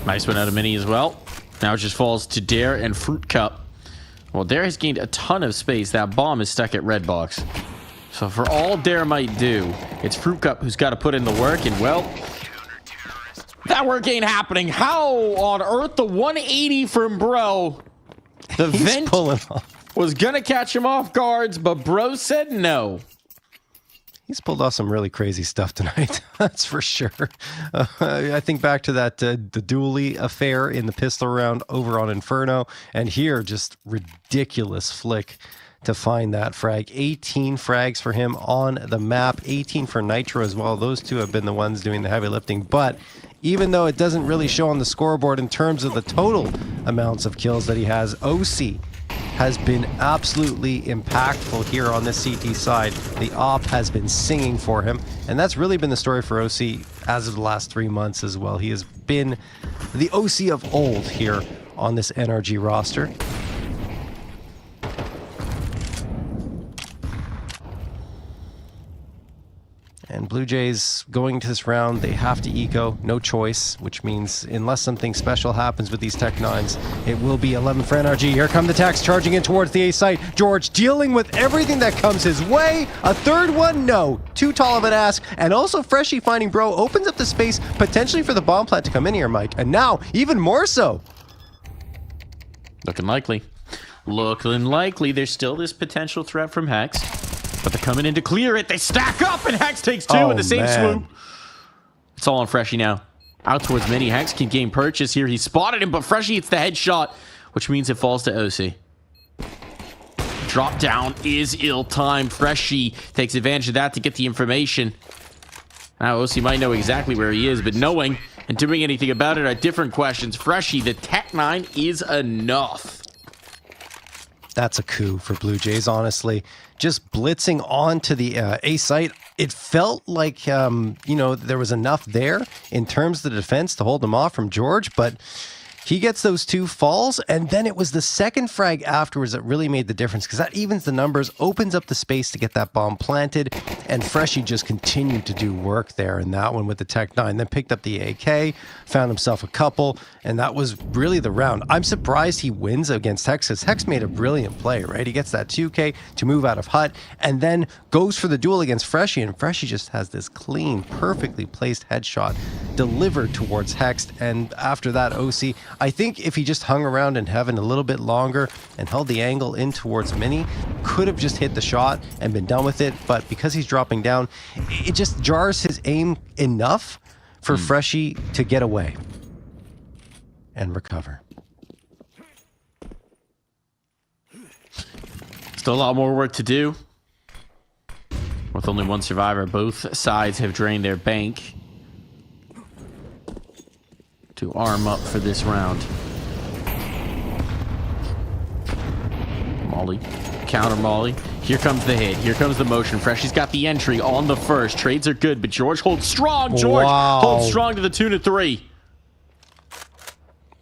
Nice one out of Mini as well. Now it just falls to Dare and Fruit Cup. Well, Dare has gained a ton of space. That bomb is stuck at red box. So for all Dare might do, it's Fruit Cup who's got to put in the work. And well, that work ain't happening. How on earth the 180 from Bro? The vent pulling off. Was going to catch him off guards, but Bro said no. He's pulled off some really crazy stuff tonight, that's for sure. I think back to that the dually affair in the pistol round over on Inferno, and here just ridiculous flick to find that frag. 18 frags for him on the map, 18 for Nitro as well. Those two have been the ones doing the heavy lifting, but even though it doesn't really show on the scoreboard in terms of the total amounts of kills that he has, OC has been absolutely impactful here on this CT side. The op has been singing for him, and that's really been the story for OC as of the last 3 months as well. He has been the OC of old here on this NRG roster. And Blue Jays going to this round, they have to eco, no choice, which means unless something special happens with these Tech 9s, it will be 11 for NRG. Here come the Techs charging in towards the A site. George dealing with everything that comes his way. A third one, no. Too tall of an ask. And also Freshie finding Bro opens up the space potentially for the bomb plant to come in here, Mike. And now, even more so. Looking likely. Looking likely. There's still this potential threat from Hex. But they're coming in to clear it. They stack up, and Hex takes two in the same swoop. It's all on Freshie now. Out towards Mini. Hex can gain purchase here. He spotted him, but Freshie hits the headshot, which means it falls to OC. Drop down is ill-timed. Freshie takes advantage of that to get the information. Now OC might know exactly where he is, but knowing and doing anything about it are different questions. Freshie, the Tech 9 is enough. That's a coup for Blue Jays, honestly. Just blitzing onto the A site. It felt like, you know, there was enough there in terms of the defense to hold them off from George, but he gets those two falls, and then it was the second frag afterwards that really made the difference, because that evens the numbers, opens up the space to get that bomb planted, and Freshie just continued to do work there in that one with the Tech 9. Then picked up the AK, found himself a couple, and that was really the round. I'm surprised he wins against Hex, because Hex made a brilliant play, right? He gets that 2K to move out of hut, and then goes for the duel against Freshie, and Freshie just has this clean, perfectly placed headshot delivered towards Hex, and after that, OC, I think if he just hung around in heaven a little bit longer and held the angle in towards Mini, could have just hit the shot and been done with it. But because he's dropping down, it just jars his aim enough for Freshie to get away and recover. Still a lot more work to do. With only one survivor, both sides have drained their bank to arm up for this round. Molly. Counter Molly. Here comes the hit. Here comes the motion. Freshy's got the entry on the first. Trades are good, but George holds strong. George holds strong to the tune of 3.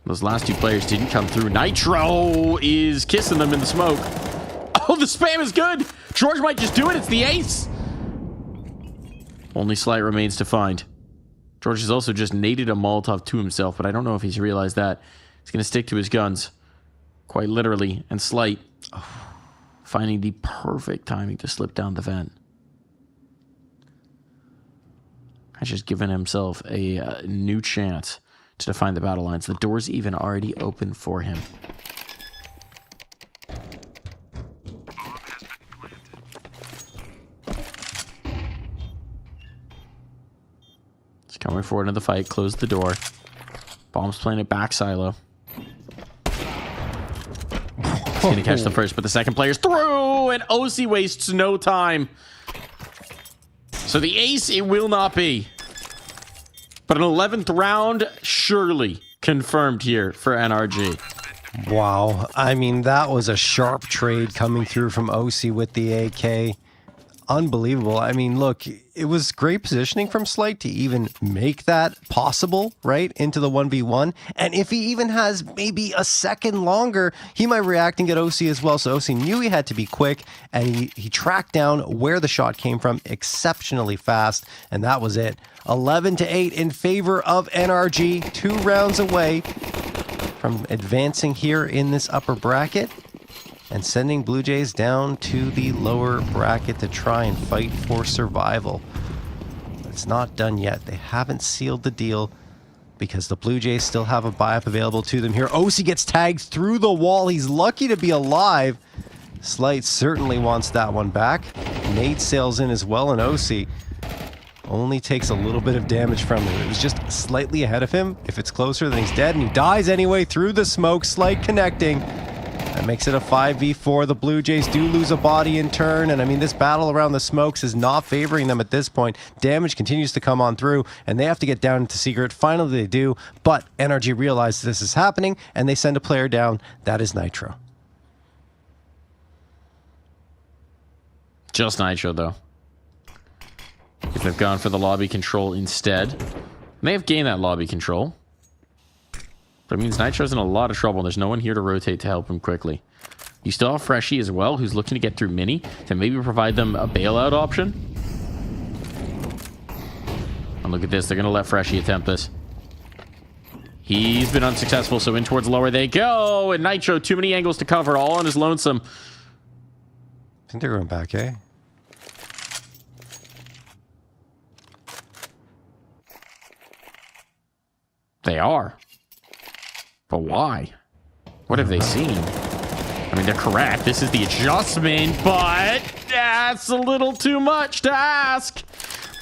Those last 2 players didn't come through. Nitro is kissing them in the smoke. Oh, the spam is good. George might just do it. It's the ace. Only Slight remains to find. George has also just naded a Molotov to himself, but I don't know if he's realized that. He's going to stick to his guns. Quite literally. And Slight finding the perfect timing to slip down the vent. Has just given himself a new chance to define the battle lines. The door's even already open for him. He's coming forward into the fight. Close the door. Bomb's playing it back silo. He's going to catch the first, but the second player's through, and OC wastes no time. So the ace, it will not be. But an 11th round, surely confirmed here for NRG. Wow. I mean, that was a sharp trade coming through from OC with the AK. Unbelievable. I mean, look, it was great positioning from Slight to even make that possible, right, into the 1v1. And if he even has maybe a second longer, he might react and get OC as well. So OC knew he had to be quick, and he tracked down where the shot came from exceptionally fast, and that was it. 11-8 in favor of NRG, 2 rounds away from advancing here in this upper bracket and sending Blue Jays down to the lower bracket to try and fight for survival. But it's not done yet. They haven't sealed the deal because the Blue Jays still have a buy-up available to them here. OC gets tagged through the wall. He's lucky to be alive. Slight certainly wants that one back. Nate sails in as well, and OC only takes a little bit of damage from him. It was just slightly ahead of him. If it's closer, then he's dead, and he dies anyway through the smoke. Slight connecting. That makes it a 5v4. The Blue Jays do lose a body in turn, and I mean, this battle around the smokes is not favoring them at this point. Damage continues to come on through, and they have to get down into secret. Finally, they do, but NRG realizes this is happening, and they send a player down. That is Nitro. Just Nitro, though. If they've gone for the lobby control instead, they have gained that lobby control. But it means Nitro's in a lot of trouble. There's no one here to rotate to help him quickly. You still have Freshy as well, who's looking to get through Mini to maybe provide them a bailout option. And look at this. They're going to let Freshy attempt this. He's been unsuccessful, so in towards lower they go. And Nitro, too many angles to cover, all on his lonesome. I think they're going back, eh? They are. But why? What have they seen? I mean, they're correct. This is the adjustment, but that's a little too much to ask.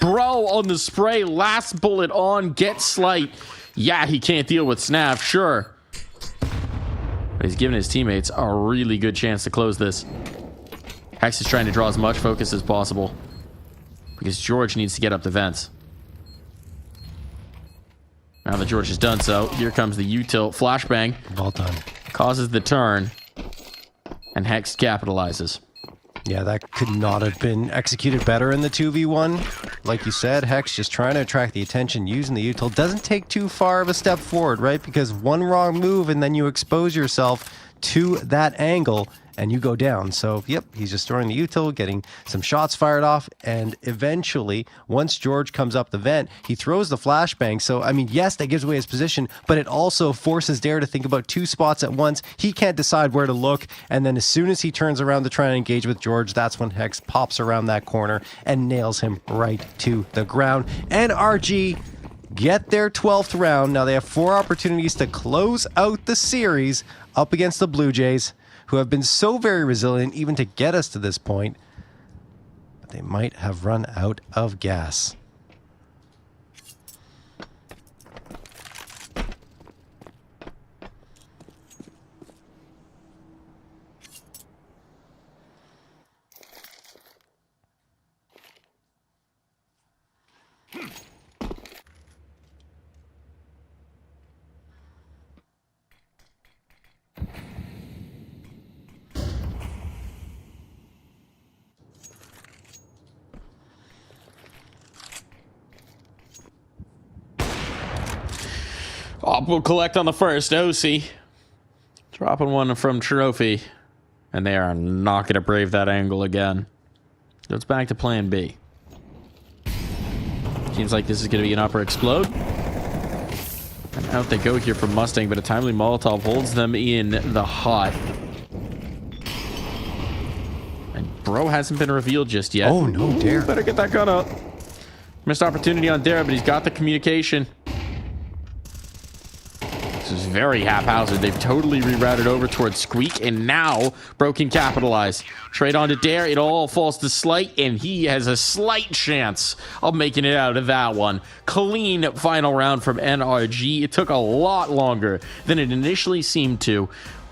Bro on the spray, last bullet on, gets Slight. Yeah, he can't deal with Snav, sure. But he's giving his teammates a really good chance to close this. Hex is trying to draw as much focus as possible because George needs to get up the vents. Now that George has done so, here comes the U-tilt. Flashbang. Well done. Causes the turn. And Hex capitalizes. Yeah, that could not have been executed better in the 2v1. Like you said, Hex just trying to attract the attention using the U-tilt. Doesn't take too far of a step forward, right? Because one wrong move and then you expose yourself to that angle and you go down. So, yep, he's just throwing the U-tilt, getting some shots fired off, and eventually, once George comes up the vent, he throws the flashbang. So, I mean, yes, that gives away his position, but it also forces Dare to think about 2 spots at once. He can't decide where to look, and then as soon as he turns around to try and engage with George, that's when Hex pops around that corner and nails him right to the ground. NRG get their 12th round. Now they have 4 opportunities to close out the series up against the Blue Jays, who have been so very resilient even to get us to this point. But they might have run out of gas. Op will collect on the first. OC dropping one from Trophy. And they are not going to brave that angle again. So it's back to plan B. Seems like this is going to be an upper explode. And out they go here from Mustang, but a timely Molotov holds them in the hut. And Bro hasn't been revealed just yet. Oh, no, Dare. Better get that gun up. Missed opportunity on Dare, but he's got the communication. This is very haphazard. They've totally rerouted over towards Squeak, and now Bro can capitalize. Trade on to Dare. It all falls to Slight, and he has a slight chance of making it out of that one. Clean final round from NRG. It took a lot longer than it initially seemed to,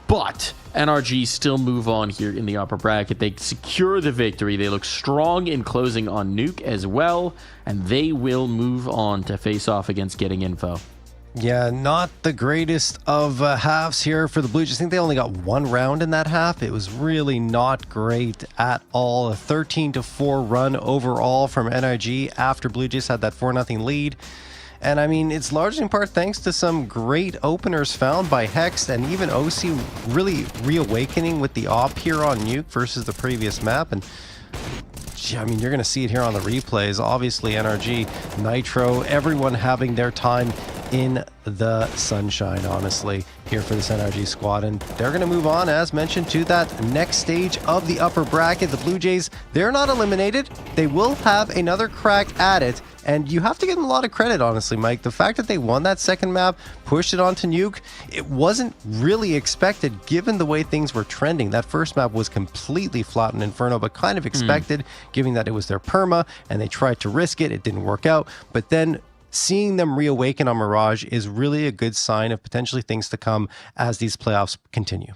but NRG still move on here in the upper bracket. They secure the victory. They look strong in closing on Nuke as well, and they will move on to face off against Getting Info. Yeah, not the greatest of halves here for the Blue Jays. I think they only got one round in that half. It was really not great at all. A 13-4 run overall from NRG after Blue Jays had that 4-0 lead. And I mean, it's largely in part thanks to some great openers found by Hex and even OC really reawakening with the op here on Nuke versus the previous map. And I mean, you're going to see it here on the replays. Obviously, NRG, Nitro, everyone having their time in the sunshine, honestly, here for this NRG squad. And they're going to move on, as mentioned, to that next stage of the upper bracket. The Blue Jays, they're not eliminated. They will have another crack at it. And you have to give them a lot of credit, honestly, Mike. The fact that they won that second map, pushed it onto Nuke, it wasn't really expected given the way things were trending. That first map was completely flat in Inferno, but kind of expected, given that it was their perma, and they tried to risk it. It didn't work out. But then seeing them reawaken on Mirage is really a good sign of potentially things to come as these playoffs continue.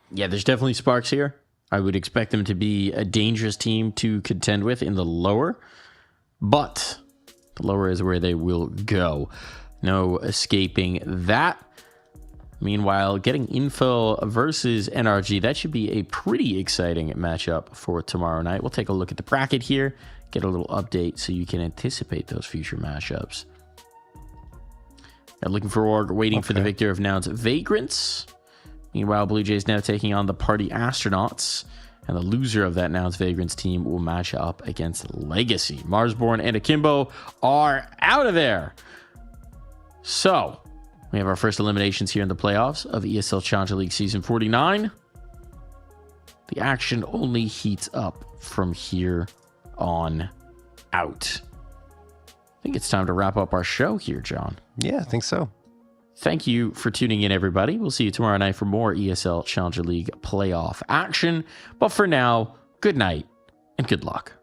Yeah, there's definitely sparks here. I would expect them to be a dangerous team to contend with in the lower. But the lower is where they will go. No escaping that. Meanwhile, Getting Info versus NRG, that should be a pretty exciting matchup for tomorrow night. We'll take a look at the bracket here, get a little update so you can anticipate those future matchups. Now looking forward, waiting for the victor of Noun's Vagrants. Meanwhile, Blue Jays now taking on the Party Astronauts. And the loser of that Nouns Vagrants team will match up against Legacy. Marsborn and Akimbo are out of there. So, we have our first eliminations here in the playoffs of ESL Challenger League Season 49. The action only heats up from here on out. I think it's time to wrap up our show here, John. Yeah, I think so. Thank you for tuning in, everybody. We'll see you tomorrow night for more ESL Challenger League playoff action. But for now, good night and good luck.